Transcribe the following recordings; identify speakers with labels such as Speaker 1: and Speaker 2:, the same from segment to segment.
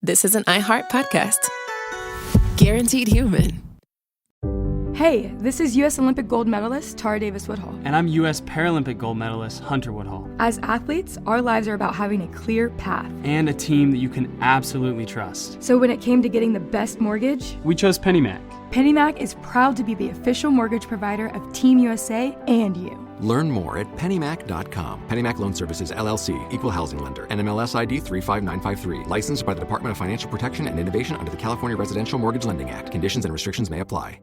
Speaker 1: this is an iHeart podcast. Guaranteed human.
Speaker 2: Hey, this is U.S. Olympic gold medalist Tara Davis-Woodhull.
Speaker 3: And I'm U.S. Paralympic gold medalist Hunter Woodhull.
Speaker 2: As athletes, our lives are about having a clear path.
Speaker 3: And a team that you can absolutely trust.
Speaker 2: So when it came to getting the best mortgage,
Speaker 3: we chose PennyMac.
Speaker 2: PennyMac is proud to be the official mortgage provider of Team USA and you.
Speaker 4: Learn more at pennymac.com. PennyMac Loan Services, LLC, Equal Housing Lender, NMLS ID 35953. Licensed by the Department of Financial Protection and Innovation under the California Residential Mortgage Lending Act. Conditions and restrictions may apply.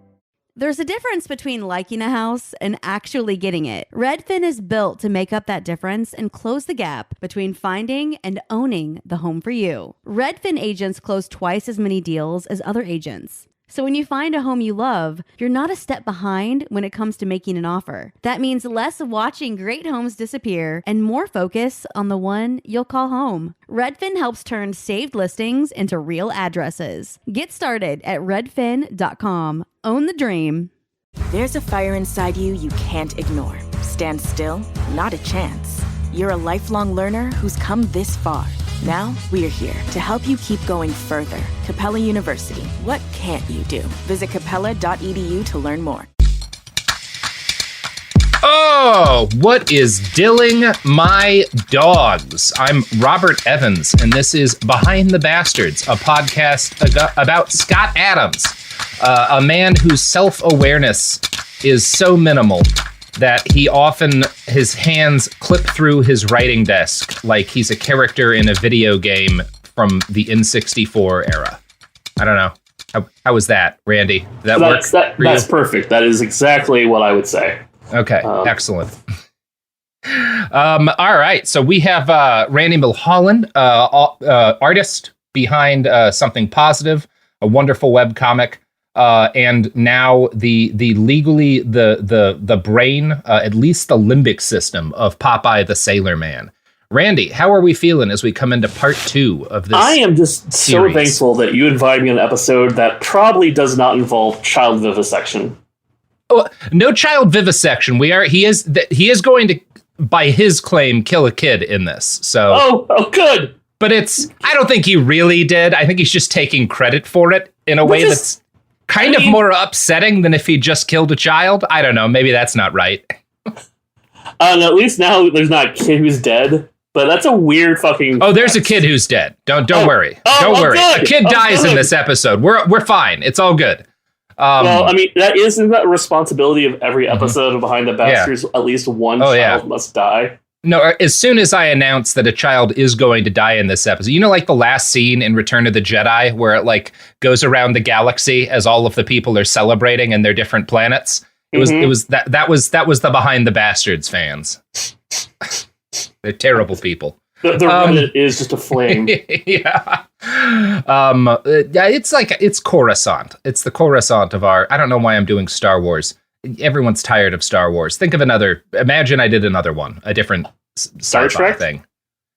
Speaker 5: There's a difference between liking a house and actually getting it. Redfin is built to make up that difference and close the gap between finding and owning the home for you. Redfin agents close twice as many deals as other agents. So when you find a home you love, you're not a step behind when it comes to making an offer. That means less watching great homes disappear and more focus on the one you'll call home. Redfin helps turn saved listings into real addresses. Get started at redfin.com. Own the dream.
Speaker 6: There's a fire inside you can't ignore. Stand still? Not a chance. You're a lifelong learner who's come this far. Now, we're here to help you keep going further. Capella University. What can't you do? Visit capella.edu to learn more.
Speaker 7: Oh, what is dilling my dogs? I'm Robert Evans, and this is Behind the Bastards, a podcast about Scott Adams, a man whose self-awareness is so minimal that he often, his hands clip through his writing desk like he's a character in a video game from the N64 era. I don't know. How was that, Randy? Did that work?
Speaker 8: That's perfect. That is exactly what I would say.
Speaker 7: Okay, excellent. All right, so we have Randy Milholland, artist behind Something Positive, a wonderful webcomic. And now the legally the brain, at least the limbic system of Popeye the Sailor Man. Randy, how are we feeling as we come into part 2 of this?
Speaker 8: I am just
Speaker 7: series?
Speaker 8: So thankful that you invited me on an episode that probably does not involve child vivisection.
Speaker 7: Oh, no child vivisection. He is going to, by his claim, kill a kid in this. So
Speaker 8: oh, good.
Speaker 7: But I don't think he really did. I think he's just taking credit for it in a way that's kind of more upsetting than if he just killed a child. I don't know. Maybe that's not right.
Speaker 8: At least now there's not a kid who's dead, but that's a weird fucking...
Speaker 7: Oh, there's a kid who's dead. Don't worry. Don't worry.
Speaker 8: Good.
Speaker 7: A kid dies in this episode. We're fine. It's all good.
Speaker 8: Well, I mean, isn't that a responsibility of every episode of Behind the Bastards? Yeah. At least one child must die.
Speaker 7: No, as soon as I announce that a child is going to die in this episode, like the last scene in Return of the Jedi where it goes around the galaxy as all of the people are celebrating in their different planets. That was the Behind the Bastards fans. They're terrible people.
Speaker 8: The remnant is just a flame.
Speaker 7: Yeah. It's Coruscant. It's the Coruscant of our, I don't know why I'm doing Star Wars. Everyone's tired of Star Wars. Think of imagine I did another one, a different
Speaker 8: Star Trek
Speaker 7: thing.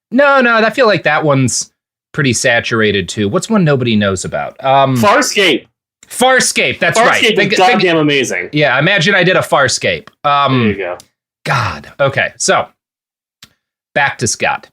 Speaker 7: No, I feel like that one's pretty saturated too. What's one nobody knows about?
Speaker 8: Farscape.
Speaker 7: That's right.
Speaker 8: Farscape is goddamn amazing.
Speaker 7: Yeah, imagine I did a Farscape.
Speaker 8: There you go.
Speaker 7: God. Okay, so back to Scott.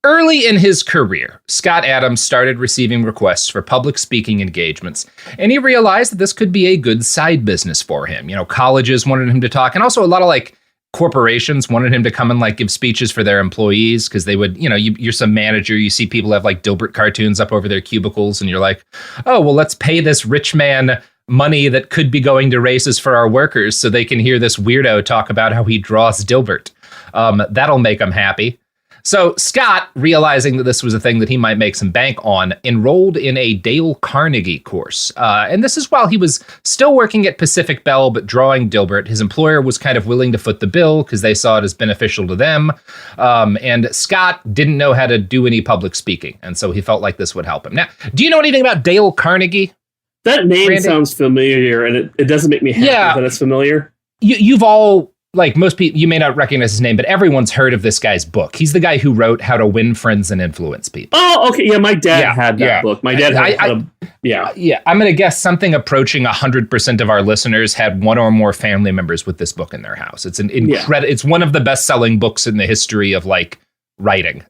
Speaker 7: Early in his career, Scott Adams started receiving requests for public speaking engagements, and he realized that this could be a good side business for him. Colleges wanted him to talk, and also a lot of corporations wanted him to come and give speeches for their employees because they would, you're some manager, you see people have Dilbert cartoons up over their cubicles, and you're like, oh, well, let's pay this rich man money that could be going to races for our workers so they can hear this weirdo talk about how he draws Dilbert. That'll make them happy. So Scott, realizing that this was a thing that he might make some bank on, enrolled in a Dale Carnegie course. And this is while he was still working at Pacific Bell, but drawing Dilbert. His employer was kind of willing to foot the bill because they saw it as beneficial to them. And Scott didn't know how to do any public speaking. And so he felt like this would help him. Now, do you know anything about Dale Carnegie?
Speaker 8: That name sounds familiar, and it doesn't make me happy that it's familiar.
Speaker 7: You've all... most people, you may not recognize his name, but everyone's heard of this guy's book. He's the guy who wrote How to Win Friends and Influence People.
Speaker 8: Oh, okay. Yeah, my dad had that book. My dad had
Speaker 7: Yeah, I'm going to guess something approaching 100% of our listeners had one or more family members with this book in their house. It's an incredible. It's one of the best-selling books in the history of writing.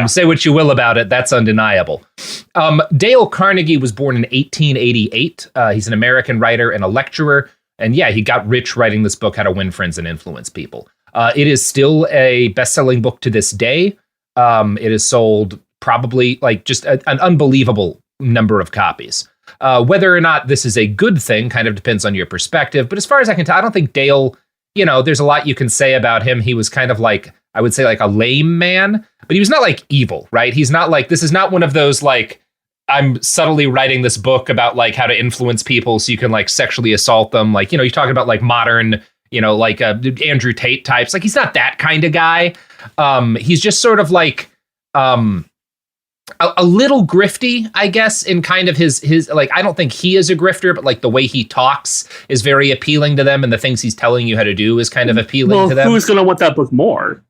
Speaker 7: Say what you will about it, that's undeniable. Dale Carnegie was born in 1888. He's an American writer and a lecturer. And yeah, he got rich writing this book, How to Win Friends and Influence People. It is still a best-selling book to this day. It has sold probably like just an unbelievable number of copies. Whether or not this is a good thing kind of depends on your perspective. But as far as I can tell, I don't think Dale, there's a lot you can say about him. He was kind of like, I would say like a lame man, but he was not like evil, right? He's not like, this is not one of those like, I'm subtly writing this book about like how to influence people so you can like sexually assault them. Like, you're talking about like modern, like Andrew Tate types. Like, he's not that kind of guy. He's just sort of like a little grifty, I guess, in kind of his like, I don't think he is a grifter, but like the way he talks is very appealing to them. And the things he's telling you how to do is kind of appealing to them.
Speaker 8: Who's going to want that book more?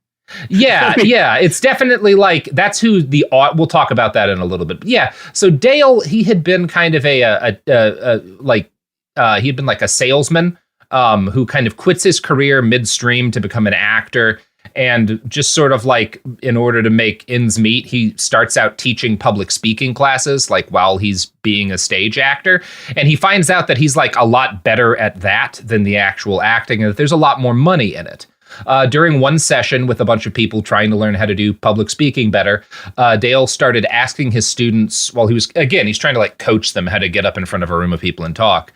Speaker 7: Yeah, yeah, it's definitely like that's who we'll talk about that in a little bit. Yeah, so Dale, he had been kind of he had been like a salesman who kind of quits his career midstream to become an actor, and just sort of like in order to make ends meet, he starts out teaching public speaking classes like while he's being a stage actor, and he finds out that he's like a lot better at that than the actual acting, and that there's a lot more money in it. During one session with a bunch of people trying to learn how to do public speaking better, Dale started asking his students, he's trying to like coach them how to get up in front of a room of people and talk.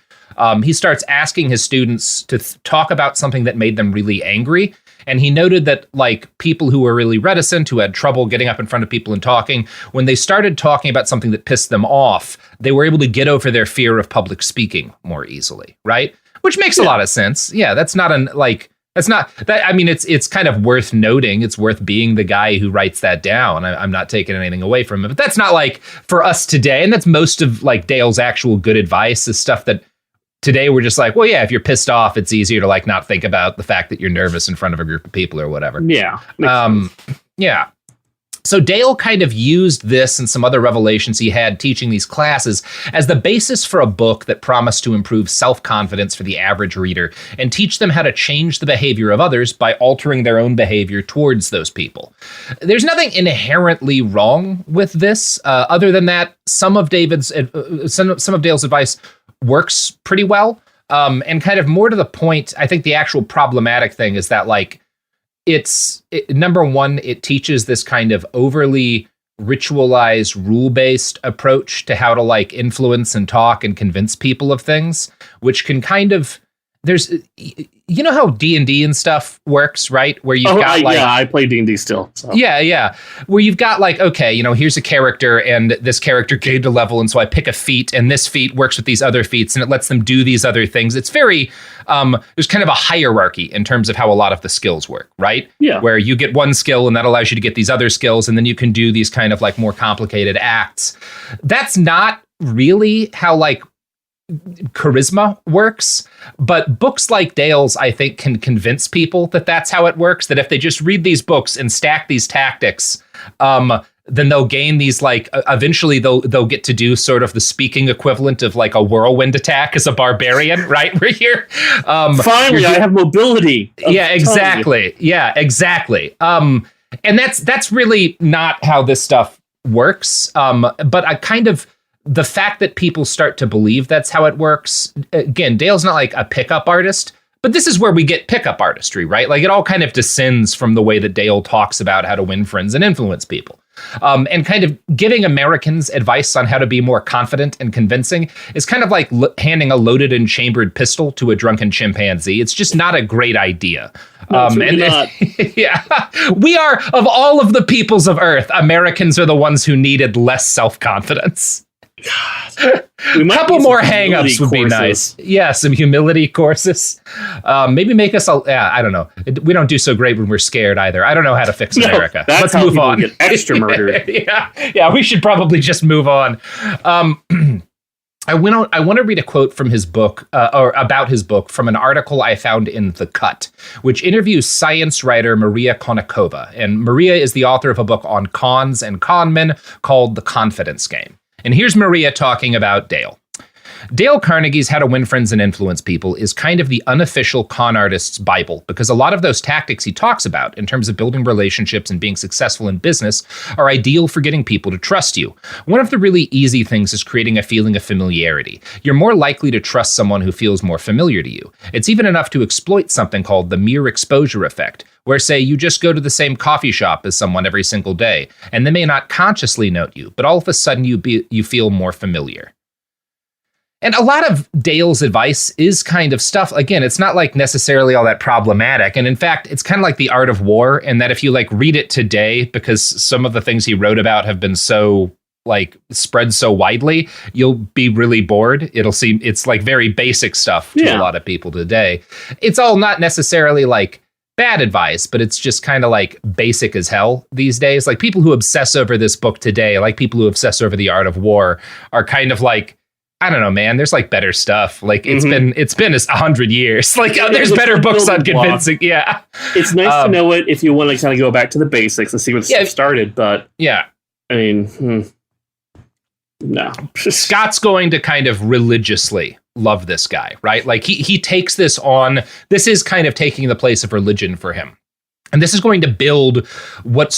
Speaker 7: He starts asking his students to talk about something that made them really angry. And he noted that like people who were really reticent, who had trouble getting up in front of people and talking, when they started talking about something that pissed them off, they were able to get over their fear of public speaking more easily, right? Which makes a lot of sense. Yeah, that's not it's kind of worth noting. It's worth being the guy who writes that down. I'm not taking anything away from it, but that's not like for us today. And that's most of like Dale's actual good advice is stuff that today we're just like, well, yeah, if you're pissed off, it's easier to like not think about the fact that you're nervous in front of a group of people or whatever.
Speaker 8: Yeah.
Speaker 7: Yeah. So Dale kind of used this and some other revelations he had teaching these classes as the basis for a book that promised to improve self-confidence for the average reader and teach them how to change the behavior of others by altering their own behavior towards those people. There's nothing inherently wrong with this, other than that some of Dale's advice works pretty well. And kind of more to the point, I think the actual problematic thing is that like, number one, it teaches this kind of overly ritualized, rule-based approach to how to like influence and talk and convince people of things, which can kind of, you know how D&D and stuff works, right? Where you've got like...
Speaker 8: Yeah, I play D&D still. So.
Speaker 7: Yeah. Where you've got like, okay, here's a character and this character gained a level, and so I pick a feat and this feat works with these other feats and it lets them do these other things. It's very, there's kind of a hierarchy in terms of how a lot of the skills work, right?
Speaker 8: Yeah.
Speaker 7: Where you get one skill and that allows you to get these other skills, and then you can do these kind of like more complicated acts. That's not really how like charisma works, but books like Dale's, I think, can convince people that that's how it works, that if they just read these books and stack these tactics, then they'll gain these like eventually they'll get to do sort of the speaking equivalent of like a whirlwind attack as a barbarian, right? We're here.
Speaker 8: Finally, I have mobility.
Speaker 7: Yeah, exactly. Yeah, exactly. And that's really not how this stuff works. But I kind of, the fact that people start to believe that's how it works, again, Dale's not like a pickup artist, but this is where we get pickup artistry, right? Like it all kind of descends from the way that Dale talks about how to win friends and influence people. And kind of giving Americans advice on how to be more confident and convincing is kind of like handing a loaded and chambered pistol to a drunken chimpanzee. It's just not a great idea.
Speaker 8: No, not.
Speaker 7: Yeah, we are, of all of the peoples of Earth, Americans are the ones who needed less self-confidence. A couple more hang-ups would be nice. Yeah, some humility courses. Maybe make us, I don't know. We don't do so great when we're scared either. I don't know how to fix America.
Speaker 8: Let's move on. Get extra murdered.
Speaker 7: Yeah, we should probably just move on. I want to read a quote from his book, or about his book, from an article I found in The Cut, which interviews science writer Maria Konnikova. And Maria is the author of a book on cons and con men called The Confidence Game. And here's Maria talking about Dale. Dale Carnegie's How to Win Friends and Influence People is kind of the unofficial con artist's Bible, because a lot of those tactics he talks about in terms of building relationships and being successful in business are ideal for getting people to trust you. One of the really easy things is creating a feeling of familiarity. You're more likely to trust someone who feels more familiar to you. It's even enough to exploit something called the mere exposure effect, where, say, you just go to the same coffee shop as someone every single day, and they may not consciously note you, but all of a sudden you feel more familiar. And a lot of Dale's advice is kind of stuff, again, it's not like necessarily all that problematic. And in fact, it's kind of like The Art of War, in that if you like read it today, because some of the things he wrote about have been so like spread so widely, you'll be really bored. It's like very basic stuff to a lot of people today. It's all not necessarily like bad advice, but it's just kind of like basic as hell these days. Like people who obsess over this book today, like people who obsess over The Art of War, are kind of like, I don't know, man. There's like better stuff. Like it's been 100 years. Like there's better books on convincing. Yeah,
Speaker 8: it's nice to know it if you want to kind of go back to the basics and see what stuff started. But I mean, no.
Speaker 7: Scott's going to kind of religiously love this guy, right? Like he takes this on. This is kind of taking the place of religion for him. And this is going to build what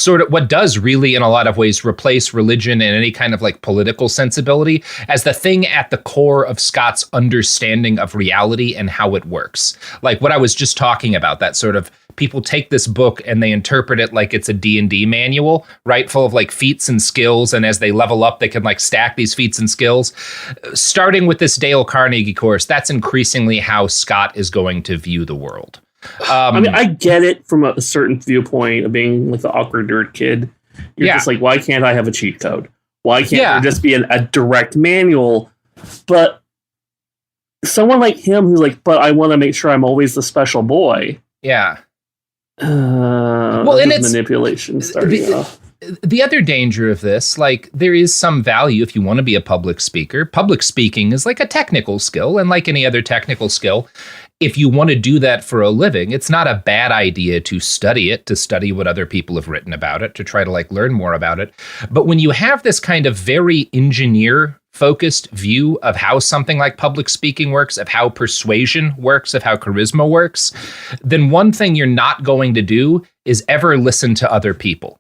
Speaker 7: does really, in a lot of ways, replace religion and any kind of like political sensibility as the thing at the core of Scott's understanding of reality and how it works. Like what I was just talking about, that sort of people take this book and they interpret it like it's a D&D manual, right? Full of like feats and skills. And as they level up, they can like stack these feats and skills. Starting with this Dale Carnegie course, that's increasingly how Scott is going to view the world.
Speaker 8: I mean, I get it from a certain viewpoint of being like the awkward nerd kid. You're just like, why can't I have a cheat code? Why can't there just be a direct manual? But someone like him who's like, but I want to make sure I'm always the special boy.
Speaker 7: Yeah.
Speaker 8: Well, and it's manipulation starting off.
Speaker 7: The other danger of this, like there is some value if you want to be a public speaker. Public speaking is like a technical skill, and like any other technical skill, if you want to do that for a living, it's not a bad idea to study what other people have written about it, to try to like learn more about it. But when you have this kind of very engineer focused view of how something like public speaking works, of how persuasion works, of how charisma works, then one thing you're not going to do is ever listen to other people,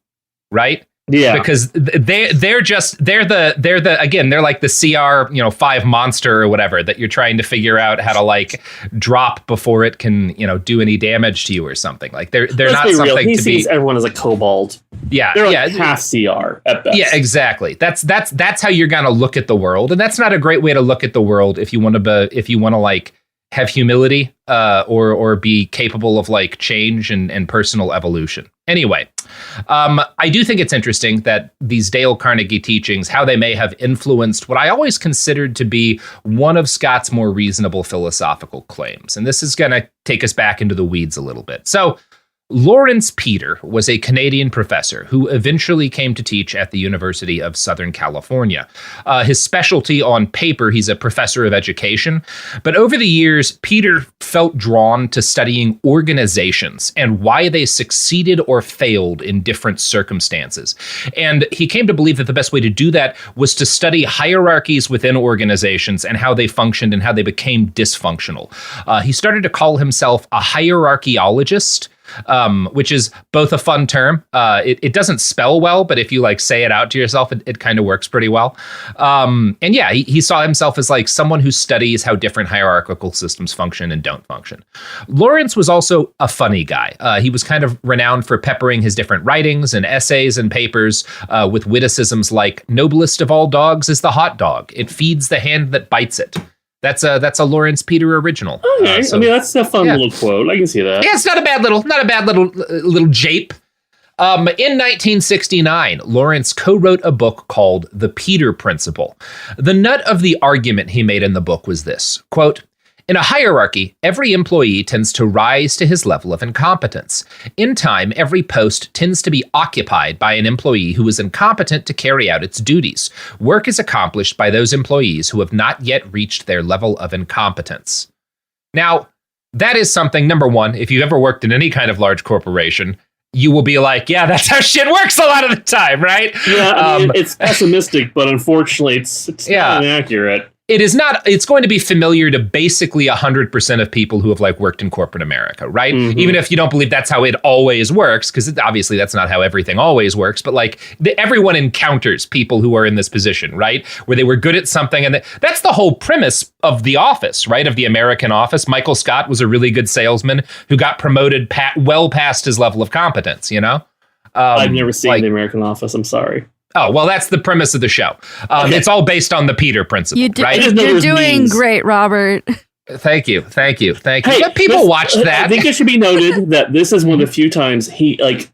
Speaker 7: right? Yeah, because they're like the CR 5 monster or whatever that you're trying to figure out how to like drop before it can do any damage to you or something. Like they're not something
Speaker 8: real. He
Speaker 7: to
Speaker 8: sees
Speaker 7: be.
Speaker 8: Everyone as a kobold.
Speaker 7: Yeah,
Speaker 8: they're like half CR at best.
Speaker 7: Yeah, exactly. That's how you're gonna look at the world, and that's not a great way to look at the world if you want to like have humility or be capable of like change and personal evolution. Anyway, I do think it's interesting that these Dale Carnegie teachings, how they may have influenced what I always considered to be one of Scott's more reasonable philosophical claims. And this is going to take us back into the weeds a little bit. So Lawrence Peter was a Canadian professor who eventually came to teach at the University of Southern California. His specialty on paper, he's a professor of education. But over the years, Peter felt drawn to studying organizations and why they succeeded or failed in different circumstances. And he came to believe that the best way to do that was to study hierarchies within organizations and how they functioned and how they became dysfunctional. He started to call himself a hierarchologist, which is both a fun term. It doesn't spell well, but if you like say it out to yourself, it kind of works pretty well. And yeah, he saw himself as like someone who studies how different hierarchical systems function and don't function. Lawrence was also a funny guy. He was kind of renowned for peppering his different writings and essays and papers with witticisms like, "Noblest of all dogs is the hot dog. It feeds the hand that bites it." That's a Lawrence Peter original.
Speaker 8: Okay, I mean that's a fun little quote. I can see that.
Speaker 7: Yeah, it's not a bad little jape. In 1969, Lawrence co-wrote a book called The Peter Principle. The nut of the argument he made in the book was this, quote, "In a hierarchy, every employee tends to rise to his level of incompetence. In time, every post tends to be occupied by an employee who is incompetent to carry out its duties. Work is accomplished by those employees who have not yet reached their level of incompetence." Now, that is something, number one, if you've ever worked in any kind of large corporation, you will be like, yeah, that's how shit works a lot of the time, right?
Speaker 8: Yeah, I mean, it's pessimistic, but unfortunately, it's not inaccurate.
Speaker 7: it is not, it's going to be familiar to basically 100% of people who have like worked in corporate America, right? Mm-hmm. Even if you don't believe that's how it always works, because obviously that's not how everything always works, but like everyone encounters people who are in this position, right? Where they were good at something. And that's the whole premise of The Office, right? Of the American Office. Michael Scott was a really good salesman who got promoted well past his level of competence, you know?
Speaker 8: I've never seen The American Office. I'm sorry.
Speaker 7: Oh, well, that's the premise of the show. Okay. It's all based on the Peter principle, right?
Speaker 9: You're doing great, Robert.
Speaker 7: Thank you. Hey,
Speaker 8: let
Speaker 7: people watch that.
Speaker 8: I think it should be noted that this is one of the few times he, like,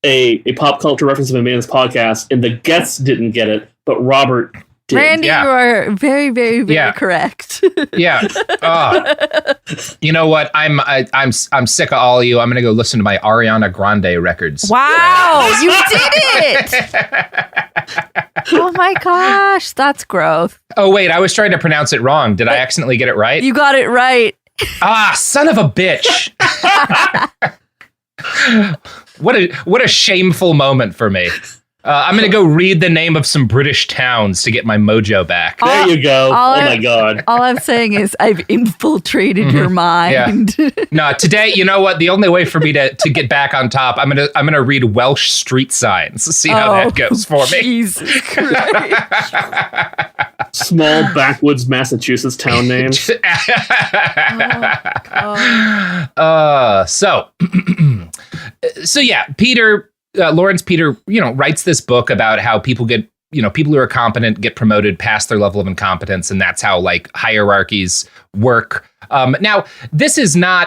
Speaker 8: a pop culture reference of a man's podcast, and the guests didn't get it, but Robert did.
Speaker 9: Randy, you are very, very, very correct.
Speaker 7: Yeah. You know what? I'm sick of all of you. I'm going to go listen to my Ariana Grande records.
Speaker 9: Wow, you did it! Oh my gosh, that's growth.
Speaker 7: Oh wait, I was trying to pronounce it wrong. Did I accidentally get it right?
Speaker 9: You got it right.
Speaker 7: Son of a bitch. What a shameful moment for me. I'm going to go read the name of some British towns to get my mojo back.
Speaker 8: There you go. My God.
Speaker 9: All I'm saying is I've infiltrated your mind.
Speaker 7: Yeah. No, today, you know what? The only way for me to get back on top, I'm gonna read Welsh street signs. See how that goes for me.
Speaker 9: Jesus Christ.
Speaker 8: Small backwoods Massachusetts town names. So yeah, Lawrence Peter, writes this book about how people get, people who are competent get promoted past their level of incompetence. And that's how like hierarchies work. Now,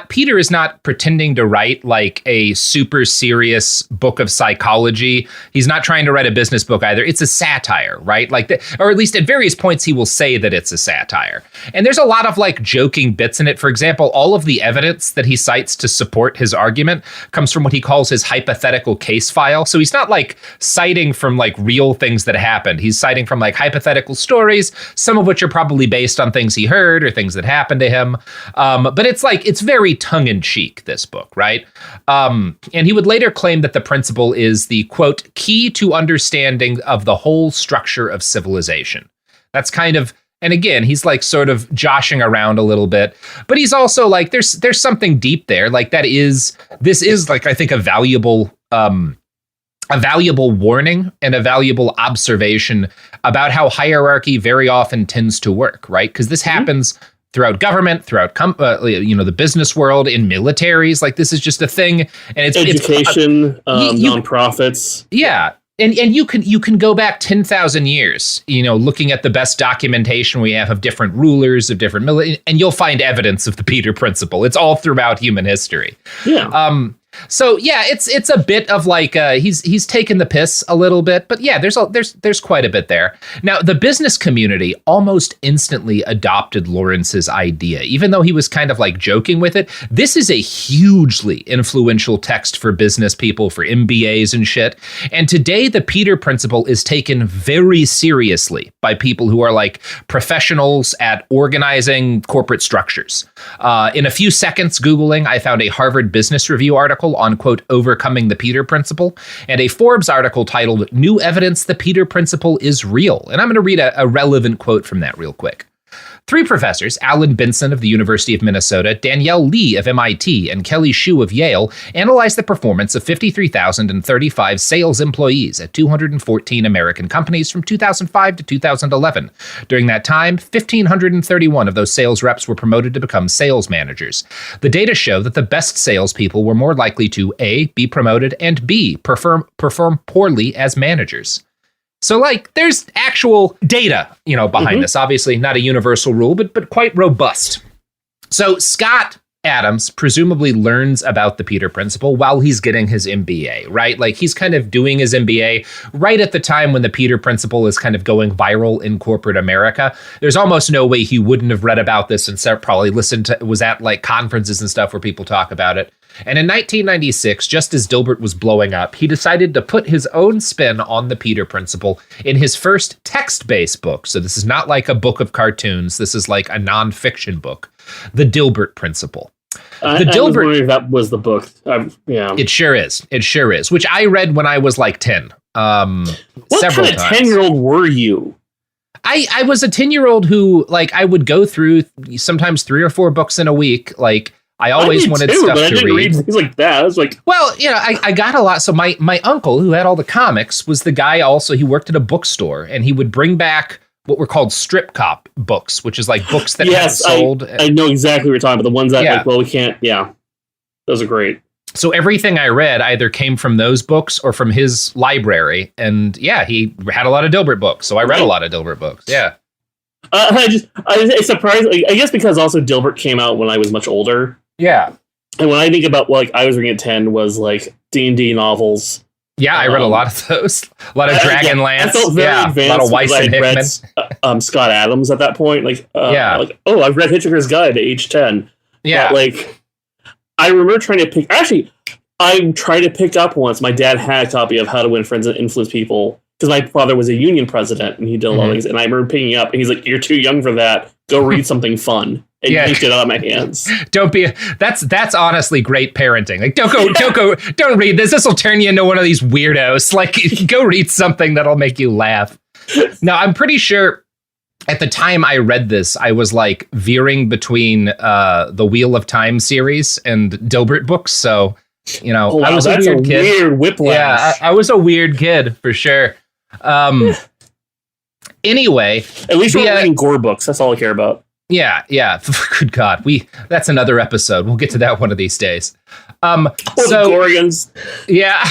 Speaker 8: Peter is not pretending to write like a super serious book of psychology. He's not trying to write a business book either. It's a satire, right? Or at least at various points, he will say that it's a satire. And there's a lot of like joking bits in it. For example, all of the evidence that he cites to support his argument comes from what he calls his hypothetical case file. So he's not like citing from like real things that happened. He's citing from like hypothetical stories, some of which are probably based on things he heard or things that happened to him. But it's very tongue-in-cheek, this book, right? And he would later claim that the principle is the, quote, key to understanding of the whole structure of civilization. That's kind of, and again, he's like sort of joshing around a little bit, but he's also like, there's something deep there. Like this is like, I think a valuable warning and a valuable observation about how hierarchy very often tends to work, right? Because this happens throughout government, throughout the business world, in militaries. Like this is just a thing, and it's education, nonprofits.
Speaker 7: Yeah, and you can go back 10,000 years, looking at the best documentation we have of different rulers of different and you'll find evidence of the Peter principle. It's all throughout human history.
Speaker 8: Yeah.
Speaker 7: So yeah, it's a bit of like he's taken the piss a little bit, but yeah, there's quite a bit there. Now, the business community almost instantly adopted Lawrence's idea, even though he was kind of like joking with it. This is a hugely influential text for business people, for MBAs and shit. And today, the Peter principle is taken very seriously by people who are like professionals at organizing corporate structures. In a few seconds Googling, I found a Harvard Business Review article on, quote, overcoming the Peter principle, and a Forbes article titled New Evidence the Peter Principle is Real. And I'm going to read a relevant quote from that real quick. 3 professors, Alan Benson of the University of Minnesota, Danielle Lee of MIT, and Kelly Shue of Yale, analyzed the performance of 53,035 sales employees at 214 American companies from 2005 to 2011. During that time, 1,531 of those sales reps were promoted to become sales managers. The data show that the best salespeople were more likely to A, be promoted, and B, perform poorly as managers. So, like, there's actual data, behind this. Obviously, not a universal rule, but quite robust. So, Scott Adams presumably learns about the Peter principle while he's getting his MBA, right? Like, he's kind of doing his MBA right at the time when the Peter principle is kind of going viral in corporate America. There's almost no way he wouldn't have read about this and probably was at like conferences and stuff where people talk about it. And in 1996, just as Dilbert was blowing up, he decided to put his own spin on the Peter principle in his first text-based book. So this is not like a book of cartoons. This is like a nonfiction book, The Dilbert Principle.
Speaker 8: I was wondering if that was the book. Yeah.
Speaker 7: It sure is, which I read when I was like 10.
Speaker 8: What kind of 10-year-old were you?
Speaker 7: I was a 10-year-old who, like, I would go through sometimes 3 or 4 books in a week. Like, I always wanted stuff
Speaker 8: but I didn't read things like that. I was like,
Speaker 7: well, you know, I got a lot. So my uncle, who had all the comics, was the guy also, he worked at a bookstore, and he would bring back what were called strip cop books, which is like books that hadn't sold.
Speaker 8: I know exactly what you're talking about. The ones that, like, well, we can't, those are great.
Speaker 7: So everything I read either came from those books or from his library. And yeah, he had a lot of Dilbert books. So I read a lot of Dilbert books. Yeah.
Speaker 8: It's surprising. I guess because also Dilbert came out when I was much older.
Speaker 7: Yeah.
Speaker 8: And when I think about what, like, I was reading at 10 was like D&D novels.
Speaker 7: Yeah, I read a lot of those. A lot of Dragonlance. I
Speaker 8: felt very advanced.
Speaker 7: A lot of Weiss and Hickman.
Speaker 8: Read, Scott Adams at that point. Like, like, oh, I've read Hitchhiker's Guide at age 10.
Speaker 7: Yeah.
Speaker 8: But, like, I remember trying to pick... Actually, I tried to pick up once. My dad had a copy of How to Win Friends and Influence People, because my father was a union president, and he did a lot of things. And I remember picking it up, and he's like, "You're too young for that. Go read something fun." And yanked it out of my hands.
Speaker 7: Don't be. That's honestly great parenting. Like, don't read this. This will turn you into one of these weirdos. Like, go read something that'll make you laugh. Now, I'm pretty sure at the time I read this, I was like veering between the Wheel of Time series and Dilbert books. So, you know, I was a weird kid.
Speaker 8: Weird whiplash.
Speaker 7: Yeah, I was a weird kid for sure. Anyway,
Speaker 8: at least we're reading gore books. That's all I care about.
Speaker 7: Yeah. Good God, that's another episode. We'll get to that one of these days. So Gorgons. Yeah.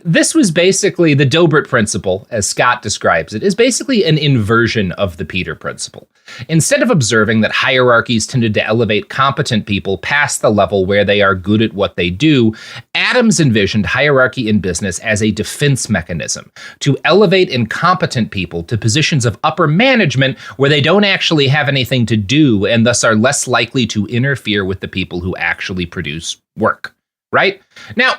Speaker 7: This was basically the Dilbert principle, as Scott describes it, is basically an inversion of the Peter principle. Instead of observing that hierarchies tended to elevate competent people past the level where they are good at what they do, Adams envisioned hierarchy in business as a defense mechanism to elevate incompetent people to positions of upper management where they don't actually have anything to do and thus are less likely to interfere with the people who actually produce work. Right? Now,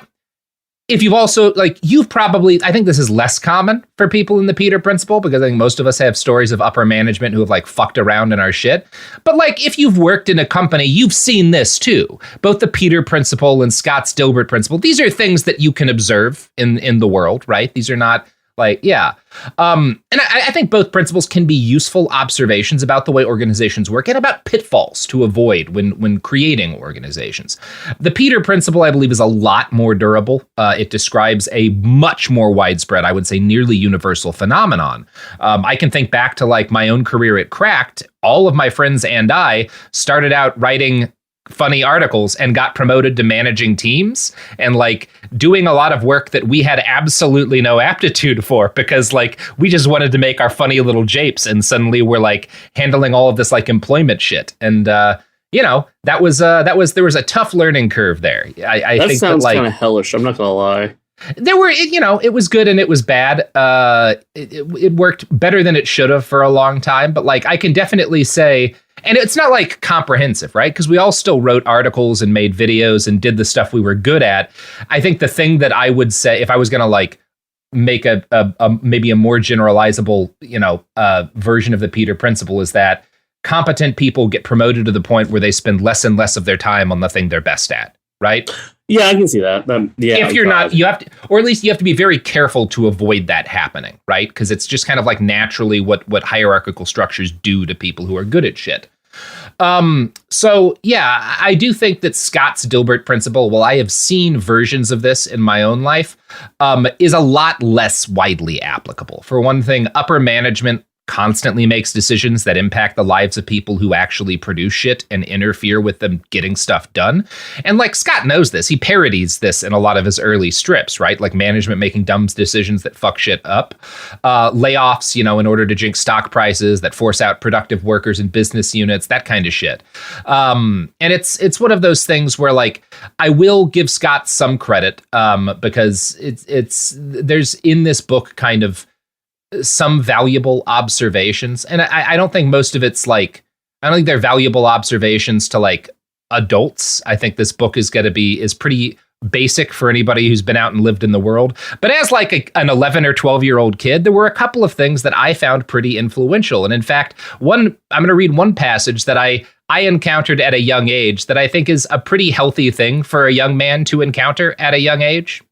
Speaker 7: if you've also, like, you've probably, I think this is less common for people in the Peter principle, because I think most of us have stories of upper management who have, like, fucked around in our shit. But, like, if you've worked in a company, you've seen this too. Both the Peter principle and Scott's Dilbert principle. These are things that you can observe in the world, right? These are not, like, yeah. And I think both principles can be useful observations about the way organizations work and about pitfalls to avoid when creating organizations. The Peter principle, I believe, is a lot more durable. It describes a much more widespread, I would say nearly universal phenomenon. I can think back to, like, my own career at Cracked. All of my friends and I started out writing funny articles and got promoted to managing teams and, like, doing a lot of work that we had absolutely no aptitude for, because, like, we just wanted to make our funny little japes, and suddenly we're, like, handling all of this, like, employment shit. And you know, there was a tough learning curve there. I think
Speaker 8: sounds
Speaker 7: that, like,
Speaker 8: kind of hellish. I'm not gonna lie.
Speaker 7: There were, you know, it was good and it was bad. It worked better than it should have for a long time, but, like, I can definitely say, and it's not, like, comprehensive, right? Because we all still wrote articles and made videos and did the stuff we were good at. I think the thing that I would say, if I was going to, like, make a maybe a more generalizable, you know, version of the Peter principle, is that competent people get promoted to the point where they spend less and less of their time on the thing they're best at, right?
Speaker 8: Yeah, I can see that. Yeah,
Speaker 7: if you're not, you have to, or at least you have to be very careful to avoid that happening, right? Because it's just kind of like naturally what hierarchical structures do to people who are good at shit. So yeah, I do think that Scott's Dilbert principle, while I have seen versions of this in my own life, is a lot less widely applicable. For one thing, upper management constantly makes decisions that impact the lives of people who actually produce shit and interfere with them getting stuff done. And, like, Scott knows this. He parodies this in a lot of his early strips, right? Like management making dumb decisions that fuck shit up. Layoffs, you know, in order to jinx stock prices that force out productive workers in business units, that kind of shit. And it's one of those things where, like, I will give Scott some credit because there's in this book kind of some valuable observations. And I don't think most of it's, like, I don't think they're valuable observations to, like, adults. I think this book is pretty basic for anybody who's been out and lived in the world. But as, like, an 11 or 12-year-old kid, there were a couple of things that I found pretty influential. And in fact, I'm going to read one passage that I encountered at a young age that I think is a pretty healthy thing for a young man to encounter at a young age.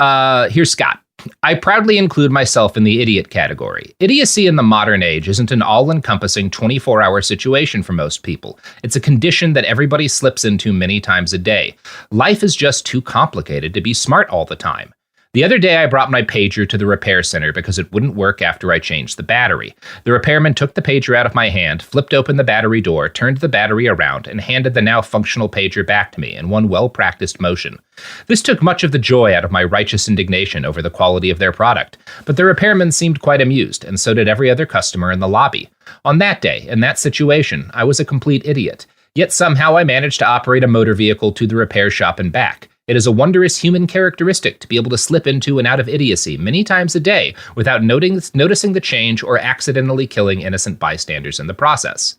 Speaker 7: Here's Scott. I proudly include myself in the idiot category. Idiocy in the modern age isn't an all-encompassing 24-hour situation for most people. It's a condition that everybody slips into many times a day. Life is just too complicated to be smart all the time. The other day, I brought my pager to the repair center because it wouldn't work after I changed the battery. The repairman took the pager out of my hand, flipped open the battery door, turned the battery around, and handed the now functional pager back to me in one well-practiced motion. This took much of the joy out of my righteous indignation over the quality of their product, but the repairman seemed quite amused, and so did every other customer in the lobby. On that day, in that situation, I was a complete idiot. Yet somehow I managed to operate a motor vehicle to the repair shop and back. It is a wondrous human characteristic to be able to slip into and out of idiocy many times a day without noticing the change or accidentally killing innocent bystanders in the process.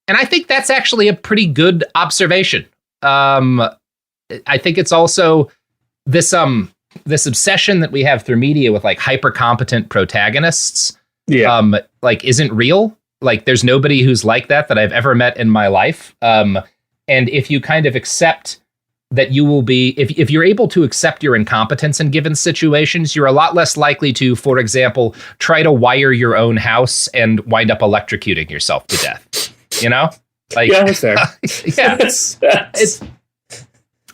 Speaker 7: And I think that's actually a pretty good observation. I think it's also this obsession that we have through media with like hyper-competent protagonists, like isn't real. Like there's nobody who's like that I've ever met in my life. And if you kind of accept that you will be, if you're able to accept your incompetence in given situations, you're a lot less likely to, for example, try to wire your own house and wind up electrocuting yourself to death. You know? Like,
Speaker 8: yeah, that's fair.
Speaker 7: Yeah.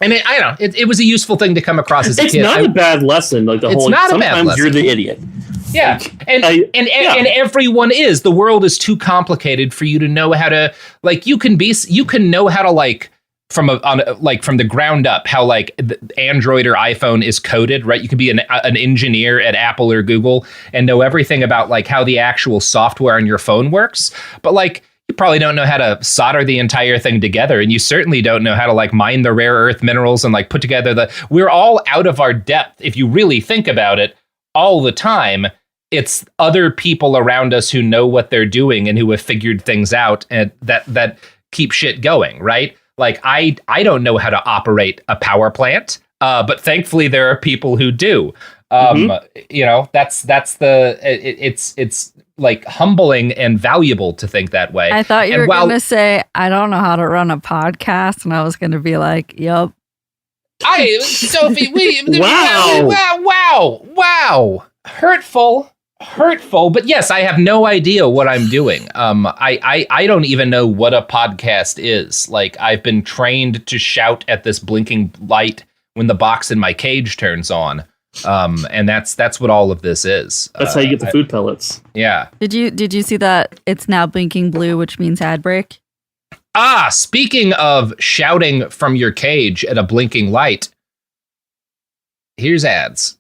Speaker 7: I don't know. It was a useful thing to come across as a kid.
Speaker 8: It's not a bad lesson. Like the whole, sometimes you're the idiot.
Speaker 7: Yeah. And everyone is. The world is too complicated for you to know how to, like, you can know how to, like, from the ground up, how like the Android or iPhone is coded, right? You can be an engineer at Apple or Google and know everything about like how the actual software on your phone works. But like, you probably don't know how to solder the entire thing together. And you certainly don't know how to like mine the rare earth minerals and like put together we're all out of our depth. If you really think about it all the time, it's other people around us who know what they're doing and who have figured things out and that keep shit going, right? Like, I don't know how to operate a power plant, but thankfully there are people who do. You know, it's like humbling and valuable to think that way.
Speaker 9: I thought you were going to say, I don't know how to run a podcast. And I was going to be like, yep.
Speaker 7: Sophie, wow. Hurtful, but yes, I have no idea what I'm doing. I don't even know what a podcast is. Like, I've been trained to shout at this blinking light when the box in my cage turns on. And that's what all of this is.
Speaker 8: That's how you get the food pellets.
Speaker 7: Yeah.
Speaker 9: Did you see that it's now blinking blue, which means ad break?
Speaker 7: Speaking of shouting from your cage at a blinking light, here's ads.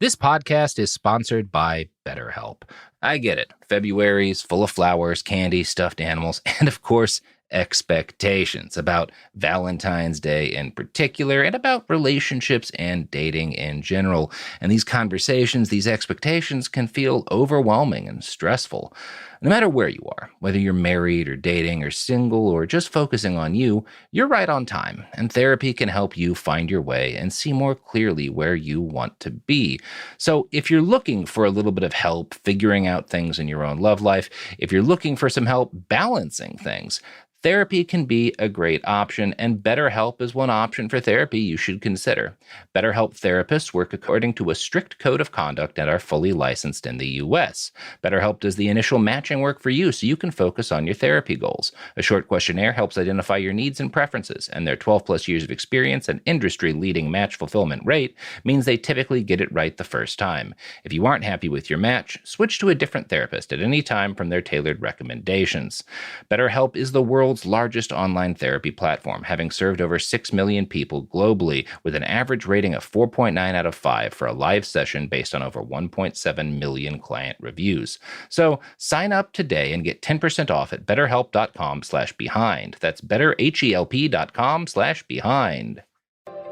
Speaker 7: This podcast is sponsored by BetterHelp. I get it. February's full of flowers, candy, stuffed animals, and of course, expectations about Valentine's Day in particular and about relationships and dating in general. And these conversations, these expectations can feel overwhelming and stressful. No matter where you are, whether you're married or dating or single or just focusing on you, you're right on time. And therapy can help you find your way and see more clearly where you want to be. So if you're looking for a little bit of help figuring out things in your own love life, if you're looking for some help balancing things, therapy can be a great option, and BetterHelp is one option for therapy you should consider. BetterHelp therapists work according to a strict code of conduct and are fully licensed in the U.S. BetterHelp does the initial matching work for you so you can focus on your therapy goals. A short questionnaire helps identify your needs and preferences, and their 12-plus years of experience and industry-leading match fulfillment rate means they typically get it right the first time. If you aren't happy with your match, switch to a different therapist at any time from their tailored recommendations. BetterHelp is the world's largest online therapy platform, having served over 6 million people globally with an average rating of 4.9 out of 5 for a live session based on over 1.7 million client reviews. So sign up today and get 10% off at betterhelp.com/behind. That's betterhelp.com/behind.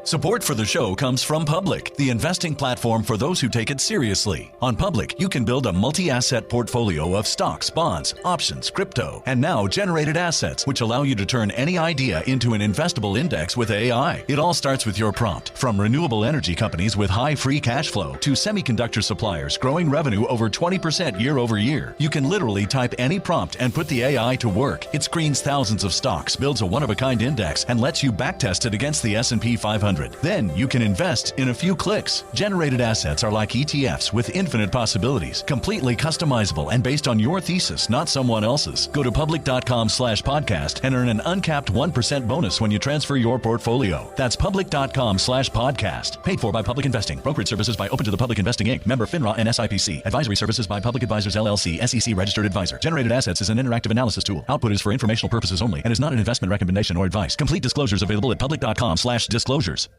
Speaker 10: Support for the show comes from Public, the investing platform for those who take it seriously. On Public, you can build a multi-asset portfolio of stocks, bonds, options, crypto, and now generated assets, which allow you to turn any idea into an investable index with AI. It all starts with your prompt. From renewable energy companies with high free cash flow to semiconductor suppliers growing revenue over 20% year over year, you can literally type any prompt and put the AI to work. It screens thousands of stocks, builds a one-of-a-kind index, and lets you backtest it against the S&P 500. 100. Then you can invest in a few clicks. Generated assets are like ETFs with infinite possibilities, completely customizable and based on your thesis, not someone else's. Go to public.com/podcast and earn an uncapped 1% bonus when you transfer your portfolio. That's public.com/podcast. Paid for by Public Investing. Brokerage services by Open to the Public Investing Inc. Member FINRA and SIPC. Advisory services by Public Advisors LLC, SEC registered advisor. Generated assets is an interactive analysis tool. Output is for informational purposes only and is not an investment recommendation or advice. Complete disclosures available at public.com/disclosures.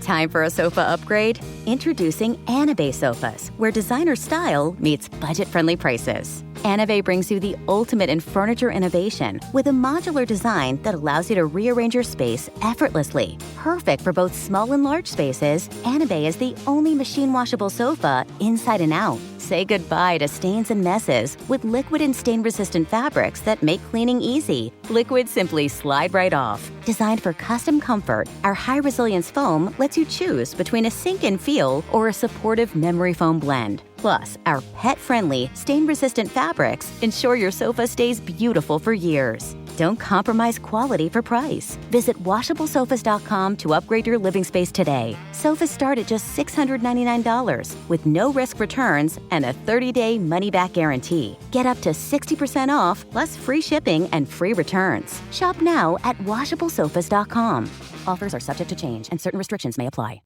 Speaker 11: Time for a sofa upgrade? Introducing Anabay Sofas, where designer style meets budget-friendly prices. Anabay brings you the ultimate in furniture innovation with a modular design that allows you to rearrange your space effortlessly. Perfect for both small and large spaces, Anabay is the only machine-washable sofa inside and out. Say goodbye to stains and messes with liquid and stain-resistant fabrics that make cleaning easy. Liquids simply slide right off. Designed for custom comfort, our high-resilience foam lets you choose between a sink-in feel or a supportive memory foam blend. Plus, our pet-friendly, stain-resistant fabrics ensure your sofa stays beautiful for years. Don't compromise quality for price. Visit washablesofas.com to upgrade your living space today. Sofas start at just $699 with no risk returns and a 30-day money-back guarantee. Get up to 60% off, plus free shipping and free returns. Shop now at washablesofas.com. Offers are subject to change and certain restrictions may apply.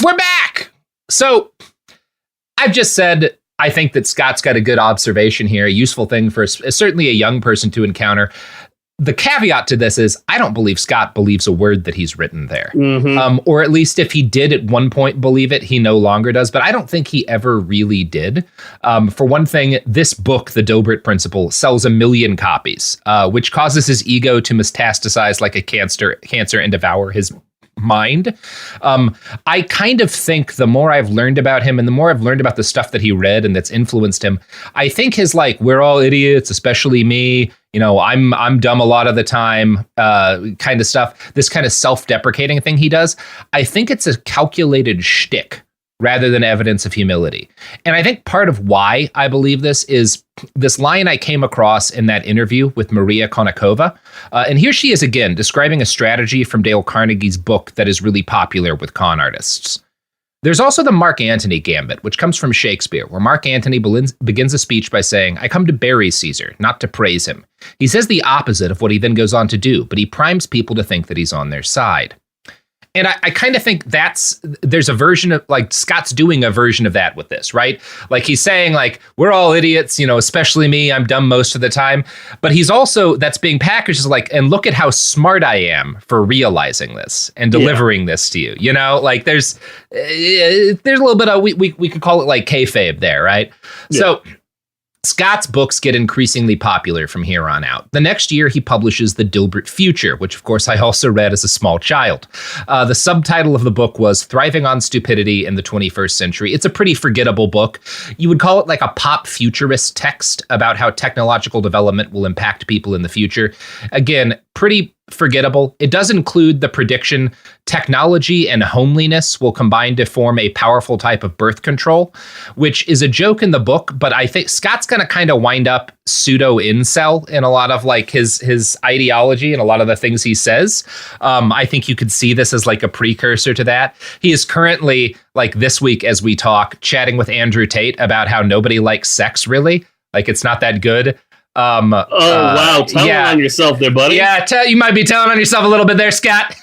Speaker 7: We're back! So, I've just said, I think that Scott's got a good observation here, a useful thing for certainly a young person to encounter. The caveat to this is, I don't believe Scott believes a word that he's written there. Or at least if he did at one point believe it, he no longer does. But I don't think he ever really did. For one thing, this book, The Dilbert Principle, sells 1 million copies, which causes his ego to metastasize like a cancer and devour his mind. I kind of think the more I've learned about him and the more I've learned about the stuff that he read and that's influenced him, I think his like, we're all idiots, especially me, you know, I'm dumb a lot of the time, kind of stuff, this kind of self-deprecating thing he does, I think it's a calculated shtick rather than evidence of humility. And I think part of why I believe this is this line I came across in that interview with Maria Konnikova. And here she is again, describing a strategy from Dale Carnegie's book that is really popular with con artists. There's also the Mark Antony gambit, which comes from Shakespeare, where Mark Antony begins a speech by saying, "I come to bury Caesar, not to praise him." He says the opposite of what he then goes on to do, but he primes people to think that he's on their side. And I kind of think there's a version of, like, Scott's doing a version of that with this, right? Like, he's saying, like, we're all idiots, you know, especially me, I'm dumb most of the time. But he's also, that's being packaged as like, and look at how smart I am for realizing this and delivering this to you. You know, like, there's a little bit of, we could call it like kayfabe there, right? Yeah. So Scott's books get increasingly popular from here on out. The next year, he publishes The Dilbert Future, which, of course, I also read as a small child. The subtitle of the book was Thriving on Stupidity in the 21st Century. It's a pretty forgettable book. You would call it like a pop futurist text about how technological development will impact people in the future. Again, pretty forgettable. It does include the prediction technology and homeliness will combine to form a powerful type of birth control, which is a joke in the book, but I think Scott's going to kind of wind up pseudo incel in a lot of like his ideology and a lot of the things he says. I think you could see this as like a precursor to that. He is currently, like this week as we talk, chatting with Andrew Tate about how nobody likes sex really. Like, it's not that good.
Speaker 8: Wow. Tell on yourself there, buddy.
Speaker 7: Yeah, you might be telling on yourself a little bit there, Scott.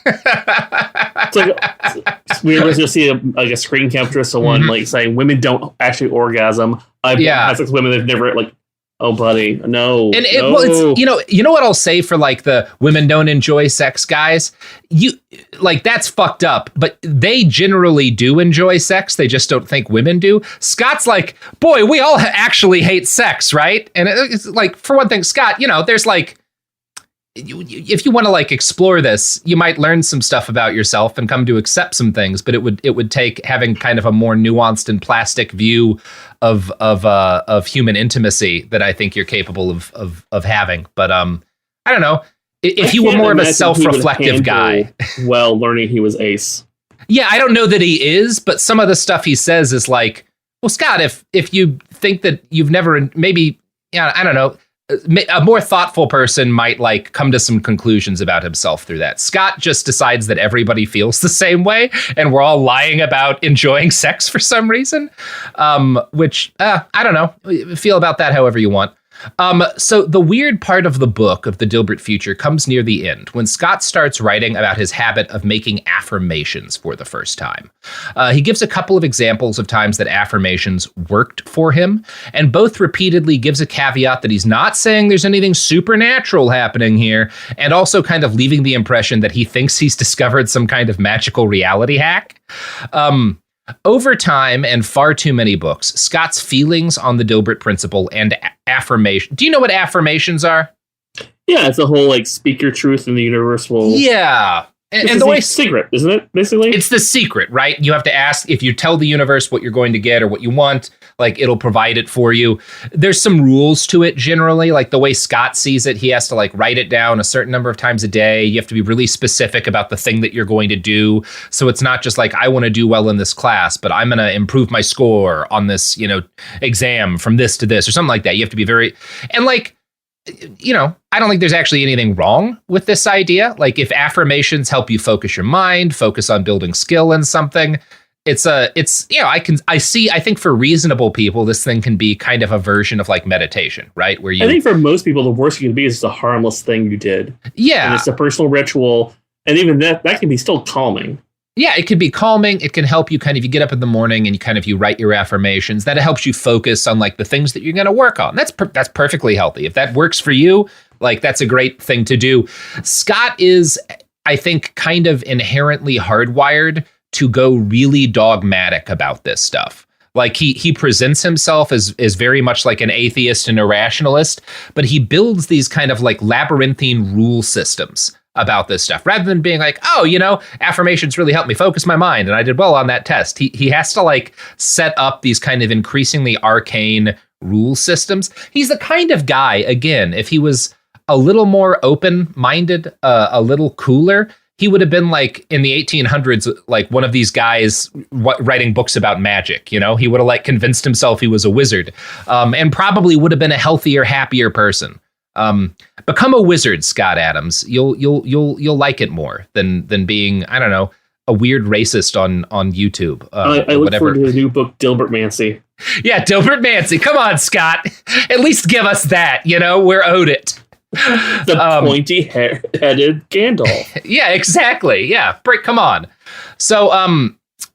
Speaker 8: We were just see a screen capture of someone like saying women don't actually orgasm. I've had sex with women that've never like. Oh, buddy, no. And
Speaker 7: well, it's, you know what I'll say for like the women don't enjoy sex guys? That's fucked up, but they generally do enjoy sex. They just don't think women do. Scott's like, boy, we all actually hate sex, right? And it's like, for one thing, Scott, there's like, if you want to like explore this, you might learn some stuff about yourself and come to accept some things, but it would take having kind of a more nuanced and plastic view of human intimacy that I think you're capable of having. But I don't know if you were more of a self-reflective guy.
Speaker 8: Well, learning he was ace.
Speaker 7: Yeah, I don't know that he is, but some of the stuff he says is like, well, Scott, if you think that you've never maybe, I don't know. a more thoughtful person might like come to some conclusions about himself through that. Scott just decides that everybody feels the same way, and we're all lying about enjoying sex for some reason, which I don't know. Feel about that however you want. So the weird part of the book of the Dilbert future comes near the end, when Scott starts writing about his habit of making affirmations for the first time. He gives a couple of examples of times that affirmations worked for him, and both repeatedly gives a caveat that he's not saying there's anything supernatural happening here, and also kind of leaving the impression that he thinks he's discovered some kind of magical reality hack. Over time and far too many books, Scott's feelings on the Dilbert principle and affirmation. Do you know what affirmations are?
Speaker 8: Yeah, it's a whole like speak your truth and the universe will.
Speaker 7: Yeah.
Speaker 8: And the way secret, isn't it? Basically,
Speaker 7: it's the secret, right? You have to ask, if you tell the universe what you're going to get or what you want, like it'll provide it for you. There's some rules to it generally, like the way Scott sees it. He has to like write it down a certain number of times a day. You have to be really specific about the thing that you're going to do. So it's not just like, I want to do well in this class, but I'm going to improve my score on this, exam from this to this or something like that. You have to be very, and like, I don't think there's actually anything wrong with this idea. Like if affirmations help you focus your mind, focus on building skill in something, I think for reasonable people, this thing can be kind of a version of like meditation, right? Where I
Speaker 8: think for most people, the worst you can be is just a harmless thing you did.
Speaker 7: Yeah.
Speaker 8: And it's a personal ritual. And even that can be still calming.
Speaker 7: Yeah, it can be calming. It can help you you get up in the morning and you write your affirmations. That helps you focus on like the things that you're going to work on. That's perfectly healthy. If that works for you, like that's a great thing to do. Scott is, I think, kind of inherently hardwired to go really dogmatic about this stuff. Like he presents himself as very much like an atheist and a rationalist, but he builds these kind of like labyrinthine rule systems about this stuff, rather than being like, affirmations really helped me focus my mind and I did well on that test. He has to like set up these kind of increasingly arcane rule systems. He's the kind of guy, again, if he was a little more open-minded, a little cooler, he would have been like in the 1800s, like one of these guys writing books about magic. He would have like convinced himself he was a wizard, and probably would have been a healthier, happier person. Become a wizard, Scott Adams. You'll like it more than being, I don't know, a weird racist on YouTube.
Speaker 8: I look forward to the new book, Dilbert Mancy.
Speaker 7: Yeah, Dilbert Mancy. Come on, Scott. At least give us that. We're owed it.
Speaker 8: The pointy-headed Gandalf.
Speaker 7: Yeah, exactly. Yeah, come on. So,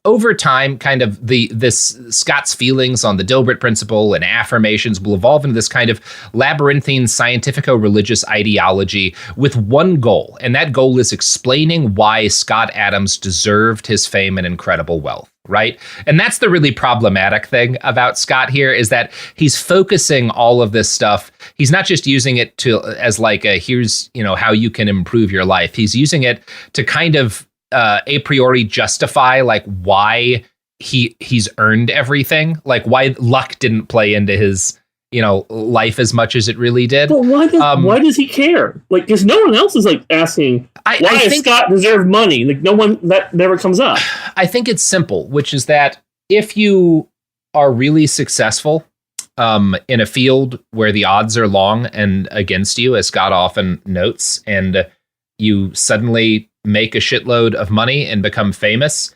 Speaker 7: over time, kind of this Scott's feelings on the Dilbert principle and affirmations will evolve into this kind of labyrinthine scientifico-religious ideology with one goal, and that goal is explaining why Scott Adams deserved his fame and incredible wealth. Right. And that's the really problematic thing about Scott here, is that he's focusing all of this stuff. He's not just using it as like here's, how you can improve your life. He's using it to kind of a priori justify like why he's earned everything, like why luck didn't play into his life as much as it really did.
Speaker 8: But why does he care? Like, because no one else is like asking why does Scott deserve money? Like, no one, that never comes up.
Speaker 7: I think it's simple, which is that if you are really successful in a field where the odds are long and against you, as Scott often notes, and you suddenly make a shitload of money and become famous,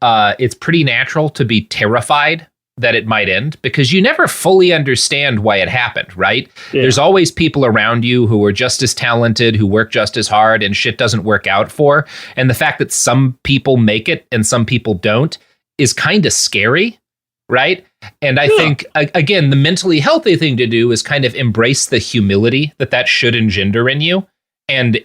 Speaker 7: it's pretty natural to be terrified that it might end, because you never fully understand why it happened, right? Yeah. There's always people around you who are just as talented, who work just as hard, and shit doesn't work out for. And the fact that some people make it and some people don't is kind of scary, right? And I think, again, the mentally healthy thing to do is kind of embrace the humility that should engender in you, and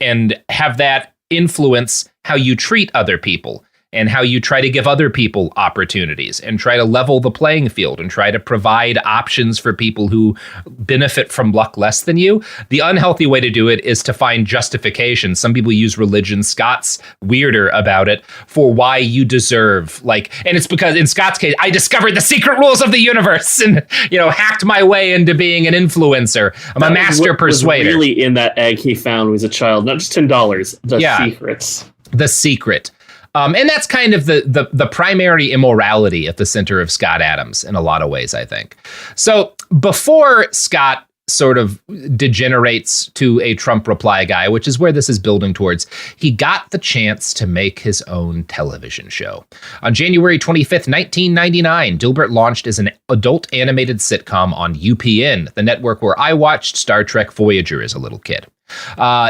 Speaker 7: have that influence how you treat other people, and how you try to give other people opportunities, and try to level the playing field, and try to provide options for people who benefit from luck less than you. The unhealthy way to do it is to find justification. Some people use religion. Scott's weirder about it, for why you deserve, and it's because in Scott's case, I discovered the secret rules of the universe and, hacked my way into being an influencer. I'm a master persuader.
Speaker 8: Was really in that egg he found when he was a child, not just $10, secrets.
Speaker 7: The secret. And that's kind of the primary immorality at the center of Scott Adams in a lot of ways, I think. So before Scott sort of degenerates to a Trump reply guy, which is where this is building towards. He got the chance to make his own television show. On January 25th, 1999, Dilbert launched as an adult animated sitcom on UPN, the network where I watched Star Trek Voyager as a little kid.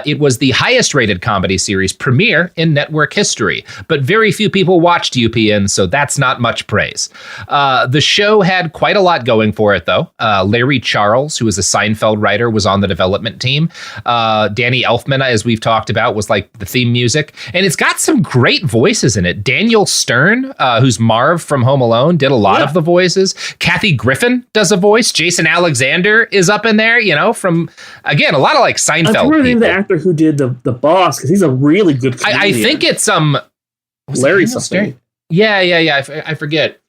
Speaker 7: It was the highest rated comedy series premiere in network history, but very few people watched UPN, so that's not much praise. The show had quite a lot going for it, though. Larry Charles, who was a Seinfeld writer, was on the development team. Danny Elfman, as we've talked about, was like the theme music, and it's got some great voices in it. Daniel Stern, who's Marv from Home Alone, did a lot of the voices. Kathy Griffin does a voice. Jason Alexander is up in there, from, again, a lot of like Seinfeld.
Speaker 8: I remember the actor who did the boss, because he's a really good comedian.
Speaker 7: I think it's
Speaker 8: Larry something.
Speaker 7: Yeah. I forget.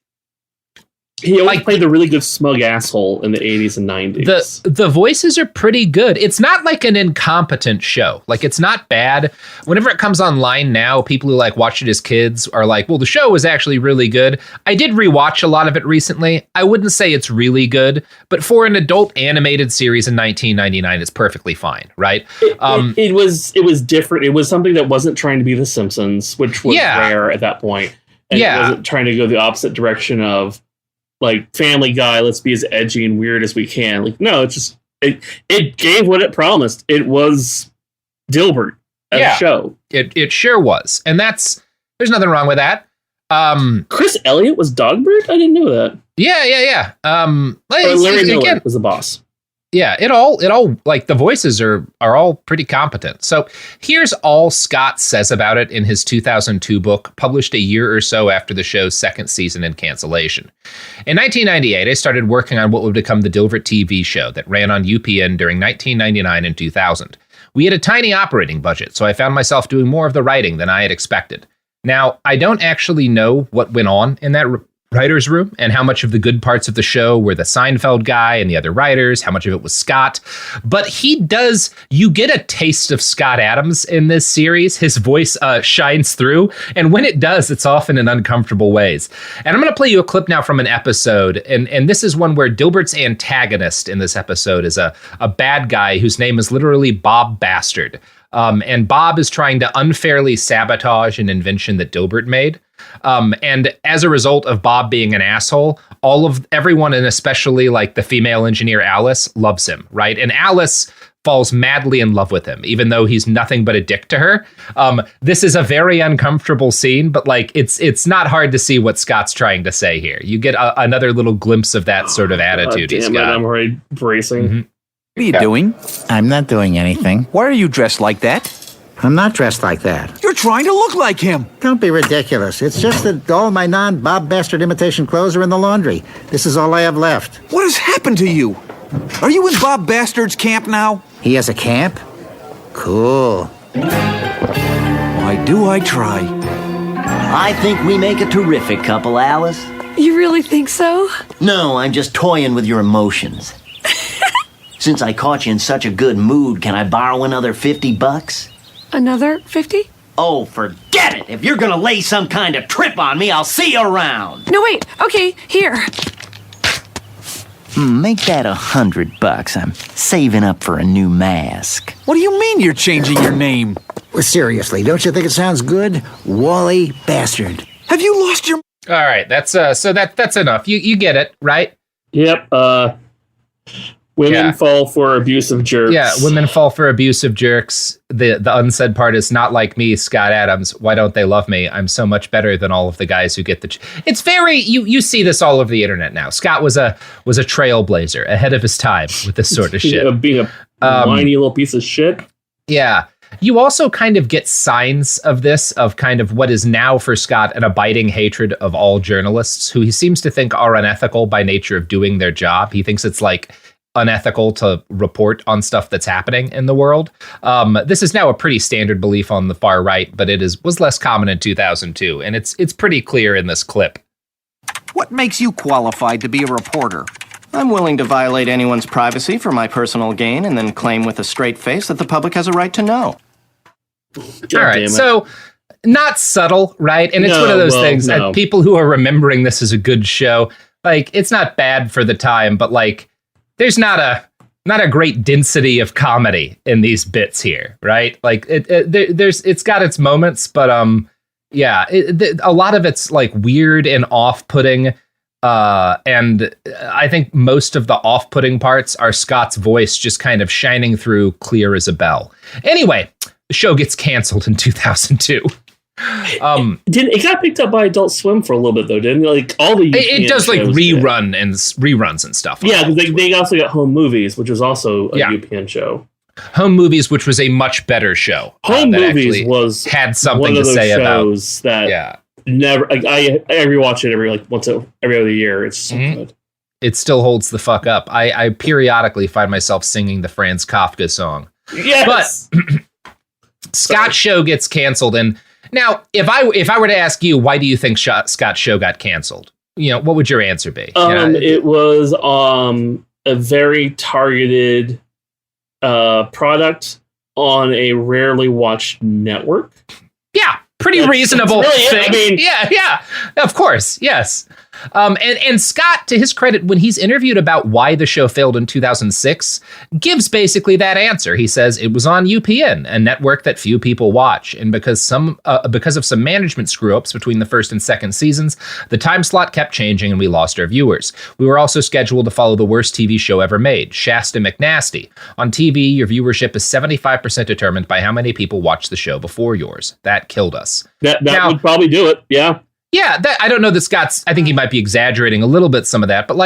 Speaker 8: He always played the really good smug asshole in the 80s and 90s.
Speaker 7: The voices are pretty good. It's not like an incompetent show. Like, it's not bad. Whenever it comes online now, people who like watched it as kids are like, well, the show was actually really good. I did rewatch a lot of it recently. I wouldn't say it's really good, but for an adult animated series in 1999, it's perfectly fine, right?
Speaker 8: It was different. It was something that wasn't trying to be The Simpsons, which was rare at that point. And it wasn't trying to go the opposite direction of, like, Family Guy, let's be as edgy and weird as we can. Like, no, it's just it gave what it promised. It was Dilbert as a show.
Speaker 7: It sure was. And there's nothing wrong with that.
Speaker 8: Chris Elliott was Dogbert? I didn't know that.
Speaker 7: Yeah.
Speaker 8: Larry Miller was the boss.
Speaker 7: Yeah, it all like the voices are all pretty competent. So here's all Scott says about it in his 2002 book, published a year or so after the show's second season and cancellation. In 1998, I started working on what would become the Dilbert TV show that ran on UPN during 1999 and 2000. We had a tiny operating budget, so I found myself doing more of the writing than I had expected. Now, I don't actually know what went on in that writer's room and how much of the good parts of the show were the Seinfeld guy and the other writers, how much of it was Scott. But you get a taste of Scott Adams in this series. His voice shines through. And when it does, it's often in uncomfortable ways. And I'm going to play you a clip now from an episode. And this is one where Dilbert's antagonist in this episode is a bad guy whose name is literally Bob Bastard. And Bob is trying to unfairly sabotage an invention that Dilbert made. And as a result of Bob being an asshole, everyone, and especially like the female engineer Alice, loves him, right? And Alice falls madly in love with him, even though he's nothing but a dick to her. This is a very uncomfortable scene, but like it's not hard to see what Scott's trying to say here. You get another little glimpse of that sort of attitude he's got.
Speaker 8: I'm already bracing.
Speaker 7: Mm-hmm.
Speaker 12: What are you doing? I'm not doing anything. Why are you dressed like that?
Speaker 13: I'm not dressed like that.
Speaker 12: You're trying to look like him.
Speaker 13: Don't be ridiculous. It's just that all my non-Bob Bastard imitation clothes are in the laundry. This is all I have left.
Speaker 12: What has happened to you? Are you in Bob Bastard's camp now?
Speaker 13: He has a camp? Cool.
Speaker 12: Why do I try?
Speaker 14: I think we make a terrific couple, Alice.
Speaker 15: You really think so?
Speaker 14: No, I'm just toying with your emotions. Since I caught you in such a good mood, can I borrow another $50?
Speaker 15: Another 50?
Speaker 14: Oh, forget it! If you're gonna lay some kind of trip on me, I'll see you around!
Speaker 15: No, wait. Okay, here.
Speaker 14: Make that $100. I'm saving up for a new mask.
Speaker 12: What do you mean you're changing your name?
Speaker 13: Well, seriously, don't you think it sounds good? Wally Bastard.
Speaker 12: Have you lost your...
Speaker 7: All right, that's enough. You get it, right?
Speaker 8: Yep, Women fall for abusive jerks.
Speaker 7: Yeah, women fall for abusive jerks. The unsaid part is not like me, Scott Adams. Why don't they love me? I'm so much better than all of the guys who get the... It's very... You see this all over the internet now. Scott was a trailblazer, ahead of his time with this sort of shit.
Speaker 8: Being a whiny little piece of shit.
Speaker 7: Yeah. You also kind of get signs of this, of kind of what is now for Scott an abiding hatred of all journalists, who he seems to think are unethical by nature of doing their job. He thinks it's like unethical to report on stuff that's happening in the world. This is now a pretty standard belief on the far right, but it was less common in 2002, and it's pretty clear in this clip.
Speaker 12: What makes you qualified to be a reporter?
Speaker 16: I'm willing to violate anyone's privacy for my personal gain and then claim with a straight face that the public has a right to know.
Speaker 7: All right, so not subtle, right? And it's one of those things that people who are remembering this as a good show, like, it's not bad for the time, but like, there's not not a great density of comedy in these bits here, right? Like it's got its moments, but a lot of it's like weird and off-putting. And I think most of the off-putting parts are Scott's voice just kind of shining through clear as a bell. Anyway, the show gets canceled in 2002.
Speaker 8: It got picked up by Adult Swim for a little bit though, didn't it? Like all the
Speaker 7: it does like reruns and stuff.
Speaker 8: Yeah, because they also got Home Movies, which was also a UPN show.
Speaker 7: Home Movies, which was a much better show.
Speaker 8: Home Movies had
Speaker 7: something to say about
Speaker 8: that. Never, I rewatch it every other year. It's so good.
Speaker 7: It still holds the fuck up. I periodically find myself singing the Franz Kafka song.
Speaker 8: Yes,
Speaker 7: but Scott's show gets canceled, and now if I were to ask you, why do you think Scott's show got canceled? What would your answer be?
Speaker 8: It was a very targeted product on a rarely watched network.
Speaker 7: Yeah. Pretty reasonable thing.
Speaker 8: I mean,
Speaker 7: yeah, of course, yes. And Scott, to his credit, when he's interviewed about why the show failed in 2006, gives basically that answer. He says it was on UPN, a network that few people watch, and because of some management screw-ups between the first and second seasons, the time slot kept changing and we lost our viewers. We were also scheduled to follow the worst TV show ever made, Shasta McNasty. On TV, your viewership is 75% determined by how many people watch the show before yours. That killed us.
Speaker 8: That would probably do it. Yeah.
Speaker 7: Yeah, I don't know that Scott's, I think he might be exaggerating a little bit some of that, but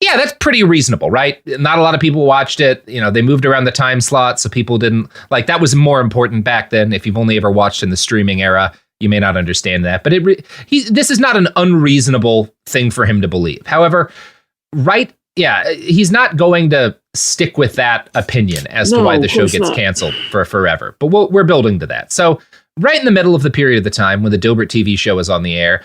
Speaker 7: that's pretty reasonable, right? Not a lot of people watched it. They moved around the time slot, so people didn't, that was more important back then. If you've only ever watched in the streaming era, you may not understand that, but this is not an unreasonable thing for him to believe. However, he's not going to stick with that opinion as to why the show gets canceled for forever, but we're building to that. So, right in the middle of the period of the time when the Dilbert TV show is on the air,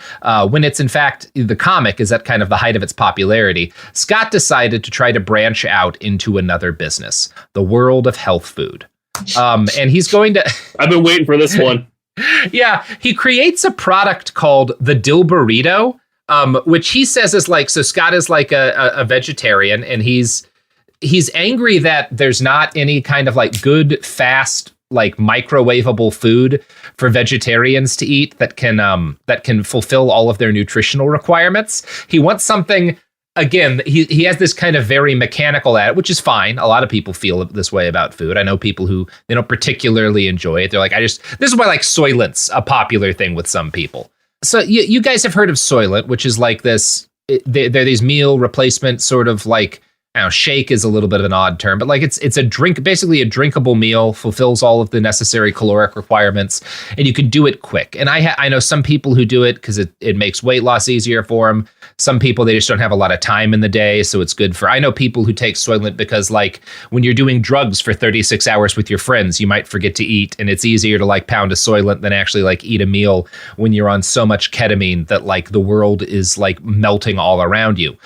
Speaker 7: when it's in fact the comic is at kind of the height of its popularity, Scott decided to try to branch out into another business, the world of health food. And he's going to...
Speaker 8: I've been waiting for this one.
Speaker 7: Yeah, he creates a product called the Dilburrito, which he says is so Scott is a vegetarian, and he's angry that there's not any kind of good, fast, microwavable food for vegetarians to eat that can fulfill all of their nutritional requirements. He wants something, again, he has this kind of very mechanical at it, which is fine. A lot of people feel this way about food. I know people who they don't particularly enjoy it. They're this is why Soylent's a popular thing with some people. So you guys have heard of Soylent, which is they're these meal replacement sort of shake is a little bit of an odd term, but it's a drink, basically a drinkable meal, fulfills all of the necessary caloric requirements, and you can do it quick. And I know some people who do it because it makes weight loss easier for them. Some people, they just don't have a lot of time in the day, so it's good for... I know people who take Soylent because when you're doing drugs for 36 hours with your friends, you might forget to eat, and it's easier to pound a Soylent than actually eat a meal when you're on so much ketamine that the world is melting all around you.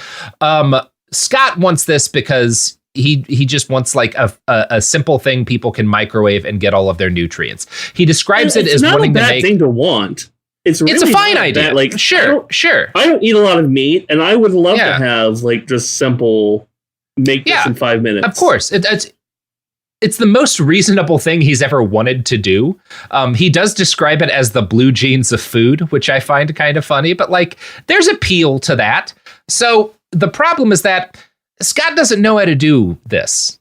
Speaker 7: Scott wants this because he just wants a simple thing people can microwave and get all of their nutrients. He describes it as wanting to make...
Speaker 8: It's not a bad thing to want. It's a
Speaker 7: fine idea. Sure.
Speaker 8: I don't eat a lot of meat, and I would love to have just simple make this in 5 minutes.
Speaker 7: Of course, it's the most reasonable thing he's ever wanted to do. He does describe it as the blue jeans of food, which I find kind of funny, but there's appeal to that. So the problem is that Scott doesn't know how to do this.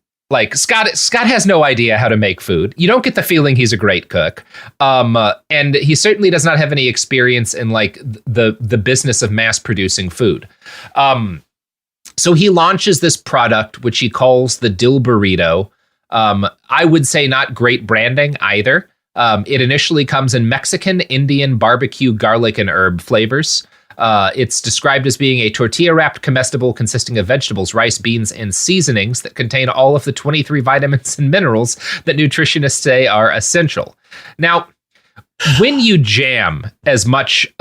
Speaker 7: Scott has no idea how to make food. You don't get the feeling he's a great cook. And he certainly does not have any experience in the business of mass producing food. So he launches this product, which he calls the Dilburrito. I would say not great branding either. It initially comes in Mexican, Indian, barbecue, garlic, and herb flavors. It's described as being a tortilla-wrapped comestible consisting of vegetables, rice, beans, and seasonings that contain all of the 23 vitamins and minerals that nutritionists say are essential. Now, when you jam as much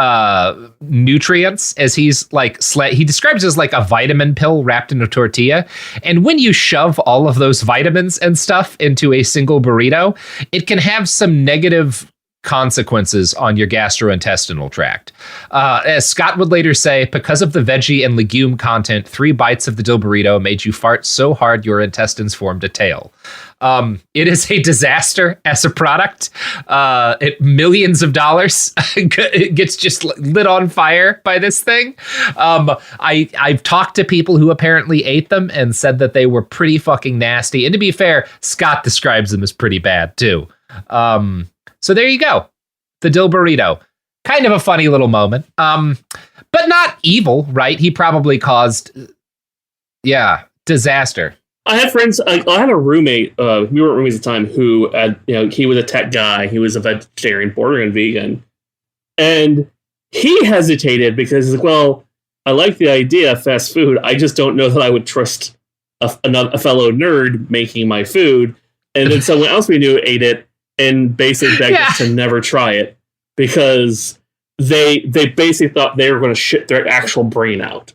Speaker 7: nutrients as he's he describes it as a vitamin pill wrapped in a tortilla, and when you shove all of those vitamins and stuff into a single burrito, it can have some negative consequences on your gastrointestinal tract. As Scott would later say, because of the veggie and legume content, 3 bites of the Dilberito made you fart so hard your intestines formed a tail. It is a disaster as a product. Millions of dollars it gets just lit on fire by this thing. I've talked to people who apparently ate them and said that they were pretty fucking nasty. And to be fair, Scott describes them as pretty bad too. So there you go. The Dilberito. Kind of a funny little moment. But not evil, right? He probably caused, disaster.
Speaker 8: I had friends. I had a roommate. We were roommates at the time. Who, he was a tech guy. He was a vegetarian, bordering on vegan, and he hesitated because he's like, "Well, I like the idea of fast food. I just don't know that I would trust a fellow nerd making my food." And then someone else we knew ate it and basically begged us to never try it because they basically thought they were going to shit their actual brain out.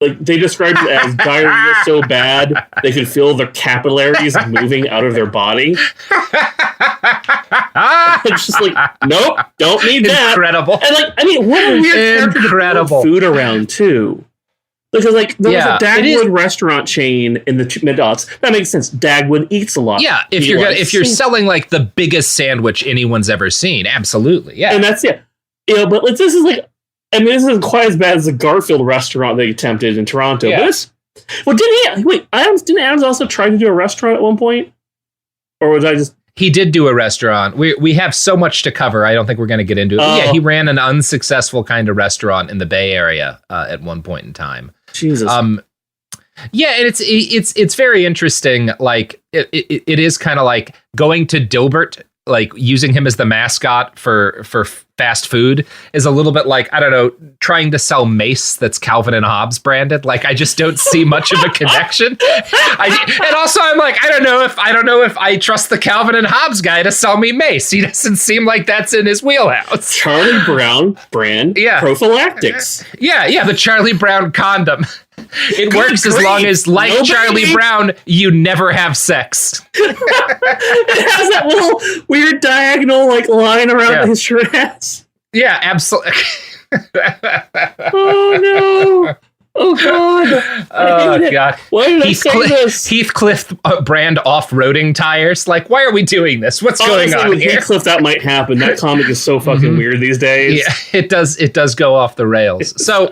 Speaker 8: Like, they described it as diarrhea so bad they could feel their capillaries moving out of their body. It's just like, nope, don't need that.
Speaker 7: Incredible.
Speaker 8: And like, I mean, what a weird character to build food around too. Because like there was a Dagwood restaurant chain in the mid-aughts. That makes sense. Dagwood eats a lot.
Speaker 7: Yeah, if you're selling like the biggest sandwich anyone's ever seen, absolutely. Yeah.
Speaker 8: And that's but like this is like, I mean, this isn't quite as bad as the Garfield restaurant they attempted in Toronto. Yeah. But didn't Adams also try to do a restaurant at one point? Or was I just...
Speaker 7: He did do a restaurant. We have so much to cover. I don't think we're going to get into it. But yeah, he ran an unsuccessful kind of restaurant in the Bay Area at one point in time.
Speaker 8: Jesus.
Speaker 7: Yeah, and it's very interesting. Like it is kind of like going to Dilbert, like using him as the mascot for fast food is a little bit like, I don't know, trying to sell mace that's Calvin and Hobbes branded. Like, I just don't see much of a connection. And also I'm like, I don't know if I trust the Calvin and Hobbes guy to sell me mace. He doesn't seem like that's in his wheelhouse.
Speaker 8: Charlie Brown brand prophylactics.
Speaker 7: Yeah, the Charlie Brown condom. It works as long as, like Charlie Brown, you never have sex.
Speaker 8: It has that little weird diagonal like line around his shirt ass.
Speaker 7: Yeah, absolutely.
Speaker 8: Oh no! Oh god!
Speaker 7: Oh god!
Speaker 8: Why did I say this?
Speaker 7: Heathcliff brand off-roading tires. Like, why are we doing this? What's going on here?
Speaker 8: Heathcliff, that might happen. That comic is so fucking weird these days.
Speaker 7: Yeah, it does. It does go off the rails. So.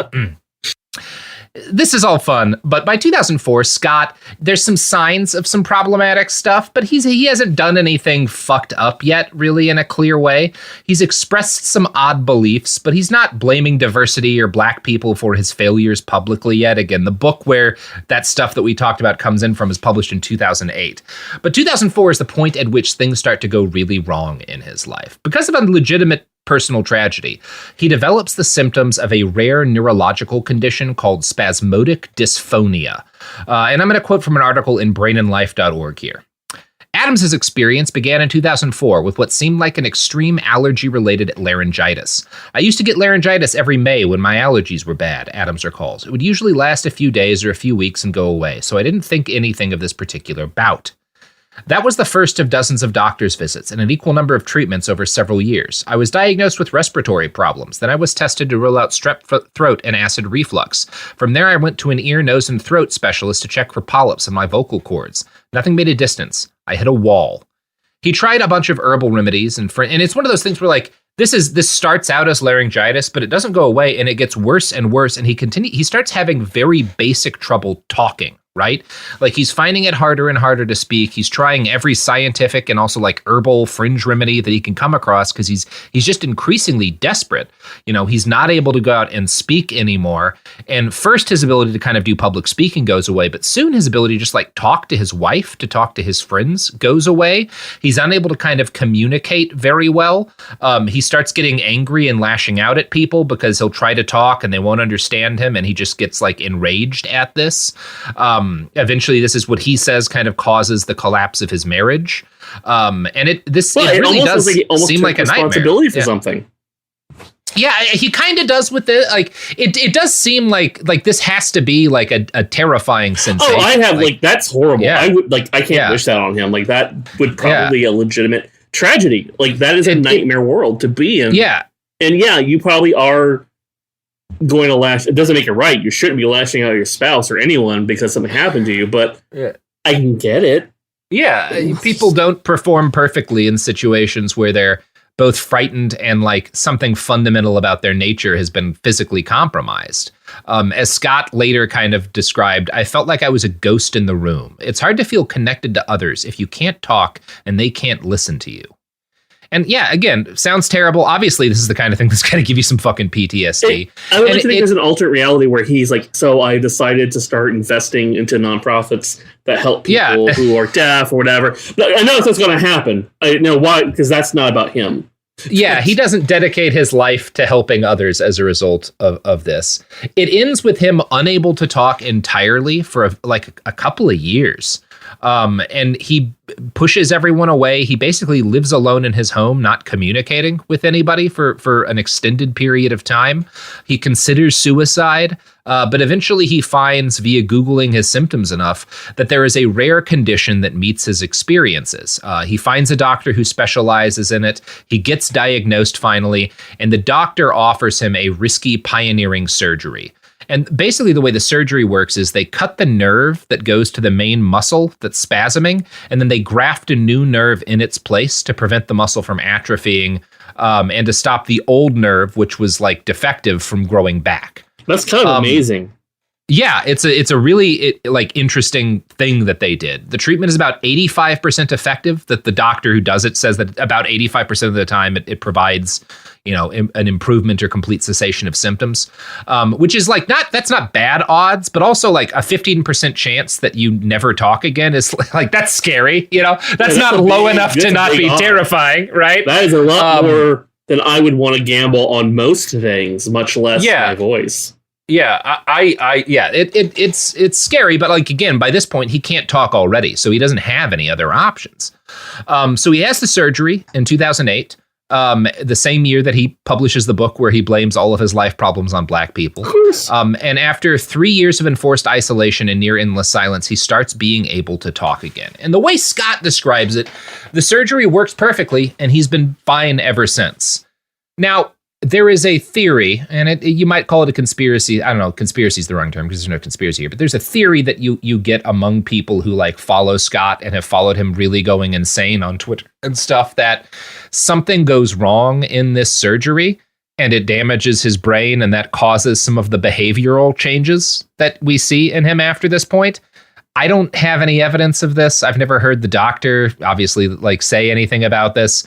Speaker 7: This is all fun, but by 2004, Scott, there's some signs of some problematic stuff, but he hasn't done anything fucked up yet, really, in a clear way. He's expressed some odd beliefs, but he's not blaming diversity or black people for his failures publicly yet. Again, the book where that stuff that we talked about comes in from is published in 2008. But 2004 is the point at which things start to go really wrong in his life. Because of a legitimate personal tragedy, he develops the symptoms of a rare neurological condition called spasmodic dysphonia. And I'm going to quote from an article in brainandlife.org here. Adams's experience began in 2004 with what seemed like an extreme allergy-related laryngitis. I used to get laryngitis every May when my allergies were bad, Adams recalls. It would usually last a few days or a few weeks and go away, so I didn't think anything of this particular bout. That was the first of dozens of doctor's visits and an equal number of treatments over several years. I was diagnosed with respiratory problems. Then I was tested to rule out strep throat and acid reflux. From there, I went to an ear, nose, and throat specialist to check for polyps in my vocal cords. Nothing made a distance. I hit a wall. He tried a bunch of herbal remedies, and it's one of those things where, like, this starts out as laryngitis, but it doesn't go away, and it gets worse and worse, and he starts having very basic trouble talking. Right? Like, he's finding it harder and harder to speak. He's trying every scientific and also like herbal fringe remedy that he can come across because he's just increasingly desperate. You know, he's not able to go out and speak anymore. And first, his ability to kind of do public speaking goes away, but soon his ability to just like talk to his wife, to talk to his friends goes away. He's unable to kind of communicate very well. He starts getting angry and lashing out at people because he'll try to talk and they won't understand him, and he just gets like enraged at this. Eventually, this is what he says kind of causes the collapse of his marriage. And it really does seem like a
Speaker 8: responsibility for something.
Speaker 7: Yeah, he kind of does with it. Like, it does seem like this has to be like a terrifying sensation.
Speaker 8: Oh, I have like that's horrible. Yeah. I can't wish that on him. Like, that would probably a legitimate tragedy. Like, that is a nightmare world to be in.
Speaker 7: Yeah.
Speaker 8: And yeah, you probably are going to lash. It doesn't make it right. You shouldn't be lashing out at your spouse or anyone because something happened to you, but I can get it.
Speaker 7: Yeah. People don't perform perfectly in situations where they're both frightened and like something fundamental about their nature has been physically compromised. As Scott later kind of described, I felt like I was a ghost in the room. It's hard to feel connected to others if you can't talk and they can't listen to you. And yeah, again, sounds terrible. Obviously, this is the kind of thing that's going to give you some fucking PTSD.
Speaker 8: I would like to think there's an alternate reality where he's like, so I decided to start investing into nonprofits that help people who are deaf or whatever. But I know that's going to happen. I know why, because that's not about him.
Speaker 7: Yeah, he doesn't dedicate his life to helping others as a result of this. It ends with him unable to talk entirely for a couple of years. And he pushes everyone away. He basically lives alone in his home, not communicating with anybody for an extended period of time. He considers suicide, but eventually he finds via Googling his symptoms enough that there is a rare condition that meets his experiences. He finds a doctor who specializes in it. He gets diagnosed finally, and the doctor offers him a risky pioneering surgery. And basically the way the surgery works is they cut the nerve that goes to the main muscle that's spasming, and then they graft a new nerve in its place to prevent the muscle from atrophying and to stop the old nerve, which was like defective, from growing back.
Speaker 8: That's kind of amazing.
Speaker 7: Yeah, it's a really interesting thing that they did. The treatment is about 85% effective. That the doctor who does it says that about 85% of the time it provides, an improvement or complete cessation of symptoms, which is that's not bad odds, but also like a 15% chance that you never talk again is like, that's scary. That's not low enough to not be terrifying, right?
Speaker 8: That is a lot more than I would want to gamble on most things, much less my voice.
Speaker 7: Yeah, it's scary, but again, by this point he can't talk already, so he doesn't have any other options. So he has the surgery in 2008, the same year that he publishes the book where he blames all of his life problems on black people.
Speaker 8: Of course.
Speaker 7: And after 3 years of enforced isolation and near endless silence, he starts being able to talk again. And the way Scott describes it, the surgery works perfectly, and he's been fine ever since. Now, there is a theory, and you might call it a conspiracy. I don't know, conspiracy is the wrong term because there's no conspiracy here, but there's a theory that you get among people who follow Scott and have followed him really going insane on Twitter and stuff, that something goes wrong in this surgery and it damages his brain, and that causes some of the behavioral changes that we see in him after this point. I don't have any evidence of this. I've never heard the doctor obviously say anything about this.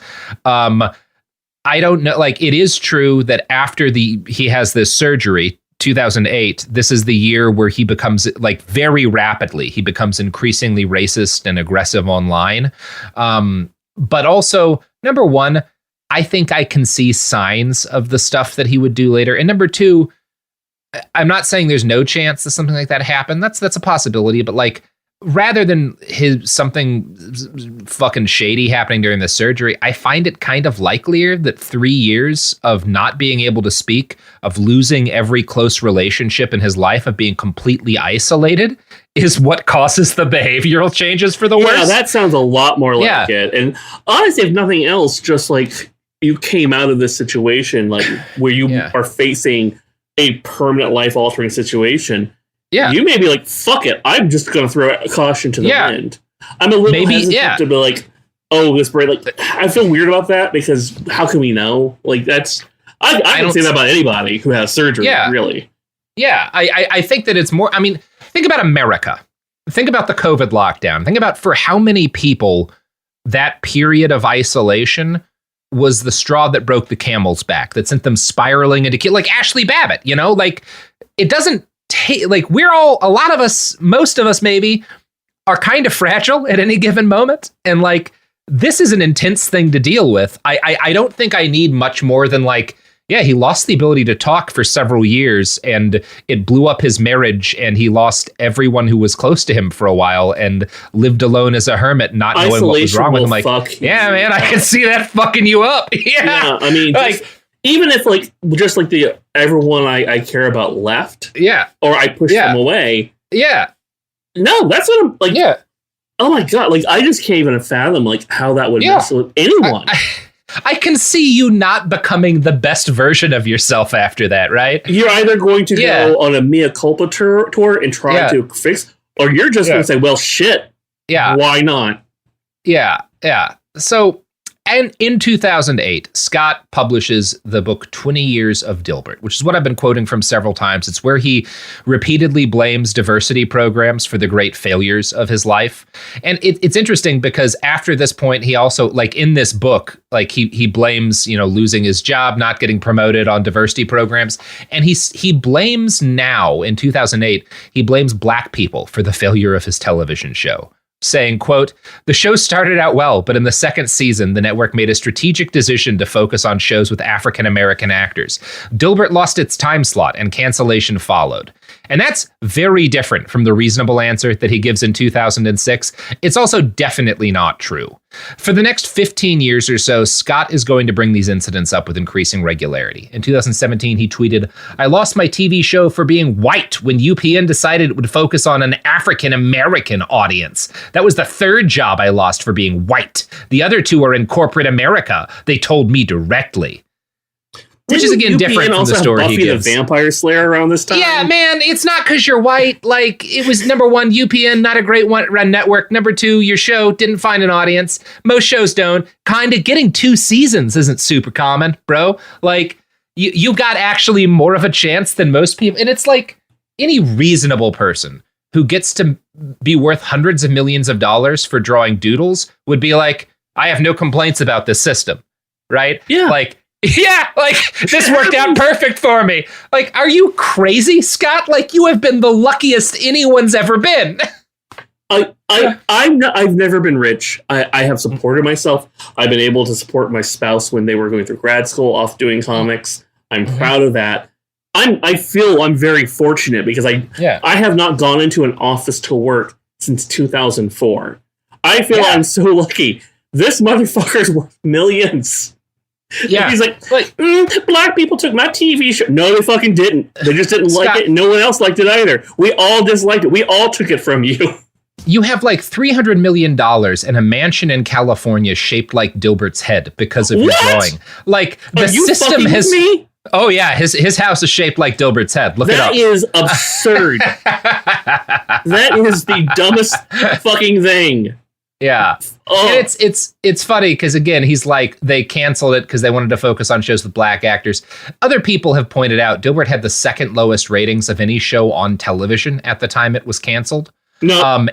Speaker 7: I don't know. It is true that after he has this surgery, 2008, this is the year where he becomes very rapidly, he becomes increasingly racist and aggressive online. But also, number one, I think I can see signs of the stuff that he would do later. And number two, I'm not saying there's no chance that something like that happened. That's a possibility, but rather than something fucking shady happening during the surgery, I find it kind of likelier that 3 years of not being able to speak, of losing every close relationship in his life, of being completely isolated, is what causes the behavioral changes for the worst.
Speaker 8: Yeah, that sounds a lot more like it. And honestly, if nothing else, just you came out of this situation where you are facing a permanent life-altering situation. Yeah, you may be fuck it, I'm just going to throw a caution to the wind. I'm a little hesitant to be this brain. I feel weird about that because how can we know? That's I don't say that about anybody who has surgery. Really.
Speaker 7: Yeah, I think that it's more. I mean, think about America. Think about the COVID lockdown. Think about for how many people that period of isolation was the straw that broke the camel's back, that sent them spiraling into Ashley Babbitt. It doesn't. We're all, a lot of us, most of us maybe, are kind of fragile at any given moment. And this is an intense thing to deal with. I don't think I need much more than he lost the ability to talk for several years and it blew up his marriage and he lost everyone who was close to him for a while and lived alone as a hermit, not knowing what was wrong with him. Man, I can see that fucking you up. Yeah,
Speaker 8: I mean, even if the everyone I care about left, or I push them away, no, that's what I'm oh my God, like I just can't even fathom like how that would mess with anyone.
Speaker 7: I can see you not becoming the best version of yourself after that, right?
Speaker 8: You're either going to go on a mea culpa tour and try to fix, or you're just going to say, well, shit.
Speaker 7: Yeah.
Speaker 8: Why not?
Speaker 7: Yeah. So, and in 2008, Scott publishes the book 20 Years of Dilbert, which is what I've been quoting from several times. It's where he repeatedly blames diversity programs for the great failures of his life. And it's interesting because after this point, he also, like in this book, like he blames, losing his job, not getting promoted on diversity programs. And he blames now, in 2008, he blames Black people for the failure of his television show, saying, quote, "The show started out well, but in the second season, the network made a strategic decision to focus on shows with African-American actors. Dilbert lost its time slot and cancellation followed." And that's very different from the reasonable answer that he gives in 2006. It's also definitely not true. For the next 15 years or so, Scott is going to bring these incidents up with increasing regularity. In 2017, he tweeted, "I lost my TV show for being white when UPN decided it would focus on an African-American audience. That was the third job I lost for being white. The other two are in corporate America. They told me directly." Which is, again, different from the story he gives.
Speaker 8: The Vampire Slayer around this time?
Speaker 7: Yeah, man, it's not because you're white. Like, it was, number one, UPN, not a great run network. Number two, your show didn't find an audience. Most shows don't. Kind of getting 2 seasons isn't super common, bro. Like, you got actually more of a chance than most people. And it's like any reasonable person who gets to be worth hundreds of millions of dollars for drawing doodles would be like, I have no complaints about this system, right?
Speaker 8: Yeah.
Speaker 7: Like, yeah, like this worked out perfect for me. Like, are you crazy, Scott? Like, you have been the luckiest anyone's ever been.
Speaker 8: I've never been rich. I have supported myself. I've been able to support my spouse when they were going through grad school, off doing comics. I'm proud of that. I feel I'm very fortunate because I have not gone into an office to work since 2004. I feel I'm so lucky. This motherfucker's worth millions.
Speaker 7: Yeah,
Speaker 8: he's like Black people took my TV show. No, they fucking didn't. They just didn't like it. And no one else liked it either. We all disliked it. We all took it from you.
Speaker 7: You have like $300 million and a mansion in California shaped like Dilbert's head because of your drawing. Like, the system has.
Speaker 8: Me?
Speaker 7: Oh yeah, his house is shaped like Dilbert's head. Look it up.
Speaker 8: That is absurd. That is the dumbest fucking thing.
Speaker 7: Yeah. Oh. And it's funny because, again, he's like, they canceled it because they wanted to focus on shows with Black actors. Other people have pointed out Dilbert had the second lowest ratings of any show on television at the time it was canceled.
Speaker 8: No.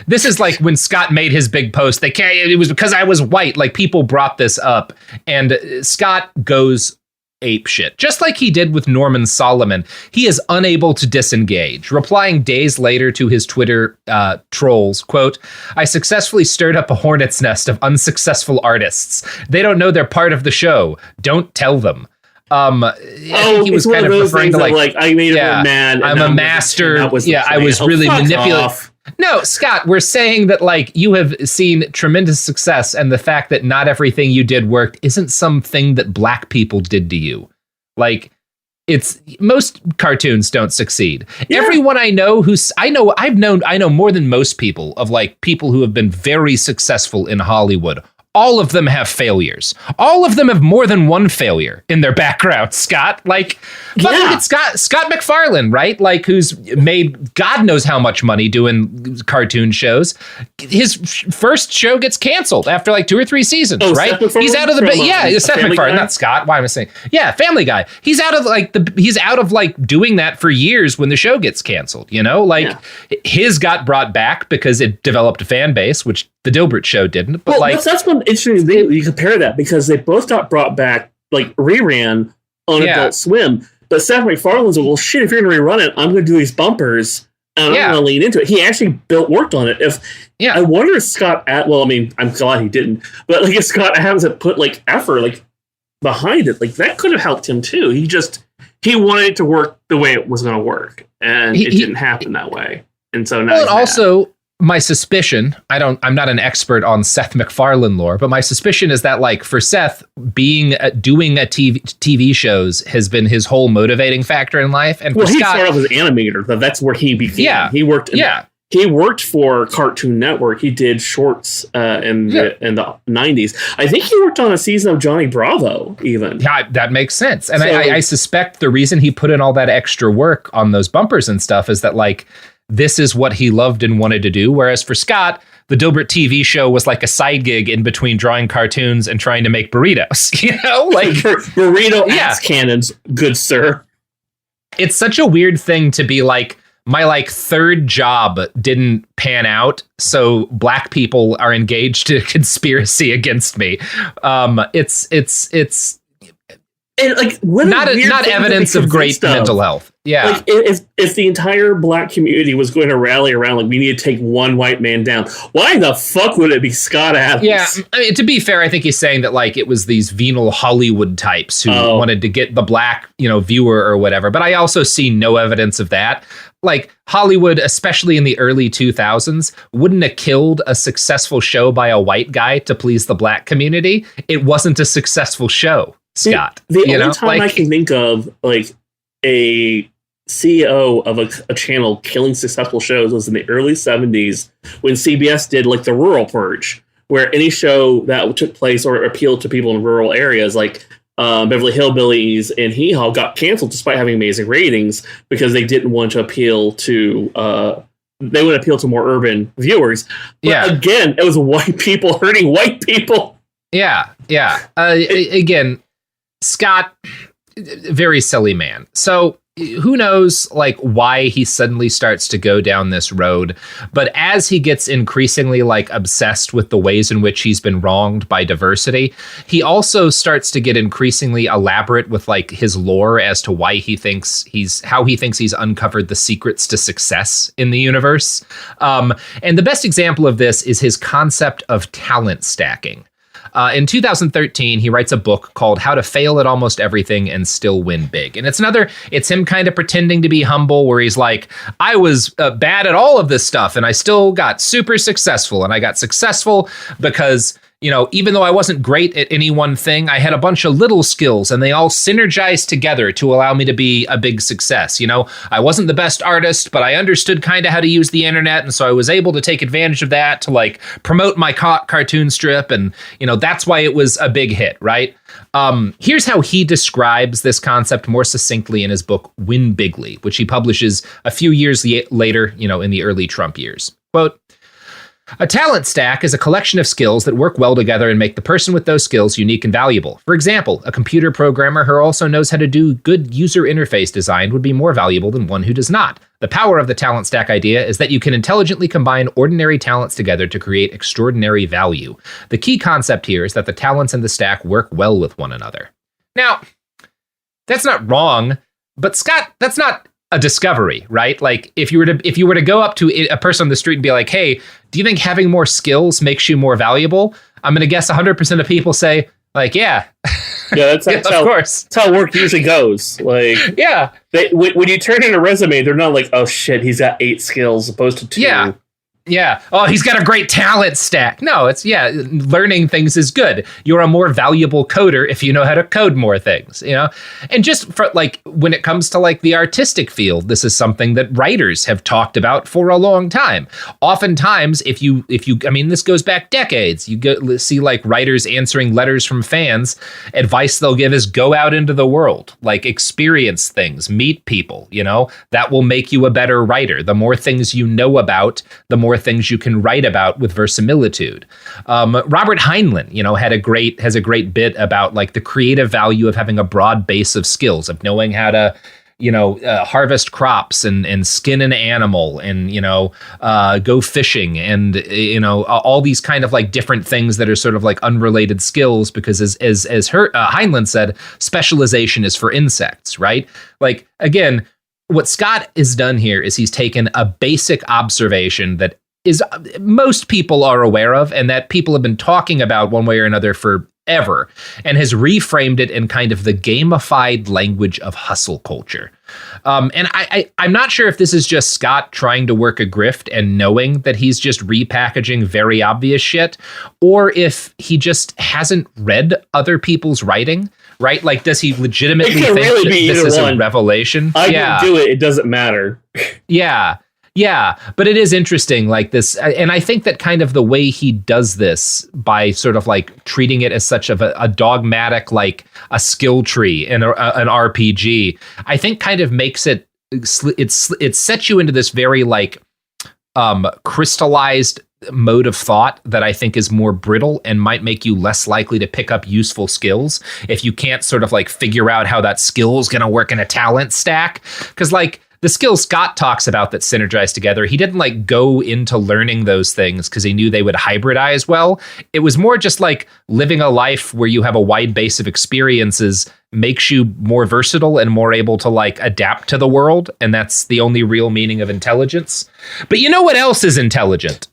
Speaker 7: This is like when Scott made his big post. It was because I was white. Like, people brought this up, and Scott goes ape shit, just like he did with Norman Solomon. He is unable to disengage, replying days later to his Twitter trolls, quote, "I successfully stirred up a hornet's nest of unsuccessful artists. They don't know they're part of the show. Don't tell them." I think he was kind of referring to like
Speaker 8: I made her mad.
Speaker 7: I'm a master. I was really manipulative. No, Scott, we're saying that, like, you have seen tremendous success, and the fact that not everything you did worked isn't something that Black people did to you. Like, it's most cartoons don't succeed. Yeah. Everyone I know I know more than most people of, like, people who have been very successful in Hollywood. All of them have failures. All of them have more than one failure in their background, Scott. Like, look at Scott MacFarlane, right? Like, who's made God knows how much money doing cartoon shows. His first show gets canceled after like 2 or 3 seasons, right? He's out of the Seth MacFarlane, not Scott. Why am I saying? Yeah, Family Guy. He's out of doing that for years when the show gets canceled. His got brought back because it developed a fan base, which the Dilbert show didn't. But
Speaker 8: that's one interesting thing. You compare that because they both got brought back, like reran on Adult Swim. But Seth MacFarlane's like, well, shit, if you're going to rerun it, I'm going to do these bumpers and I'm going to lean into it. He actually worked on it. I wonder if Scott, I'm glad he didn't. But like, if Scott Adams had put like effort like behind it, like that could have helped him too. He wanted it to work the way it was going to work, and it didn't happen that way. And so now. Well,
Speaker 7: also, my suspicion, I'm not an expert on Seth MacFarlane lore, but my suspicion is that, like, for Seth, doing TV shows has been his whole motivating factor in life. And for
Speaker 8: he
Speaker 7: Scott,
Speaker 8: started off as an animator. That's where he began.
Speaker 7: Yeah,
Speaker 8: he worked. he worked for Cartoon Network. He did shorts in the 90s. I think he worked on a season of Johnny Bravo, even.
Speaker 7: Yeah, that makes sense. And I suspect the reason he put in all that extra work on those bumpers and stuff is that, like, this is what he loved and wanted to do. Whereas for Scott, the Dilbert TV show was like a side gig in between drawing cartoons and trying to make burritos, you know? Like
Speaker 8: burrito ass cannons, good sir.
Speaker 7: It's such a weird thing to be like, my like third job didn't pan out, so black people are engaged in a conspiracy against me. It's
Speaker 8: and like
Speaker 7: not evidence of great mental health. Yeah,
Speaker 8: like if the entire black community was going to rally around, like, we need to take one white man down, why the fuck would it be Scott Adams?
Speaker 7: Yeah, I mean, to be fair, I think he's saying that like it was these venal Hollywood types who wanted to get the black, viewer or whatever. But I also see no evidence of that. Like, Hollywood, especially in the early 2000s, wouldn't have killed a successful show by a white guy to please the black community. It wasn't a successful show, Scott.
Speaker 8: The only time I can think of like a CEO of a channel killing successful shows was in the early 70s when CBS did like the Rural Purge, where any show that took place or appealed to people in rural areas, like Beverly Hillbillies and Hee Haw, got canceled despite having amazing ratings because they didn't want to appeal to they would appeal to more urban viewers. But again, it was white people hurting white people.
Speaker 7: Yeah. Again, Scott, very silly man. So who knows like why he suddenly starts to go down this road. But as he gets increasingly like obsessed with the ways in which he's been wronged by diversity, he also starts to get increasingly elaborate with like his lore as to why he thinks he's uncovered the secrets to success in the universe. And the best example of this is his concept of talent stacking. In 2013, he writes a book called How to Fail at Almost Everything and Still Win Big. And it's him kind of pretending to be humble, where he's like, I was bad at all of this stuff and I still got super successful. And I got successful because, even though I wasn't great at any one thing, I had a bunch of little skills and they all synergized together to allow me to be a big success. I wasn't the best artist, but I understood kind of how to use the internet. And so I was able to take advantage of that to like promote my cartoon strip. And, that's why it was a big hit, right? Here's how he describes this concept more succinctly in his book, Win Bigly, which he publishes a few years later, in the early Trump years. Quote, a talent stack is a collection of skills that work well together and make the person with those skills unique and valuable. For example, a computer programmer who also knows how to do good user interface design would be more valuable than one who does not. The power of the talent stack idea is that you can intelligently combine ordinary talents together to create extraordinary value. The key concept here is that the talents in the stack work well with one another. Now, that's not wrong, but Scott, that's not a discovery, right? Like if you were to go up to a person on the street and be like, hey, do you think having more skills makes you more valuable? I'm going to guess 100% of people say like, yeah.
Speaker 8: Yeah, of course. That's how work usually goes. Like,
Speaker 7: yeah.
Speaker 8: When you turn in a resume, they're not like, oh shit, he's got 8 skills opposed to 2.
Speaker 7: Yeah. Oh, he's got a great talent stack. No, learning things is good. You're a more valuable coder if you know how to code more things, And just for like, when it comes to like the artistic field, this is something that writers have talked about for a long time. Oftentimes, if you, this goes back decades, you see like writers answering letters from fans. Advice they'll give is go out into the world, like experience things, meet people, that will make you a better writer. The more things you know about, the more things you can write about with verisimilitude. Robert Heinlein, has a great bit about like the creative value of having a broad base of skills, of knowing how to, harvest crops and skin an animal and, go fishing and, all these kind of like different things that are sort of like unrelated skills, because as Heinlein said, specialization is for insects, right? Like, again, what Scott has done here is he's taken a basic observation that is most people are aware of and that people have been talking about one way or another forever, and has reframed it in kind of the gamified language of hustle culture. And I'm not sure if this is just Scott trying to work a grift and knowing that he's just repackaging very obvious shit, or if he just hasn't read other people's writing, right? Like, does he legitimately think
Speaker 8: really
Speaker 7: that this is a revelation?
Speaker 8: I can do it. It doesn't matter.
Speaker 7: Yeah. Yeah, but it is interesting, like this, and I think that kind of the way he does this by sort of like treating it as such of a dogmatic, like a skill tree in an RPG, I think kind of makes it sets you into this very like crystallized mode of thought that I think is more brittle and might make you less likely to pick up useful skills if you can't sort of like figure out how that skill is going to work in a talent stack. Because like the skills Scott talks about that synergize together, he didn't like go into learning those things because he knew they would hybridize well. It was more just like living a life where you have a wide base of experiences makes you more versatile and more able to like adapt to the world. And that's the only real meaning of intelligence. But you know what else is intelligent?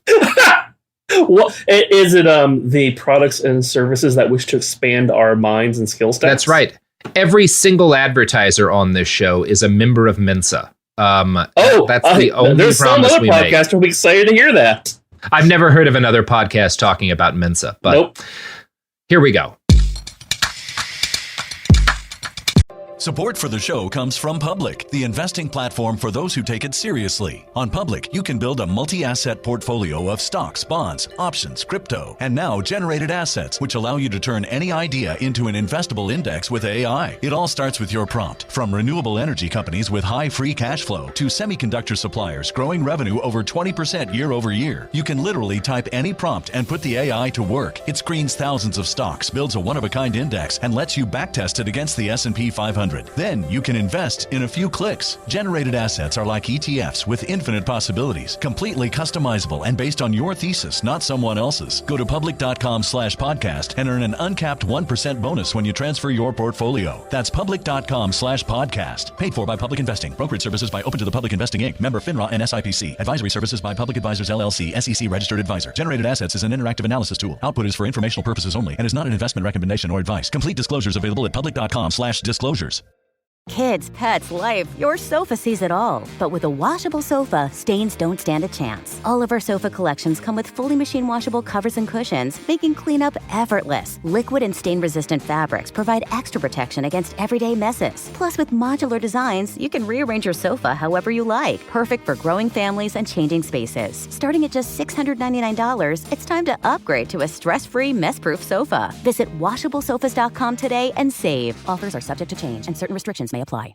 Speaker 8: What is it? The products and services that wish to expand our minds and skill stacks?
Speaker 7: That's right. Every single advertiser on this show is a member of Mensa. That's the only
Speaker 8: there's
Speaker 7: promise
Speaker 8: some other
Speaker 7: we make.
Speaker 8: podcast will be excited to hear that.
Speaker 7: I've never heard of another podcast talking about Mensa, but
Speaker 8: nope.
Speaker 7: Here we go.
Speaker 10: Support for the show comes from Public, the investing platform for those who take it seriously. On Public, you can build a multi-asset portfolio of stocks, bonds, options, crypto, and now generated assets, which allow you to turn any idea into an investable index with AI. It all starts with your prompt. From renewable energy companies with high free cash flow to semiconductor suppliers growing revenue over 20% year over year, you can literally type any prompt and put the AI to work. It screens thousands of stocks, builds a one-of-a-kind index, and lets you backtest it against the S&P 500. Then you can invest in a few clicks. Generated assets are like ETFs with infinite possibilities, completely customizable and based on your thesis, not someone else's. Go to public.com/podcast and earn an uncapped 1% bonus when you transfer your portfolio. That's public.com/podcast. Paid for by Public Investing. Brokerage services by Open to the Public Investing Inc. Member FINRA and SIPC. Advisory services by Public Advisors LLC, SEC registered advisor. Generated assets is an interactive analysis tool. Output is for informational purposes only and is not an investment recommendation or advice. Complete disclosures available at public.com/disclosures.
Speaker 11: Kids, pets, life, your sofa sees it all. But with a washable sofa, stains don't stand a chance. All of our sofa collections come with fully machine washable covers and cushions, making cleanup effortless. Liquid and stain-resistant fabrics provide extra protection against everyday messes. Plus, with modular designs, you can rearrange your sofa however you like. Perfect for growing families and changing spaces. Starting at just $699, it's time to upgrade to a stress-free, mess-proof sofa. Visit washablesofas.com today and save. Offers are subject to change and certain restrictions may apply.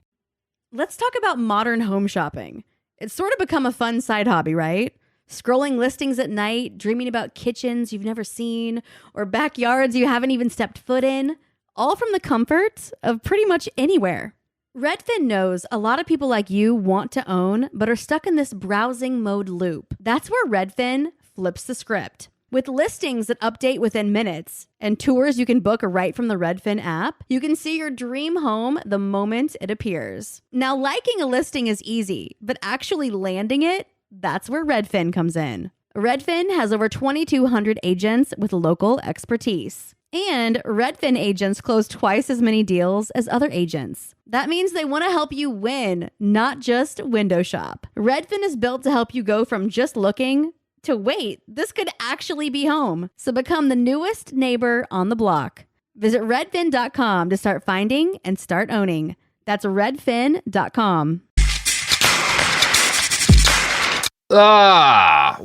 Speaker 5: Let's talk about modern home shopping. It's sort of become a fun side hobby, right? Scrolling listings at night, dreaming about kitchens you've never seen, or backyards you haven't even stepped foot in, all from the comfort of pretty much anywhere. Redfin knows a lot of people like you want to own, but are stuck in this browsing mode loop. That's where Redfin flips the script. With listings that update within minutes and tours you can book right from the Redfin app, you can see your dream home the moment it appears. Now, liking a listing is easy, but actually landing it, that's where Redfin comes in. Redfin has over 2,200 agents with local expertise. And Redfin agents close twice as many deals as other agents. That means they want to help you win, not just window shop. Redfin is built to help you go from just looking to wait, this could actually be home. So become the newest neighbor on the block. Visit redfin.com to start finding and start owning. That's redfin.com.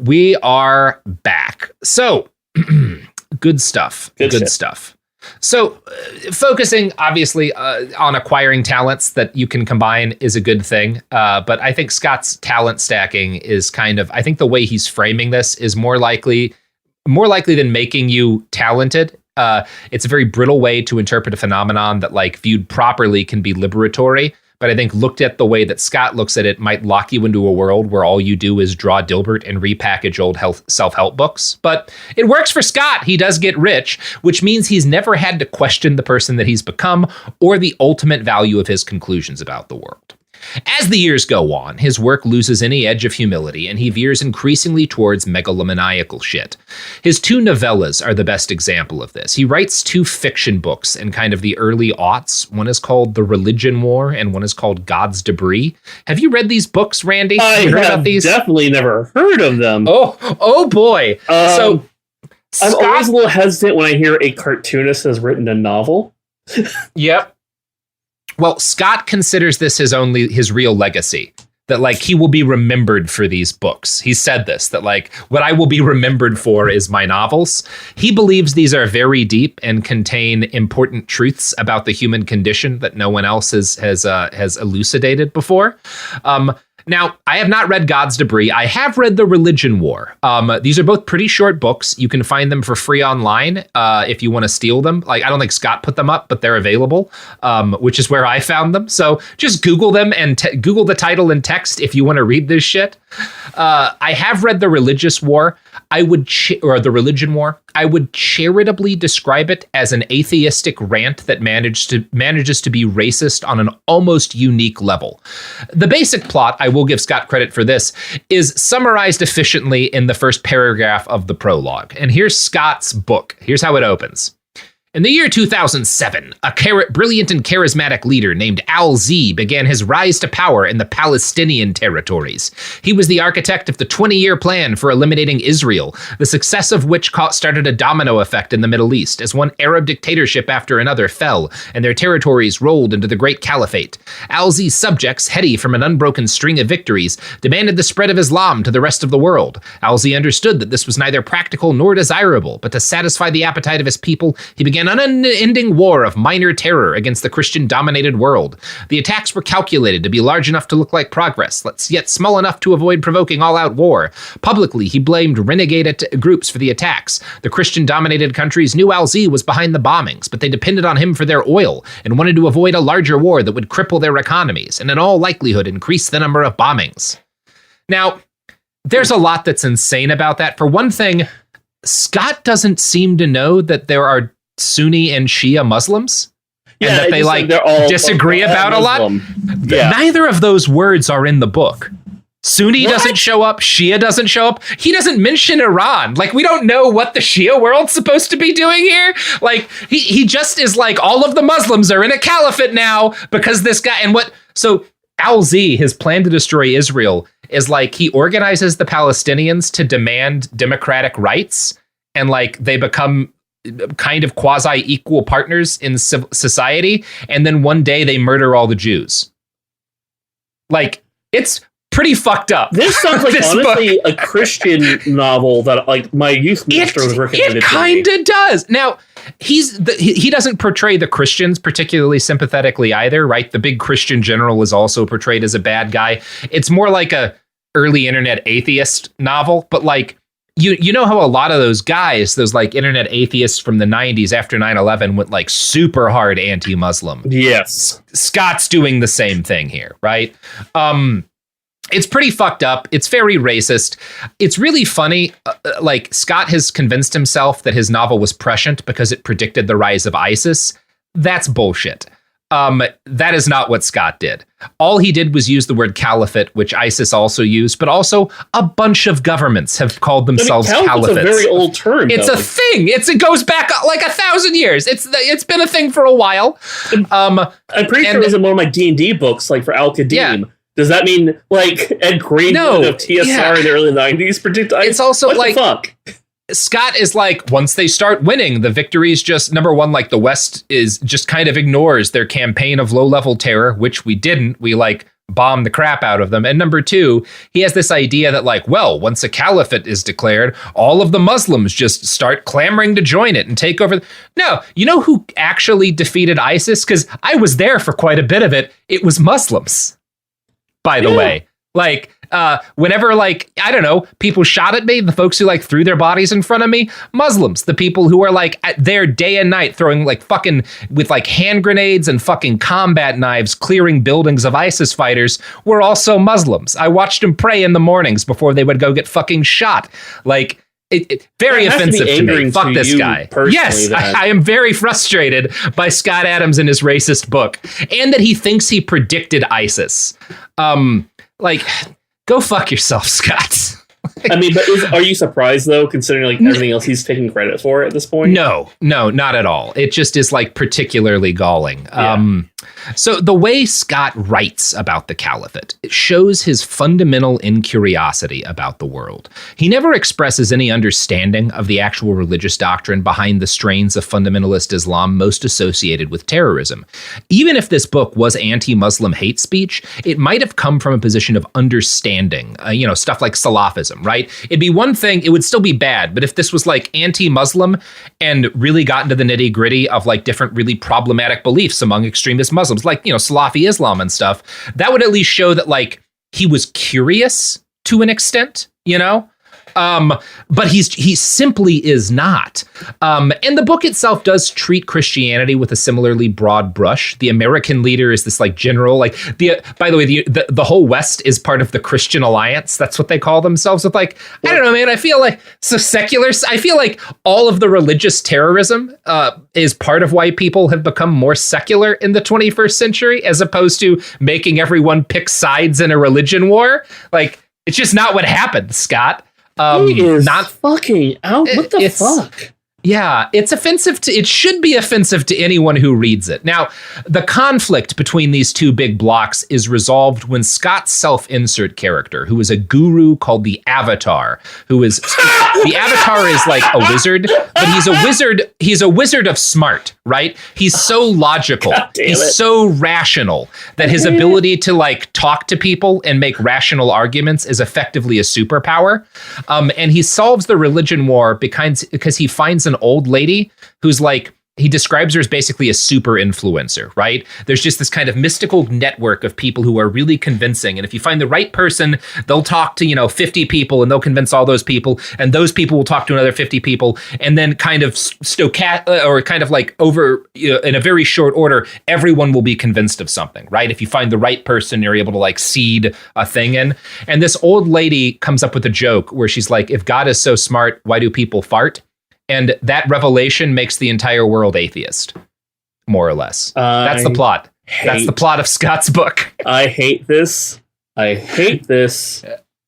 Speaker 7: We are back. So, good stuff. Good stuff. So, focusing obviously on acquiring talents that you can combine is a good thing. But I think Scott's talent stacking is kind of, I think the way he's framing this is more likely than making you talented. It's a very brittle way to interpret a phenomenon that, like, viewed properly can be liberatory. But I think looked at the way that Scott looks at it might lock you into a world where all you do is draw Dilbert and repackage old self-help books. But it works for Scott. He does get rich, which means he's never had to question the person that he's become or the ultimate value of his conclusions about the world. As the years go on, his work loses any edge of humility, and he veers increasingly towards megalomaniacal shit. His two novellas are the best example of this. He writes two fiction books in kind of the early aughts. One is called The Religion War, and one is called God's Debris. Have you read these books, Randy?
Speaker 8: I have definitely never heard of them.
Speaker 7: Oh boy. So
Speaker 8: I'm always a little hesitant when I hear a cartoonist has written a novel.
Speaker 7: Yep. Well, Scott considers this his real legacy. that like he will be remembered for these books. He said this, that like what I will be remembered for is my novels. He believes these are very deep and contain important truths about the human condition that no one else has elucidated before. Now, I have not read God's Debris. I have read The Religion War. These are both pretty short books. You can find them for free online if you want to steal them. Like, I don't think Scott put them up, but they're available, which is where I found them. So just Google them and Google the title and text if you want to read this shit. I have read The Religious War. Or The Religion War. I would charitably describe it as an atheistic rant that manages to be racist on an almost unique level. The basic plot, I will give Scott credit for this, is summarized efficiently in the first paragraph of the prologue. And here's Scott's book. Here's how it opens. In the year 2007, a brilliant and charismatic leader named Al-Z began his rise to power in the Palestinian territories. He was the architect of the 20-year plan for eliminating Israel, the success of which started a domino effect in the Middle East as one Arab dictatorship after another fell and their territories rolled into the Great Caliphate. Al-Z's subjects, heady from an unbroken string of victories, demanded the spread of Islam to the rest of the world. Al-Z understood that this was neither practical nor desirable, but to satisfy the appetite of his people, he began an unending war of minor terror against the Christian-dominated world. The attacks were calculated to be large enough to look like progress, yet small enough to avoid provoking all-out war. Publicly, he blamed renegade groups for the attacks. The Christian-dominated countries knew Al-Z was behind the bombings, but they depended on him for their oil and wanted to avoid a larger war that would cripple their economies and in all likelihood increase the number of bombings. Now, there's a lot that's insane about that. For one thing, Scott doesn't seem to know that there are Sunni and Shia Muslims, and that they like disagree about a lot. Yeah. Neither of those words are in the book. Sunni doesn't show up. Shia doesn't show up. He doesn't mention Iran. Like, we don't know what the Shia world's supposed to be doing here. Like, he just is like, all of the Muslims are in a caliphate now because this guy so Al-Z, his plan to destroy Israel is like he organizes the Palestinians to demand democratic rights, and like they become kind of quasi-equal partners in society, and then one day they murder all the Jews. Like, it's pretty fucked up.
Speaker 8: This sounds like honestly a Christian novel that like my youth minister was recommended.
Speaker 7: It kind of does. Now, he doesn't portray the Christians particularly sympathetically either, right? The big Christian general is also portrayed as a bad guy. It's more like a early internet atheist novel, but like, you know how a lot of those guys, those like internet atheists from the 90s after 9/11 went like super hard anti-Muslim.
Speaker 8: Yes.
Speaker 7: Scott's doing the same thing here, right? It's pretty fucked up. It's very racist. It's really funny. Like, Scott has convinced himself that his novel was prescient because it predicted the rise of ISIS. That's bullshit. That is not what Scott did. All he did was use the word caliphate, which ISIS also used, but also a bunch of governments have called themselves caliphates.
Speaker 8: It's a very old term.
Speaker 7: It's a thing. It goes back like 1,000 years. It's been a thing for a while.
Speaker 8: I'm pretty sure it was in one of my D&D books, like for Al-Qadim. Yeah. Does that mean like Ed Greenwood of TSR in the early 90s predicted ISIS?
Speaker 7: It's also
Speaker 8: what
Speaker 7: like,
Speaker 8: the fuck?
Speaker 7: Scott is like, once they start winning, the victories just, number one, like the West is just kind of ignores their campaign of low-level terror, which we didn't. We like bombed the crap out of them. And number two, he has this idea that like, well, once a caliphate is declared, all of the Muslims just start clamoring to join it and take over. No, you know who actually defeated ISIS? Because I was there for quite a bit of it. It was Muslims, by the way. Like, whenever, like, I don't know, people shot at me, the folks who like threw their bodies in front of me, Muslims, the people who are like there day and night throwing like fucking with like hand grenades and fucking combat knives, clearing buildings of ISIS fighters, were also Muslims. I watched them pray in the mornings before they would go get fucking shot. Like, it very offensive to me. Fuck this guy. Yes, I am very frustrated by Scott Adams and his racist book, and that he thinks he predicted ISIS. Like, go fuck yourself, Scott.
Speaker 8: I mean, but are you surprised though, considering like everything else he's taking credit for at this point?
Speaker 7: No, not at all. It just is like particularly galling. Yeah. So the way Scott writes about the caliphate, it shows his fundamental incuriosity about the world. He never expresses any understanding of the actual religious doctrine behind the strains of fundamentalist Islam most associated with terrorism. Even if this book was anti-Muslim hate speech, it might have come from a position of understanding, stuff like Salafism, right? It'd be one thing, it would still be bad, but if this was like anti-Muslim and really got into the nitty gritty of like different really problematic beliefs among extremist Muslims, like, Salafi Islam and stuff, that would at least show that like he was curious to an extent, but he simply is not. And the book itself does treat Christianity with a similarly broad brush. The American leader is this like general, like by the way, the whole West is part of the Christian Alliance. That's what they call themselves. With like, I don't know, man. I feel like so secular. I feel like all of the religious terrorism is part of why people have become more secular in the 21st century, as opposed to making everyone pick sides in a religion war. Like, it's just not what happened, Scott.
Speaker 8: He is not fucking out. What the fuck?
Speaker 7: Yeah, it's offensive it should be offensive to anyone who reads it. Now, the conflict between these two big blocks is resolved when Scott's self-insert character, who is a guru called the Avatar, the Avatar is like a wizard, but he's a wizard of smart, right? He's so logical, he's so rational that his ability to like talk to people and make rational arguments is effectively a superpower. And he solves the religion war because he finds an old lady who's like, he describes her as basically a super influencer, right? There's just this kind of mystical network of people who are really convincing. And if you find the right person, they'll talk to, 50 people and they'll convince all those people. And those people will talk to another 50 people. And then kind of over in a very short order, everyone will be convinced of something, right? If you find the right person, you're able to like seed a thing in. And this old lady comes up with a joke where she's like, if God is so smart, why do people fart? And that revelation makes the entire world atheist, more or less. That's the plot. That's the plot of Scott's book.
Speaker 8: I hate this.
Speaker 7: Yeah.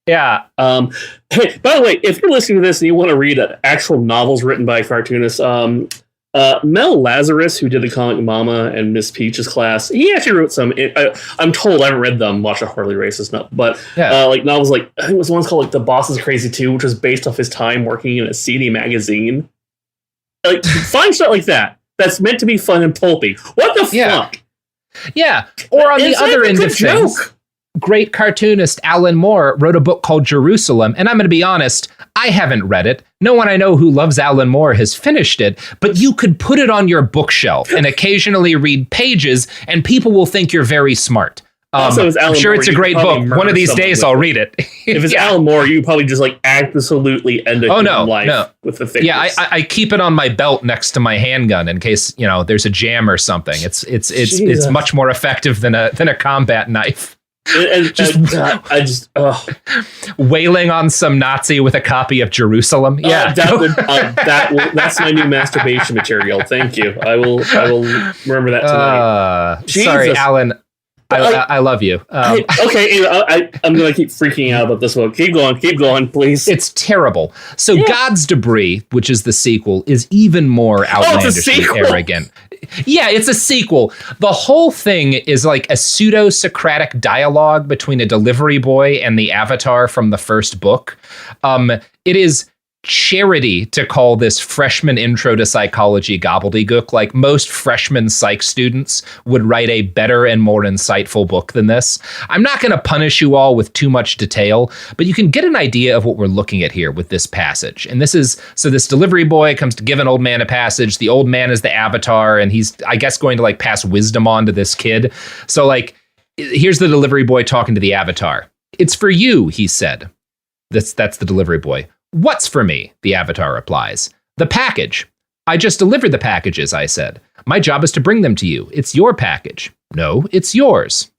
Speaker 8: Hey, by the way, if you're listening to this and you want to read actual novels written by cartoonists, Mel Lazarus, who did the comic Mama and Miss Peach's class, he actually wrote some. I'm told, I haven't read them. Watch a Harley Racist stuff, but like novels like I think it was one's called like The Boss is Crazy Too, which was based off his time working in a seedy magazine. Like find stuff like that that's meant to be fun and pulpy. What the fuck?
Speaker 7: Yeah. Or on the other end of things, great cartoonist Alan Moore wrote a book called Jerusalem, and I'm going to be honest, I haven't read it. No one I know who loves Alan Moore has finished it, but you could put it on your bookshelf and occasionally read pages, and people will think you're very smart. I'm sure it's a great book. One of these days I'll read it.
Speaker 8: If it's Alan Moore, you probably just like absolutely end a life with the thickness.
Speaker 7: Yeah, I keep it on my belt next to my handgun in case there's a jam or something. It's much more effective than a combat knife. Wailing on some Nazi with a copy of Jerusalem. Yeah,
Speaker 8: that's my new masturbation material. Thank you. I will remember that tonight.
Speaker 7: Sorry, Alan. I love you.
Speaker 8: I'm going to keep freaking out about this one. Keep going, please.
Speaker 7: It's terrible. So God's Debris, which is the sequel, is even more outlandishly arrogant. Yeah, it's a sequel. The whole thing is like a pseudo-Socratic dialogue between a delivery boy and the Avatar from the first book. It is charity to call this freshman intro to psychology gobbledygook. Like most freshman psych students would write a better and more insightful book than this. I'm not going to punish you all with too much detail, but you can get an idea of what we're looking at here with this passage. And this delivery boy comes to give an old man a passage. The old man is the Avatar, and he's, I guess, going to like pass wisdom on to this kid. So like, here's the delivery boy talking to the Avatar. "It's for you," he said. That's the delivery boy. "What's for me?" the Avatar replies. "The package." "I just delivered the packages," I said. "My job is to bring them to you. It's your package." "No, it's yours."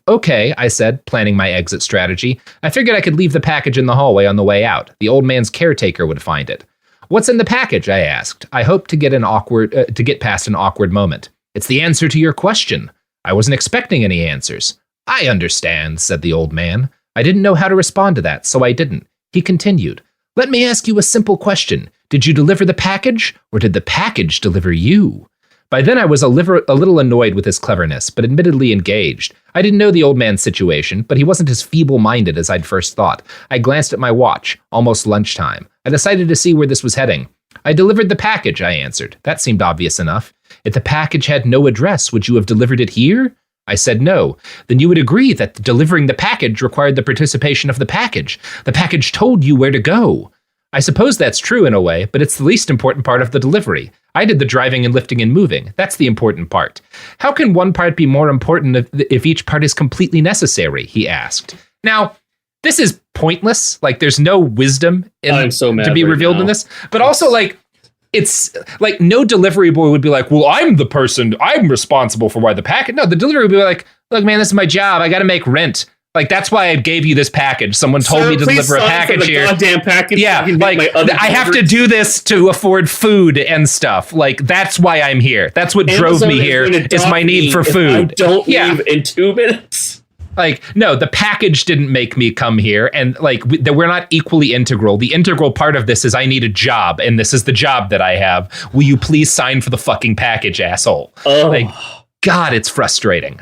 Speaker 7: Okay, I said, planning my exit strategy. I figured I could leave the package in the hallway on the way out. The old man's caretaker would find it. "What's in the package?" I asked. I hoped to get past an awkward moment. "It's the answer to your question." I wasn't expecting any answers. "I understand," said the old man. I didn't know how to respond to that, so I didn't. He continued, "Let me ask you a simple question. Did you deliver the package, or did the package deliver you?" By then I was a little annoyed with his cleverness, but admittedly engaged. I didn't know the old man's situation, but he wasn't as feeble-minded as I'd first thought. I glanced at my watch, almost lunchtime. I decided to see where this was heading. "I delivered the package," I answered. That seemed obvious enough. "If the package had no address, would you have delivered it here?" I said no. "Then you would agree that delivering the package required the participation of the package. The package told you where to go." "I suppose that's true in a way, but it's the least important part of the delivery. I did the driving and lifting and moving. That's the important part." "How can one part be more important if each part is completely necessary?" he asked. Now, this is pointless. Like, there's no wisdom to be revealed in this. But also, like, it's like no delivery boy would be like, "Well, I'm the person, I'm responsible for why the package." No, the delivery would be like, "Look, man, this is my job. I got to make rent. Like, that's why I gave you this package. Someone told me to deliver a package here.
Speaker 8: Goddamn package.
Speaker 7: Yeah, like I have to do this to afford food and stuff. Like, that's why I'm here. That's what drove me here, is my need for food.
Speaker 8: I don't leave in 2 minutes.
Speaker 7: Like, no, the package didn't make me come here, and like we're not equally integral. The integral part of this is I need a job, and this is the job that I have. Will you please sign for the fucking package, asshole?
Speaker 8: Oh.
Speaker 7: Like, God, it's frustrating.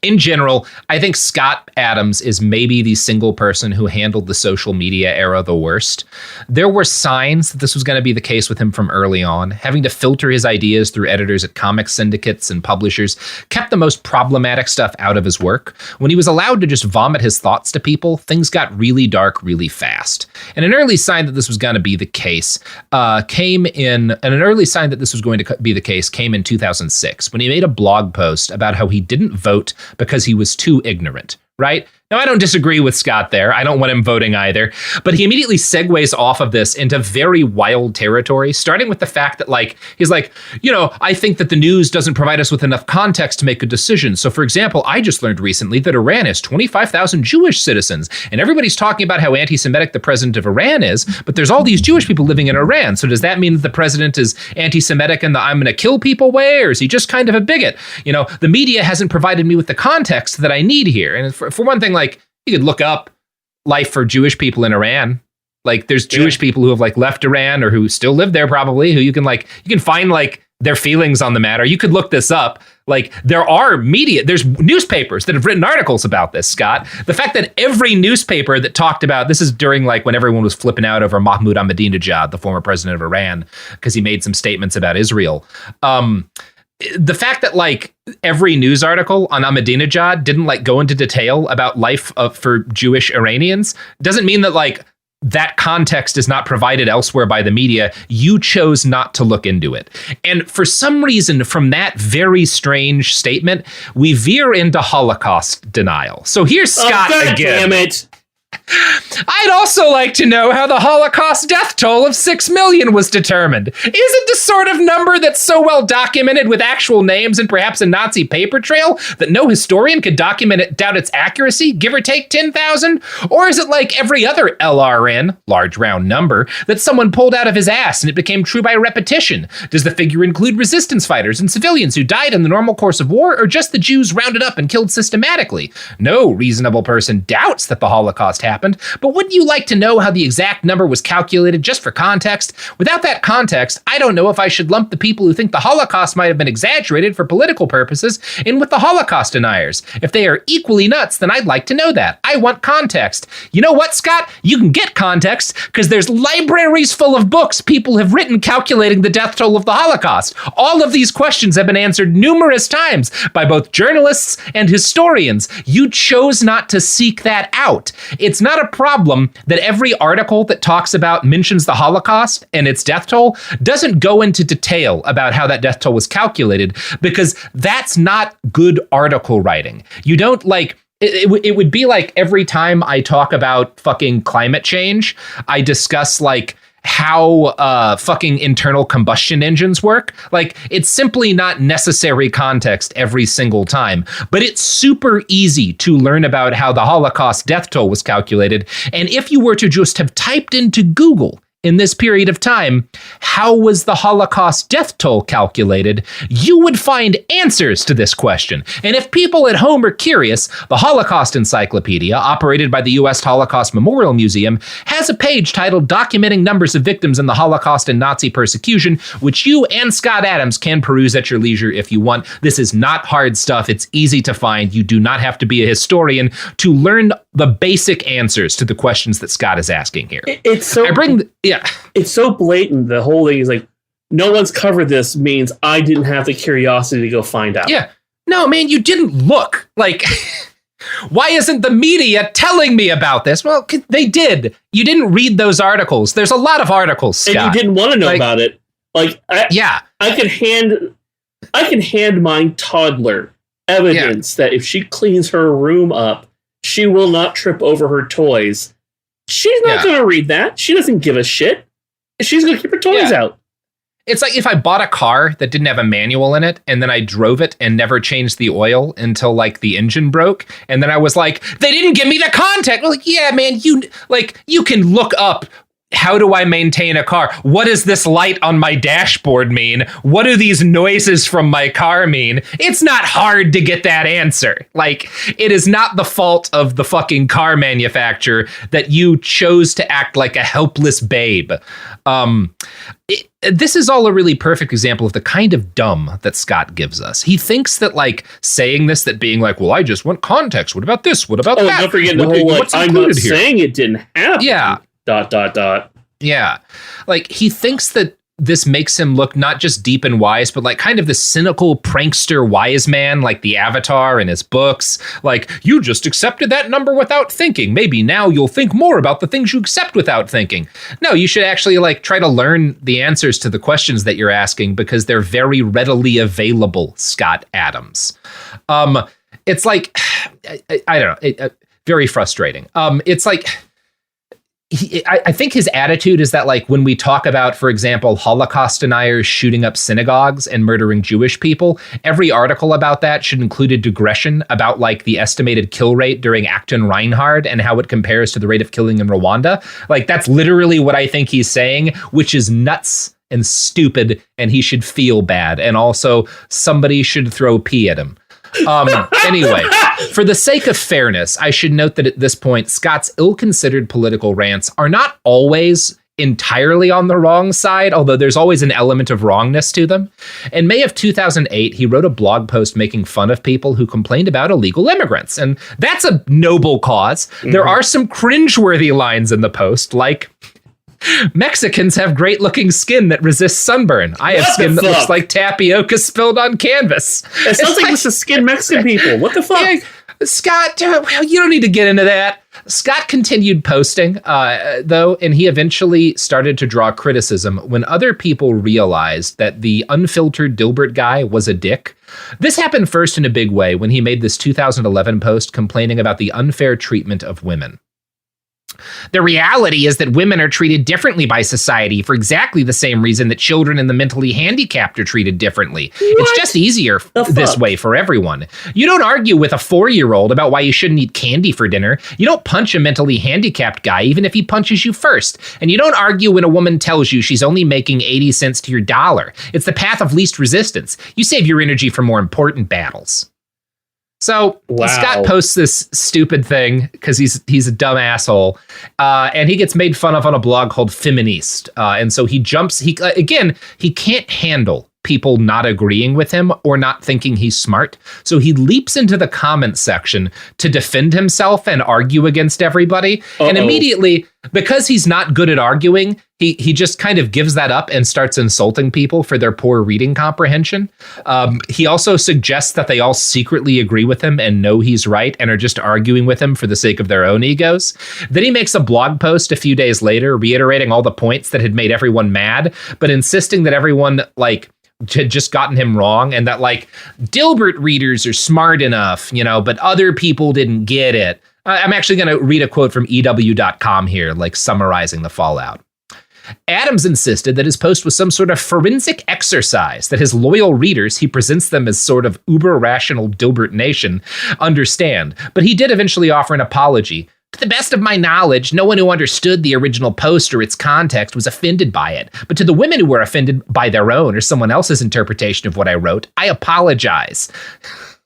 Speaker 7: In general, I think Scott Adams is maybe the single person who handled the social media era the worst. There were signs that this was going to be the case with him from early on. Having to filter his ideas through editors at comic syndicates and publishers kept the most problematic stuff out of his work. When he was allowed to just vomit his thoughts to people, things got really dark really fast. And an early sign that this was going to be the case came in 2006 when he made a blog post about how he didn't vote because he was too ignorant, right? Now, I don't disagree with Scott there. I don't want him voting either. But he immediately segues off of this into very wild territory, starting with the fact that, like, he's like, I think that the news doesn't provide us with enough context to make a decision. So, for example, I just learned recently that Iran has 25,000 Jewish citizens. And everybody's talking about how anti-Semitic the president of Iran is, but there's all these Jewish people living in Iran. So does that mean that the president is anti-Semitic in the I'm going to kill people way, or is he just kind of a bigot? The media hasn't provided me with the context that I need here. And for one thing, like, you could look up life for Jewish people in Iran. Like, there's Jewish people who have like left Iran or who still live there probably, who you can find like their feelings on the matter. You could look this up. Like, there's newspapers that have written articles about this, Scott. The fact that every newspaper that talked about, this is during like when everyone was flipping out over Mahmoud Ahmadinejad, the former president of Iran, because he made some statements about Israel. The fact that like every news article on Ahmadinejad didn't like go into detail about life for Jewish Iranians doesn't mean that like that context is not provided elsewhere by the media. You chose not to look into it. And for some reason, from that very strange statement, we veer into Holocaust denial. So here's Scott again.
Speaker 8: Damn it.
Speaker 7: I'd also like to know how the Holocaust death toll of 6 million was determined. Is it the sort of number that's so well documented with actual names and perhaps a Nazi paper trail that no historian could doubt its accuracy, give or take 10,000? Or is it like every other LRN, large round number, that someone pulled out of his ass and it became true by repetition? Does the figure include resistance fighters and civilians who died in the normal course of war, or just the Jews rounded up and killed systematically? No reasonable person doubts that the Holocaust happened, but wouldn't you like to know how the exact number was calculated just for context? Without that context, I don't know if I should lump the people who think the Holocaust might have been exaggerated for political purposes in with the Holocaust deniers. If they are equally nuts, then I'd like to know that. I want context. You know what, Scott? You can get context because there's libraries full of books people have written calculating the death toll of the Holocaust. All of these questions have been answered numerous times by both journalists and historians. You chose not to seek that out. It's not a problem that every article that mentions the Holocaust and its death toll doesn't go into detail about how that death toll was calculated, because that's not good article writing. You don't like, it would be like every time I talk about fucking climate change, I discuss like how fucking internal combustion engines work. Like, it's simply not necessary context every single time, but it's super easy to learn about how the Holocaust death toll was calculated. And if you were to just have typed into Google in this period of time, how was the Holocaust death toll calculated? You would find answers to this question. And if people at home are curious, the Holocaust Encyclopedia, operated by the U.S. Holocaust Memorial Museum, has a page titled Documenting Numbers of Victims in the Holocaust and Nazi Persecution, which you and Scott Adams can peruse at your leisure if you want. This is not hard stuff. It's easy to find. You do not have to be a historian to learn the basic answers to the questions that Scott is asking here.
Speaker 8: It's so blatant. The whole thing is like, no one's covered this means I didn't have the curiosity to go find out.
Speaker 7: Yeah. No, man, you didn't look. Like, why isn't the media telling me about this? Well, they did. You didn't read those articles. There's a lot of articles, Scott.
Speaker 8: And you didn't want to know about it. Like, I can hand my toddler evidence that if she cleans her room up, she will not trip over her toys. She's not going to read that. She doesn't give a shit. She's going to keep her toys out.
Speaker 7: It's like if I bought a car that didn't have a manual in it, and then I drove it and never changed the oil until like the engine broke, and then I was like, they didn't give me the contact. Well, like, yeah, man, you can look up, how do I maintain a car? What does this light on my dashboard mean? What do these noises from my car mean? It's not hard to get that answer. Like, it is not the fault of the fucking car manufacturer that you chose to act like a helpless babe. This is all a really perfect example of the kind of dumb that Scott gives us. He thinks that, like, saying this, that being like, well, I just want context. What about this? What about that?
Speaker 8: Don't forget the whole, like, I'm not saying it didn't happen.
Speaker 7: Yeah. ... Yeah. Like, he thinks that this makes him look not just deep and wise, but like kind of the cynical prankster wise man, like the Avatar in his books. Like, you just accepted that number without thinking. Maybe now you'll think more about the things you accept without thinking. No, you should actually like try to learn the answers to the questions that you're asking because they're very readily available, Scott Adams. It's like, I don't know, very frustrating. It's like, I think his attitude is that, like, when we talk about, for example, Holocaust deniers shooting up synagogues and murdering Jewish people, every article about that should include a digression about, like, the estimated kill rate during Acton Reinhard and how it compares to the rate of killing in Rwanda. Like, that's literally what I think he's saying, which is nuts and stupid, and he should feel bad. And also, somebody should throw pee at him. Anyway, for the sake of fairness, I should note that at this point, Scott's ill-considered political rants are not always entirely on the wrong side, although there's always an element of wrongness to them. In May of 2008, he wrote a blog post making fun of people who complained about illegal immigrants, and that's a noble cause. Mm-hmm. There are some cringeworthy lines in the post, like, Mexicans have great looking skin that resists sunburn. I have skin that looks like tapioca spilled on canvas.
Speaker 8: It sounds like this is skin Mexican people. What the fuck?
Speaker 7: Yeah, Scott, you don't need to get into that. Scott continued posting, though, and he eventually started to draw criticism when other people realized that the unfiltered Dilbert guy was a dick. This happened first in a big way when he made this 2011 post complaining about the unfair treatment of women. The reality is that women are treated differently by society for exactly the same reason that children and the mentally handicapped are treated differently. What? It's just easier this way for everyone. You don't argue with a 4-year-old about why you shouldn't eat candy for dinner. You don't punch a mentally handicapped guy even if he punches you first. And you don't argue when a woman tells you she's only making 80 cents to your dollar. It's the path of least resistance. You save your energy for more important battles. So Scott posts this stupid thing because he's a dumb asshole, and he gets made fun of on a blog called Feminist. And so he can't handle people not agreeing with him or not thinking he's smart. So he leaps into the comment section to defend himself and argue against everybody. And immediately, because he's not good at arguing, he just kind of gives that up and starts insulting people for their poor reading comprehension. He also suggests that they all secretly agree with him and know he's right and are just arguing with him for the sake of their own egos. Then he makes a blog post a few days later reiterating all the points that had made everyone mad, but insisting that everyone, like, had just gotten him wrong and that, like, Dilbert readers are smart enough, but other people didn't get it. I'm actually going to read a quote from EW.com here, like summarizing the fallout. Adams insisted that his post was some sort of forensic exercise that his loyal readers, he presents them as sort of uber-rational Dilbert nation, understand. But he did eventually offer an apology, To the best of my knowledge, no one who understood the original post or its context was offended by it. But to the women who were offended by their own or someone else's interpretation of what I wrote, I apologize.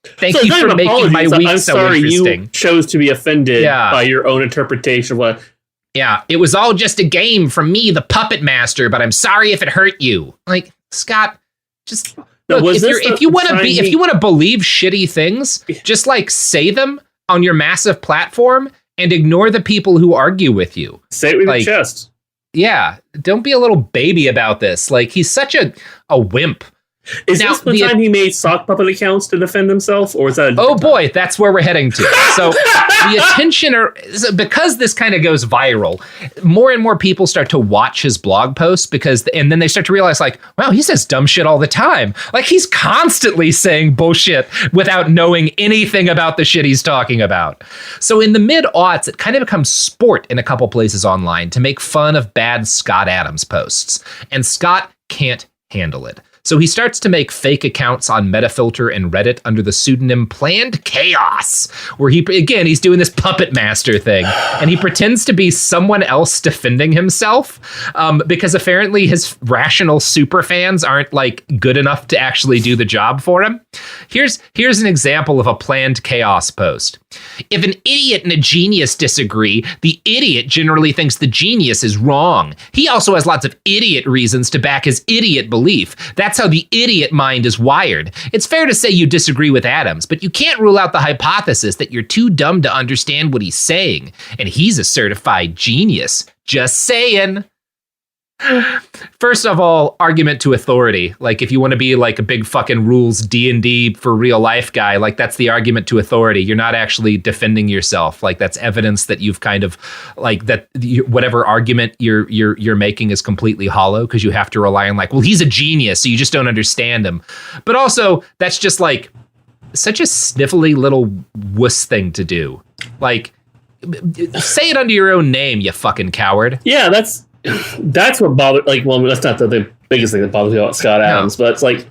Speaker 7: Thank you for making my week so interesting.
Speaker 8: You chose to be offended by your own interpretation of what.
Speaker 7: Yeah, it was all just a game from me, the puppet master, but I'm sorry if it hurt you. Like, Scott, just look, if you want to believe shitty things, just like say them on your massive platform and ignore the people who argue with you.
Speaker 8: Say it with your chest.
Speaker 7: Yeah, don't be a little baby about this. Like, he's such a wimp.
Speaker 8: Is this the time he made sock puppet accounts to defend himself, or is that?
Speaker 7: Oh boy, that's where we're heading to. So the attention, because this kind of goes viral, more and more people start to watch his blog posts and then they start to realize, like, wow, he says dumb shit all the time. Like, he's constantly saying bullshit without knowing anything about the shit he's talking about. So in the mid-aughts, it kind of becomes sport in a couple places online to make fun of bad Scott Adams posts, and Scott can't handle it. So he starts to make fake accounts on Metafilter and Reddit under the pseudonym Planned Chaos, where he's doing this puppet master thing, and he pretends to be someone else defending himself, because apparently his rational superfans aren't like good enough to actually do the job for him. Here's an example of a Planned Chaos post. If an idiot and a genius disagree, the idiot generally thinks the genius is wrong. He also has lots of idiot reasons to back his idiot belief. That's how the idiot mind is wired. It's fair to say you disagree with Adams, but you can't rule out the hypothesis that you're too dumb to understand what he's saying. And he's a certified genius. Just saying. First of all, argument to authority. Like, if you want to be like a big fucking rules D&D for real life guy, like, that's the argument to authority. You're not actually defending yourself. Like, that's evidence that you've kind of like that whatever argument you're making is completely hollow, because you have to rely on, like, well, he's a genius, so you just don't understand him. But also, that's just like such a sniffly little wuss thing to do. Like, say it under your own name, you fucking coward.
Speaker 8: Yeah, that's what bothered. Like, well, that's not the biggest thing that bothers me about Scott Adams, but it's like,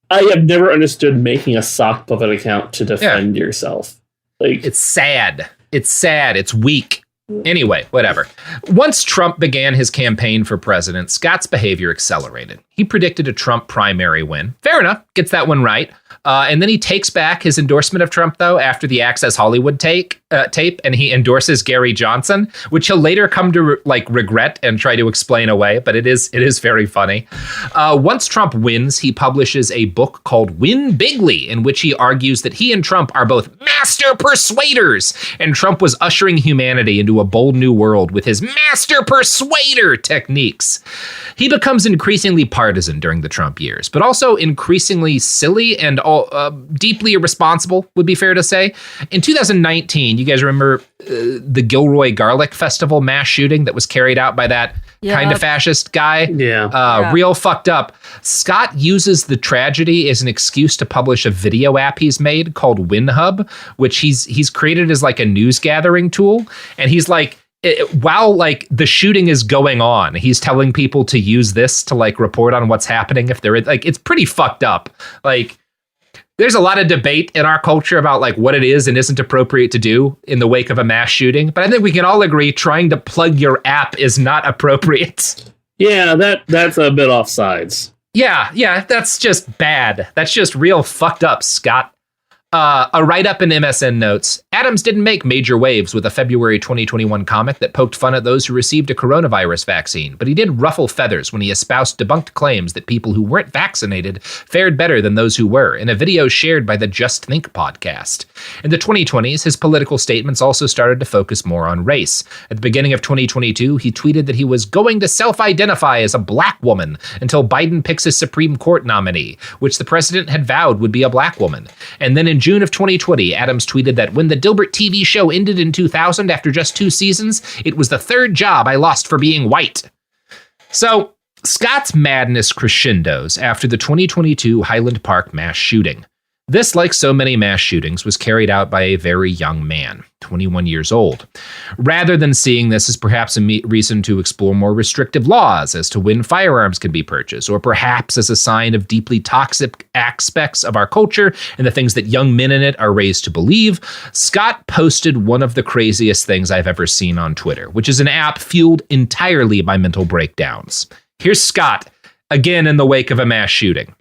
Speaker 8: I have never understood making a sock puppet account to defend yourself. Like,
Speaker 7: it's sad. It's weak. Anyway, whatever. Once Trump began his campaign for president, Scott's behavior accelerated. He predicted a Trump primary win. Fair enough. Gets that one right. And then he takes back his endorsement of Trump, though, after the Access Hollywood tape, and he endorses Gary Johnson, which he'll later come to regret and try to explain away. But it is very funny. Once Trump wins, he publishes a book called Win Bigly, in which he argues that he and Trump are both master persuaders, and Trump was ushering humanity into a bold new world with his master persuader techniques. He becomes increasingly partisan during the Trump years, but also increasingly silly and deeply irresponsible, would be fair to say. In 2019, you guys remember the Gilroy Garlic Festival mass shooting that was carried out by that kind of fascist guy?
Speaker 8: Yeah.
Speaker 7: Real fucked up. Scott uses the tragedy as an excuse to publish a video app he's made called WinHub, which he's created as like a news gathering tool. And he's like, while like the shooting is going on, he's telling people to use this to like report on what's happening if they're like, it's pretty fucked up. Like, there's a lot of debate in our culture about like what it is and isn't appropriate to do in the wake of a mass shooting. But I think we can all agree trying to plug your app is not appropriate.
Speaker 8: Yeah, that's a bit offsides.
Speaker 7: Yeah, that's just bad. That's just real fucked up, Scott. A write-up in MSN notes, Adams didn't make major waves with a February 2021 comic that poked fun at those who received a coronavirus vaccine, but he did ruffle feathers when he espoused debunked claims that people who weren't vaccinated fared better than those who were, in a video shared by the Just Think podcast. In the 2020s, his political statements also started to focus more on race. At the beginning of 2022, he tweeted that he was going to self-identify as a black woman until Biden picks his Supreme Court nominee, which the president had vowed would be a black woman. And then in June of 2020, Adams tweeted that when the Dilbert TV show ended in 2000 after just 2 seasons, it was the third job I lost for being white. So, Scott's madness crescendos after the 2022 Highland Park mass shooting. This, like so many mass shootings, was carried out by a very young man, 21 years old. Rather than seeing this as perhaps a reason to explore more restrictive laws as to when firearms can be purchased, or perhaps as a sign of deeply toxic aspects of our culture and the things that young men in it are raised to believe, Scott posted one of the craziest things I've ever seen on Twitter, which is an app fueled entirely by mental breakdowns. Here's Scott, again in the wake of a mass shooting.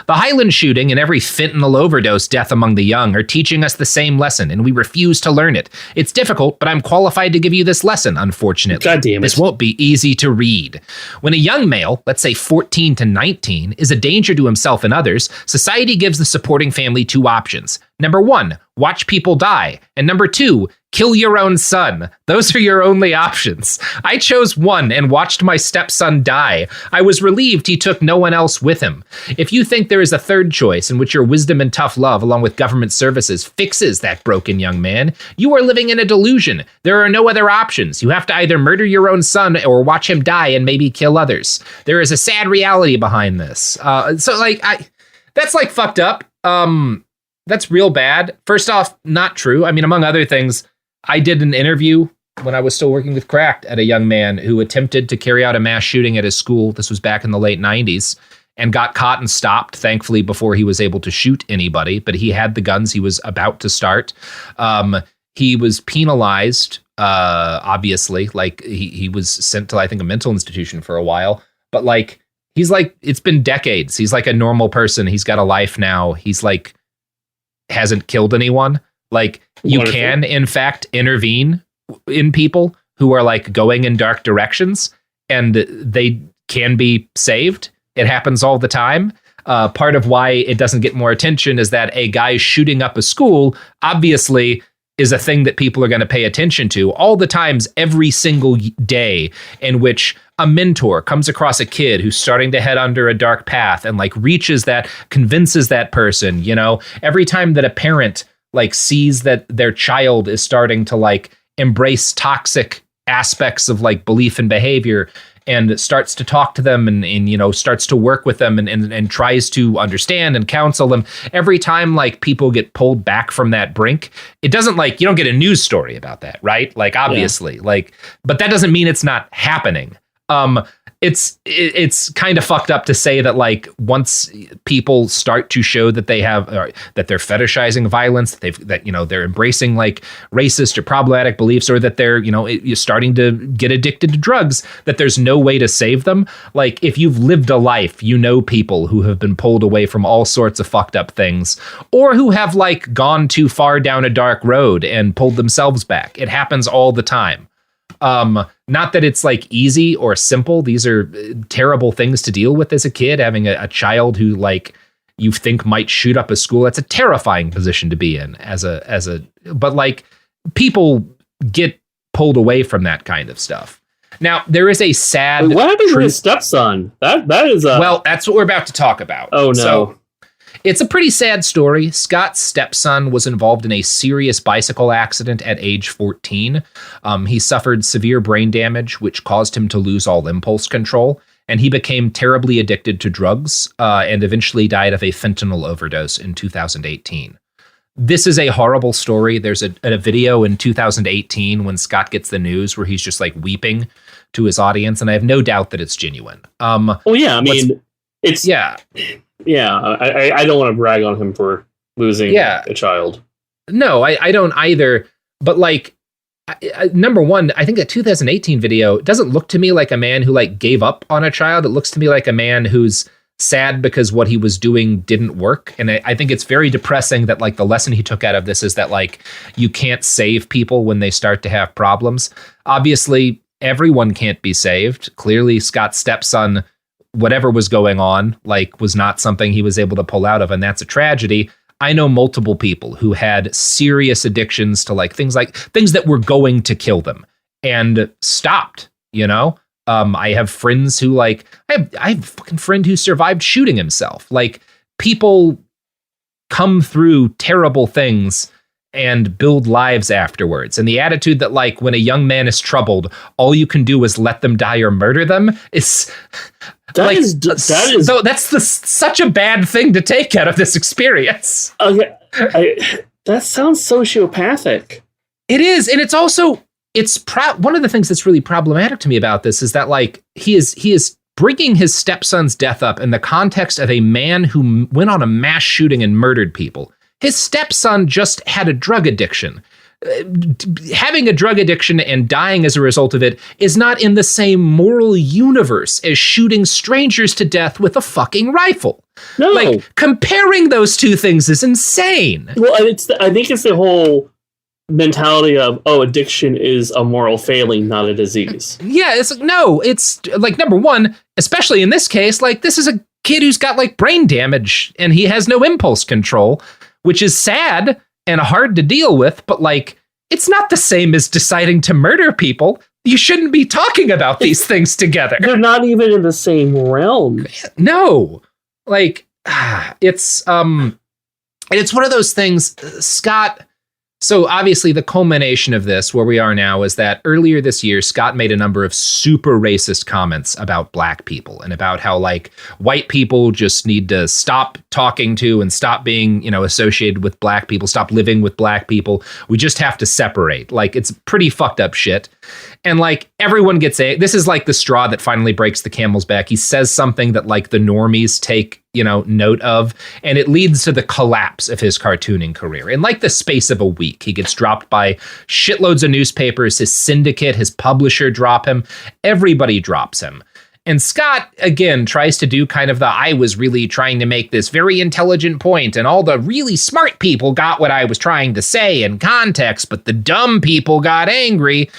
Speaker 7: The Highland shooting and every fentanyl overdose death among the young are teaching us the same lesson, and we refuse to learn it. It's difficult, but I'm qualified to give you this lesson, unfortunately.
Speaker 8: God damn it.
Speaker 7: This won't be easy to read. When a young male, let's say 14 to 19, is a danger to himself and others, society gives the supporting family two options. Number 1, watch people die. And number 2, kill your own son. Those are your only options. I chose 1 and watched my stepson die. I was relieved he took no one else with him. If you think there is a third choice in which your wisdom and tough love, along with government services, fixes that broken young man, you are living in a delusion. There are no other options. You have to either murder your own son or watch him die and maybe kill others. There is a sad reality behind this. That's like fucked up. That's real bad. First off, not true. I mean, among other things, I did an interview when I was still working with Cracked at a young man who attempted to carry out a mass shooting at his school. This was back in the late 90s, and got caught and stopped, thankfully, before he was able to shoot anybody. But he had the guns he was about to start. He was penalized, obviously. Like, he was sent to, I think, a mental institution for a while. But, like, he's like, it's been decades. He's like a normal person. He's got a life now. He's like, hasn't killed anyone. Like, you can, in fact, intervene in people who are like going in dark directions, and they can be saved. It happens all the time. Part of why it doesn't get more attention is that a guy shooting up a school obviously is a thing that people are going to pay attention to all the times, every single day, in which a mentor comes across a kid who's starting to head under a dark path and like convinces that person, you know, every time that a parent like sees that their child is starting to like embrace toxic aspects of like belief and behavior, and starts to talk to them and you know, starts to work with them and tries to understand and counsel them. Every time like people get pulled back from that brink, it doesn't, like, you don't get a news story about that, right? Like, obviously, like, but that doesn't mean it's not happening. It's kind of fucked up to say that, like, once people start to show that they have that they're fetishizing violence, that you know, they're embracing like racist or problematic beliefs, or that they're, you know, you're starting to get addicted to drugs, that there's no way to save them. Like, if you've lived a life, you know people who have been pulled away from all sorts of fucked up things, or who have like gone too far down a dark road and pulled themselves back. It happens all the time. Not that it's like easy or simple. These are terrible things to deal with as a kid, having a child who like you think might shoot up a school. That's a terrifying position to be in but like, people get pulled away from that kind of stuff. Now, there is a sad...
Speaker 8: What happened to his stepson? That is a...
Speaker 7: Well, that's what we're about to talk about.
Speaker 8: Oh, no.
Speaker 7: So, it's a pretty sad story. Scott's stepson was involved in a serious bicycle accident at age 14. He suffered severe brain damage, which caused him to lose all impulse control, and he became terribly addicted to drugs and eventually died of a fentanyl overdose in 2018. This is a horrible story. There's a video in 2018 when Scott gets the news where he's just like weeping to his audience, and I have no doubt that it's genuine.
Speaker 8: Well, yeah, I mean, it's... Yeah, I don't want to brag on him for losing a child.
Speaker 7: No, I don't either. But like, number one, I think that 2018 video doesn't look to me like a man who like gave up on a child. It looks to me like a man who's sad because what he was doing didn't work. And I think it's very depressing that like the lesson he took out of this is that like you can't save people when they start to have problems. Obviously, everyone can't be saved. Clearly, Scott's stepson, whatever was going on, like, was not something he was able to pull out of, and that's a tragedy. I know multiple people who had serious addictions to like things that were going to kill them and stopped, you know? I have friends who like, I have a fucking friend who survived shooting himself. Like, people come through terrible things and build lives afterwards. And the attitude that like when a young man is troubled, all you can do is let them die or murder them is... That's such a bad thing to take out of this experience.
Speaker 8: Okay, that sounds sociopathic.
Speaker 7: It is, and it's also one of the things that's really problematic to me about this is that like he is bringing his stepson's death up in the context of a man who went on a mass shooting and murdered people. His stepson just had a drug addiction. Having a drug addiction and dying as a result of it is not in the same moral universe as shooting strangers to death with a fucking rifle.
Speaker 8: No.
Speaker 7: Like, comparing those two things is insane.
Speaker 8: Well, I think it's the whole mentality of, addiction is a moral failing, not a disease.
Speaker 7: Yeah, it's like, number one, especially in this case, like, this is a kid who's got like brain damage and he has no impulse control, which is sad and hard to deal with, but like, it's not the same as deciding to murder people. You shouldn't be talking about these things together.
Speaker 8: They're not even in the same realm.
Speaker 7: No. Like, it's one of those things, Scott. So obviously the culmination of this, where we are now, is that earlier this year, Scott made a number of super racist comments about black people and about how like white people just need to stop talking to and stop being, associated with black people, stop living with black people. We just have to separate. Like, it's pretty fucked up shit. And like everyone gets this is like the straw that finally breaks the camel's back. He says something that like the normies take, note of, and it leads to the collapse of his cartooning career. In like the space of a week, he gets dropped by shitloads of newspapers. His syndicate, his publisher drop him. Everybody drops him. And Scott, again, tries to do kind of I was really trying to make this very intelligent point, and all the really smart people got what I was trying to say in context, but the dumb people got angry.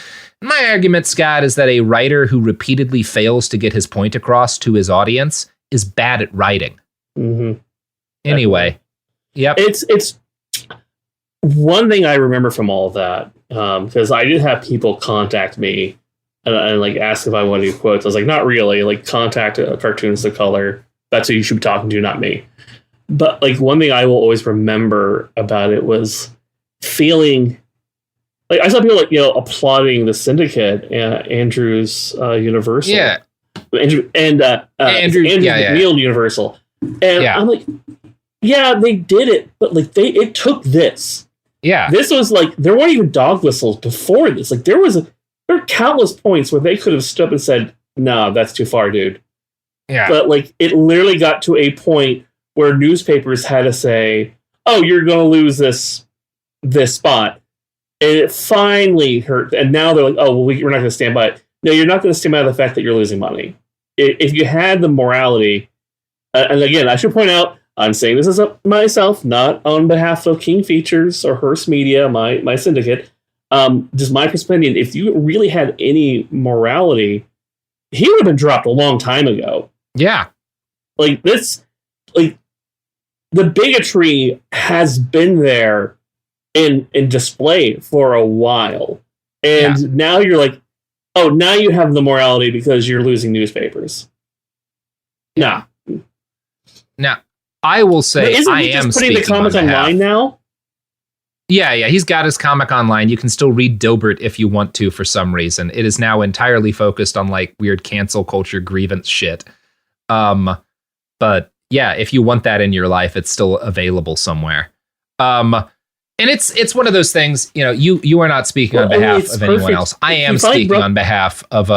Speaker 7: My argument, Scott, is that a writer who repeatedly fails to get his point across to his audience is bad at writing.
Speaker 8: Mm-hmm.
Speaker 7: Anyway, yep.
Speaker 8: It's one thing I remember from all of that, because I did have people contact me and like ask if I wanted to do quotes. I was like, not really. Like, contact a cartoonist of color. That's who you should be talking to, not me. But like, one thing I will always remember about it was feeling like I saw people like applauding the syndicate, Andrew's Universal, Andrew McNeil Universal, and I'm like, yeah, they did it, but like it took this.
Speaker 7: Yeah,
Speaker 8: this was like there weren't even dog whistles before this. Like there were countless points where they could have stood up and said, "No, that's too far, dude."
Speaker 7: Yeah,
Speaker 8: but like it literally got to a point where newspapers had to say, "Oh, you're going to lose this spot." And it finally hurt. And now they're like, oh, well, we're not going to stand by it. No, you're not going to stand by the fact that you're losing money. If you had the morality, and again, I should point out, I'm saying this is myself, not on behalf of King Features or Hearst Media, my syndicate. Just my perspective, if you really had any morality, he would have been dropped a long time ago.
Speaker 7: Yeah.
Speaker 8: Like this, like the bigotry has been there in display for a while. And now you're like, oh, now you have the morality because you're losing newspapers. Nah.
Speaker 7: Now, I will say I am
Speaker 8: putting the comic online now?
Speaker 7: Yeah, he's got his comic online. You can still read Dilbert if you want to for some reason. It is now entirely focused on like weird cancel culture grievance shit. But yeah, if you want that in your life, it's still available somewhere. And it's one of those things, you are not speaking on behalf of anyone else. I am speaking on behalf of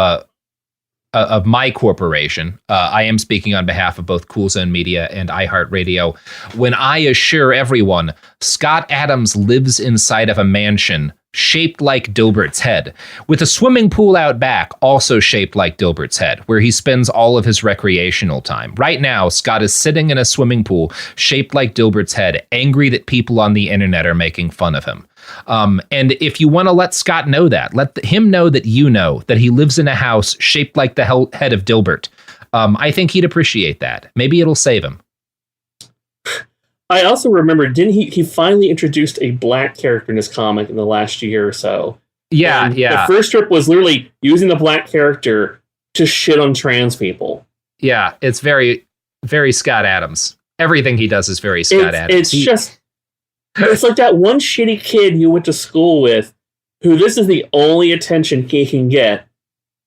Speaker 7: my corporation. I am speaking on behalf of both Cool Zone Media and iHeartRadio when I assure everyone Scott Adams lives inside of a mansion shaped like Dilbert's head, with a swimming pool out back also shaped like Dilbert's head, where he spends all of his recreational time. Right now, Scott is sitting in a swimming pool shaped like Dilbert's head, angry that people on the internet are making fun of him. And if you want to let Scott know that, let him know that he lives in a house shaped like the head of Dilbert. I think he'd appreciate that. Maybe it'll save him.
Speaker 8: I also remember, didn't he finally introduced a black character in his comic in the last year or so?
Speaker 7: Yeah.
Speaker 8: The first strip was literally using the black character to shit on trans people.
Speaker 7: Yeah, it's very, very Scott Adams. Everything he does is very Scott Adams.
Speaker 8: It's like that one shitty kid you went to school with who this is the only attention he can get,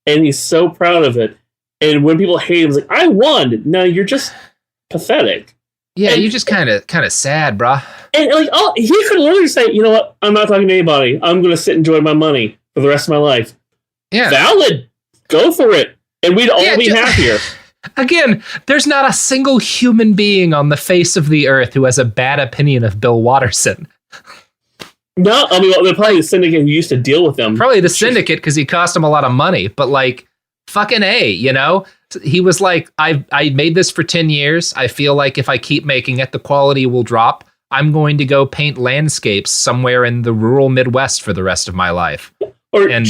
Speaker 8: and he's so proud of it. And when people hate him, it's like, I won. No, you're just pathetic.
Speaker 7: Yeah, you're just kind of sad, bruh.
Speaker 8: And like, he could literally say, you know what? I'm not talking to anybody. I'm going to sit and enjoy my money for the rest of my life.
Speaker 7: Yeah.
Speaker 8: Valid. Go for it. And we'd all be happier.
Speaker 7: Again, there's not a single human being on the face of the earth who has a bad opinion of Bill Watterson.
Speaker 8: No, I mean, probably the syndicate who used to deal with them.
Speaker 7: Probably the syndicate because he cost him a lot of money. But like, fucking A, you know? He was like, I made this for 10 years. I feel like if I keep making it, the quality will drop. I'm going to go paint landscapes somewhere in the rural Midwest for the rest of my life.
Speaker 8: And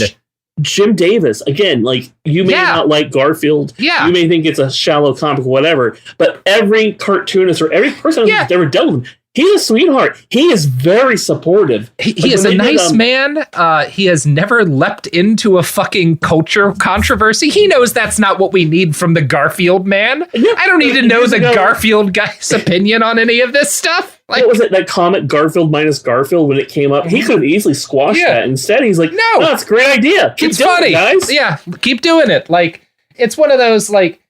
Speaker 8: Jim Davis, again, like, you may not like Garfield.
Speaker 7: Yeah.
Speaker 8: You may think it's a shallow comic, whatever. But every cartoonist or every person who's ever dealt with him, he's a sweetheart. He is very supportive.
Speaker 7: He is a nice man. He has never leapt into a fucking culture controversy. He knows that's not what we need from the Garfield man. I don't need to know the Garfield guy's opinion on any of this stuff. Like,
Speaker 8: what was it, that comic Garfield minus Garfield when it came up? He could have easily squashed that. Instead, he's like, no, it's a great idea. Keep doing
Speaker 7: funny,
Speaker 8: it, guys.
Speaker 7: Yeah, keep doing it. Like, it's one of those, like,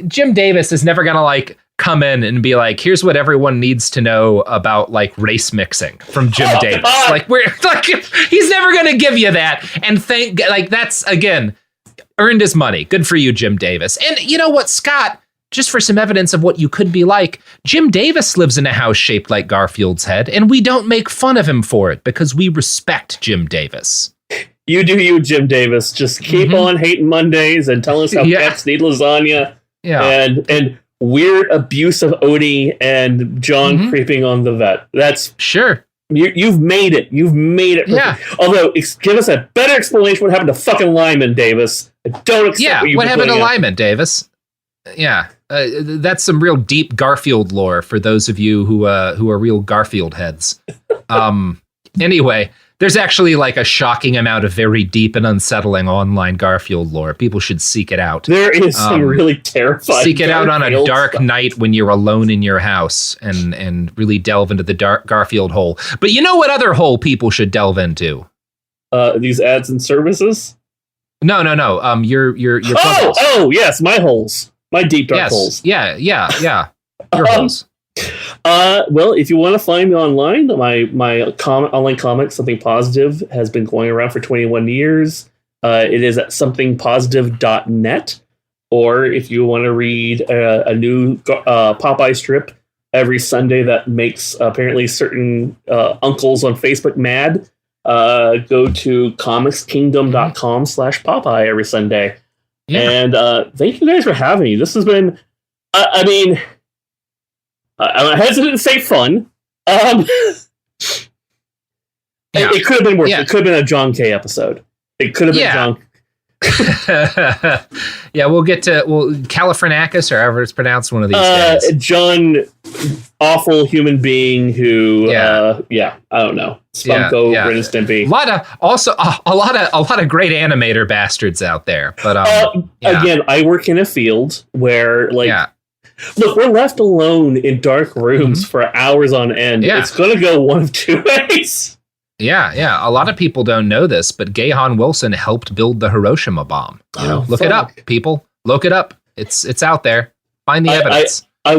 Speaker 7: Jim Davis is never going to, like, come in and be like, here's what everyone needs to know about like race mixing from Jim Davis. Like, he's never going to give you that. And that's, again, earned his money. Good for you, Jim Davis. And you know what, Scott, just for some evidence of what you could be like, Jim Davis lives in a house shaped like Garfield's head, and we don't make fun of him for it because we respect Jim Davis.
Speaker 8: You do you, Jim Davis. Just keep on hating Mondays and tell us how cats need lasagna. Yeah. And weird abuse of Odie and John creeping on the vet. That's
Speaker 7: sure.
Speaker 8: You've made it. You've made it. Yeah. Although, give us a better explanation what happened to fucking Lyman, Davis. I don't accept
Speaker 7: what happened to Lyman, Davis. Yeah. That's some real deep Garfield lore for those of you who are real Garfield heads. Anyway, there's actually like a shocking amount of very deep and unsettling online Garfield lore. People should seek it out.
Speaker 8: There is some really terrifying.
Speaker 7: Seek it out on a dark
Speaker 8: stuff.
Speaker 7: night when you're alone in your house and really delve into the dark Garfield hole. But you know what other hole people should delve into?
Speaker 8: These ads and services?
Speaker 7: No. Your puzzles.
Speaker 8: Oh, yes, my holes. My deep dark holes.
Speaker 7: Yeah. Your holes.
Speaker 8: Well, if you want to find me online, my online comic, Something Positive, has been going around for 21 years. It is at somethingpositive.net. Or if you want to read a new Popeye strip every Sunday that makes apparently certain uncles on Facebook mad, go to comicskingdom.com/Popeye every Sunday. Yeah. And thank you guys for having me. This has been, I'm hesitant to say fun. It could have been worse. Yeah. It could have been a John K episode. It could have been John.
Speaker 7: Yeah, we'll get to Califranakis, or however it's pronounced, one of these days.
Speaker 8: John, awful human being who, I don't know, Spunko, Ren and Stimpy.
Speaker 7: A lot of great animator bastards out there. But
Speaker 8: again, I work in a field where look, we're left alone in dark rooms for hours on end. Yeah. It's going to go one of two ways.
Speaker 7: Yeah. A lot of people don't know this, but Gahan Wilson helped build the Hiroshima bomb. Look it up, people. Look it up. It's out there. Find the evidence.
Speaker 8: I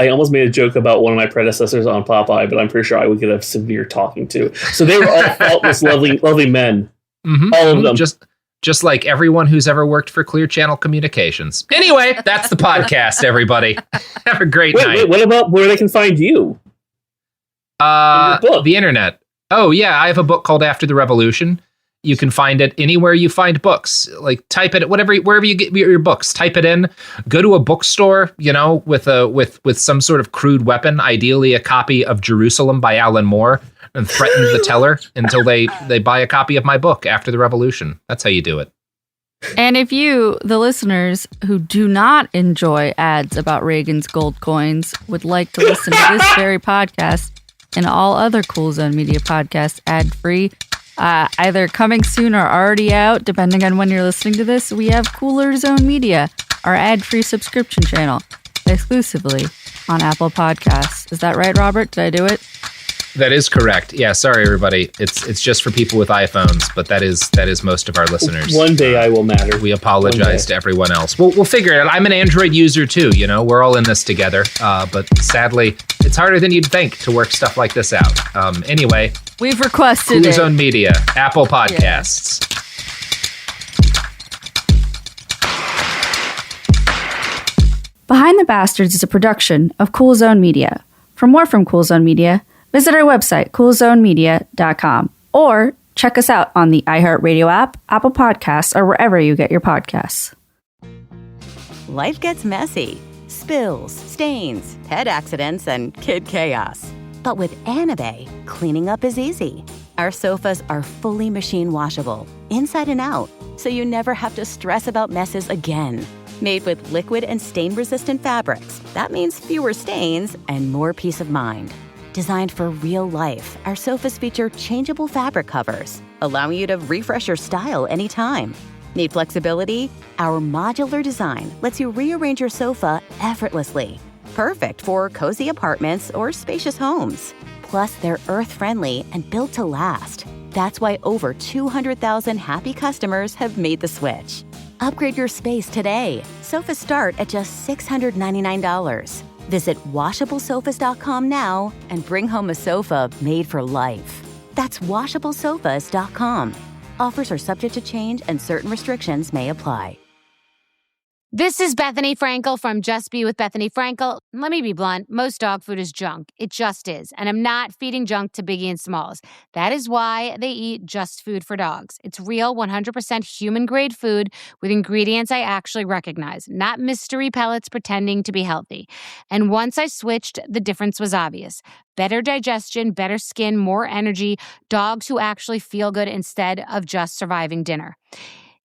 Speaker 8: almost made a joke about one of my predecessors on Popeye, but I'm pretty sure I would get a severe talking to. So they were all faultless, lovely men. Mm-hmm. All of them.
Speaker 7: Just like everyone who's ever worked for Clear Channel Communications. Anyway, that's the podcast, everybody. Have a great night.
Speaker 8: What about where they can find you?
Speaker 7: The internet. Oh, yeah, I have a book called After the Revolution. You can find it anywhere you find books. Like, type it wherever you get your books. Type it in. Go to a bookstore, with some sort of crude weapon, ideally a copy of Jerusalem by Alan Moore, and threaten the teller until they buy a copy of my book, After the Revolution. That's how you do it.
Speaker 9: And if you, the listeners who do not enjoy ads about Reagan's gold coins, would like to listen to this very podcast and all other Cool Zone Media podcasts ad-free, either coming soon or already out, depending on when you're listening to this, we have Cooler Zone Media, our ad-free subscription channel, exclusively on Apple Podcasts. Is that right, Robert? Did I do it?
Speaker 7: That is correct. Yeah, sorry everybody. It's just for people with iPhones, but that is most of our listeners.
Speaker 8: One day I will matter.
Speaker 7: We apologize to everyone else. We'll figure it out. I'm an Android user too, we're all in this together. But sadly, it's harder than you'd think to work stuff like this out. Anyway,
Speaker 9: we've requested
Speaker 7: Cool Zone Media, Apple Podcasts. Yeah.
Speaker 9: Behind the Bastards is a production of Cool Zone Media. For more from Cool Zone Media, visit our website, coolzonemedia.com, or check us out on the iHeartRadio app, Apple Podcasts, or wherever you get your podcasts.
Speaker 11: Life gets messy. Spills, stains, pet accidents, and kid chaos. But with Anabe, cleaning up is easy. Our sofas are fully machine washable, inside and out, so you never have to stress about messes again. Made with liquid and stain-resistant fabrics, that means fewer stains and more peace of mind. Designed for real life, our sofas feature changeable fabric covers, allowing you to refresh your style anytime. Need flexibility? Our modular design lets you rearrange your sofa effortlessly. Perfect for cozy apartments or spacious homes. Plus, they're earth-friendly and built to last. That's why over 200,000 happy customers have made the switch. Upgrade your space today. Sofas start at just $699. Visit washablesofas.com now and bring home a sofa made for life. That's washablesofas.com. Offers are subject to change and certain restrictions may apply.
Speaker 17: This is Bethany Frankel from Just Be with Bethany Frankel. Let me be blunt. Most dog food is junk. It just is. And I'm not feeding junk to Biggie and Smalls. That is why they eat Just Food for Dogs. It's real, 100% human-grade food with ingredients I actually recognize, not mystery pellets pretending to be healthy. And once I switched, the difference was obvious. Better digestion, better skin, more energy, dogs who actually feel good instead of just surviving dinner.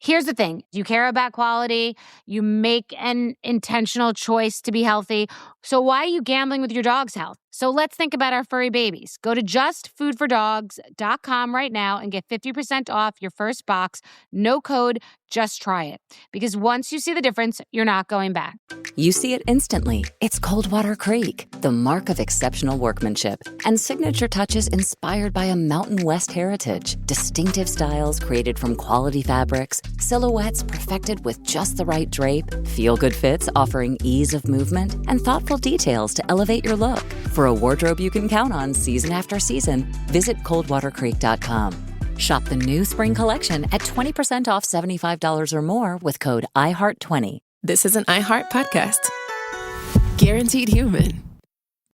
Speaker 17: Here's the thing. You care about quality. You make an intentional choice to be healthy. So why are you gambling with your dog's health? So let's think about our furry babies. Go to justfoodfordogs.com right now and get 50% off your first box. No code, just try it. Because once you see the difference, you're not going back.
Speaker 18: You see it instantly. It's Coldwater Creek, the mark of exceptional workmanship and signature touches inspired by a Mountain West heritage. Distinctive styles created from quality fabrics, silhouettes perfected with just the right drape, feel-good fits offering ease of movement, and thoughtful details to elevate your look. For a wardrobe you can count on season after season, visit coldwatercreek.com. Shop the new spring collection at 20% off $75 or more with code IHEART20.
Speaker 1: This is an iHeart podcast. Guaranteed human.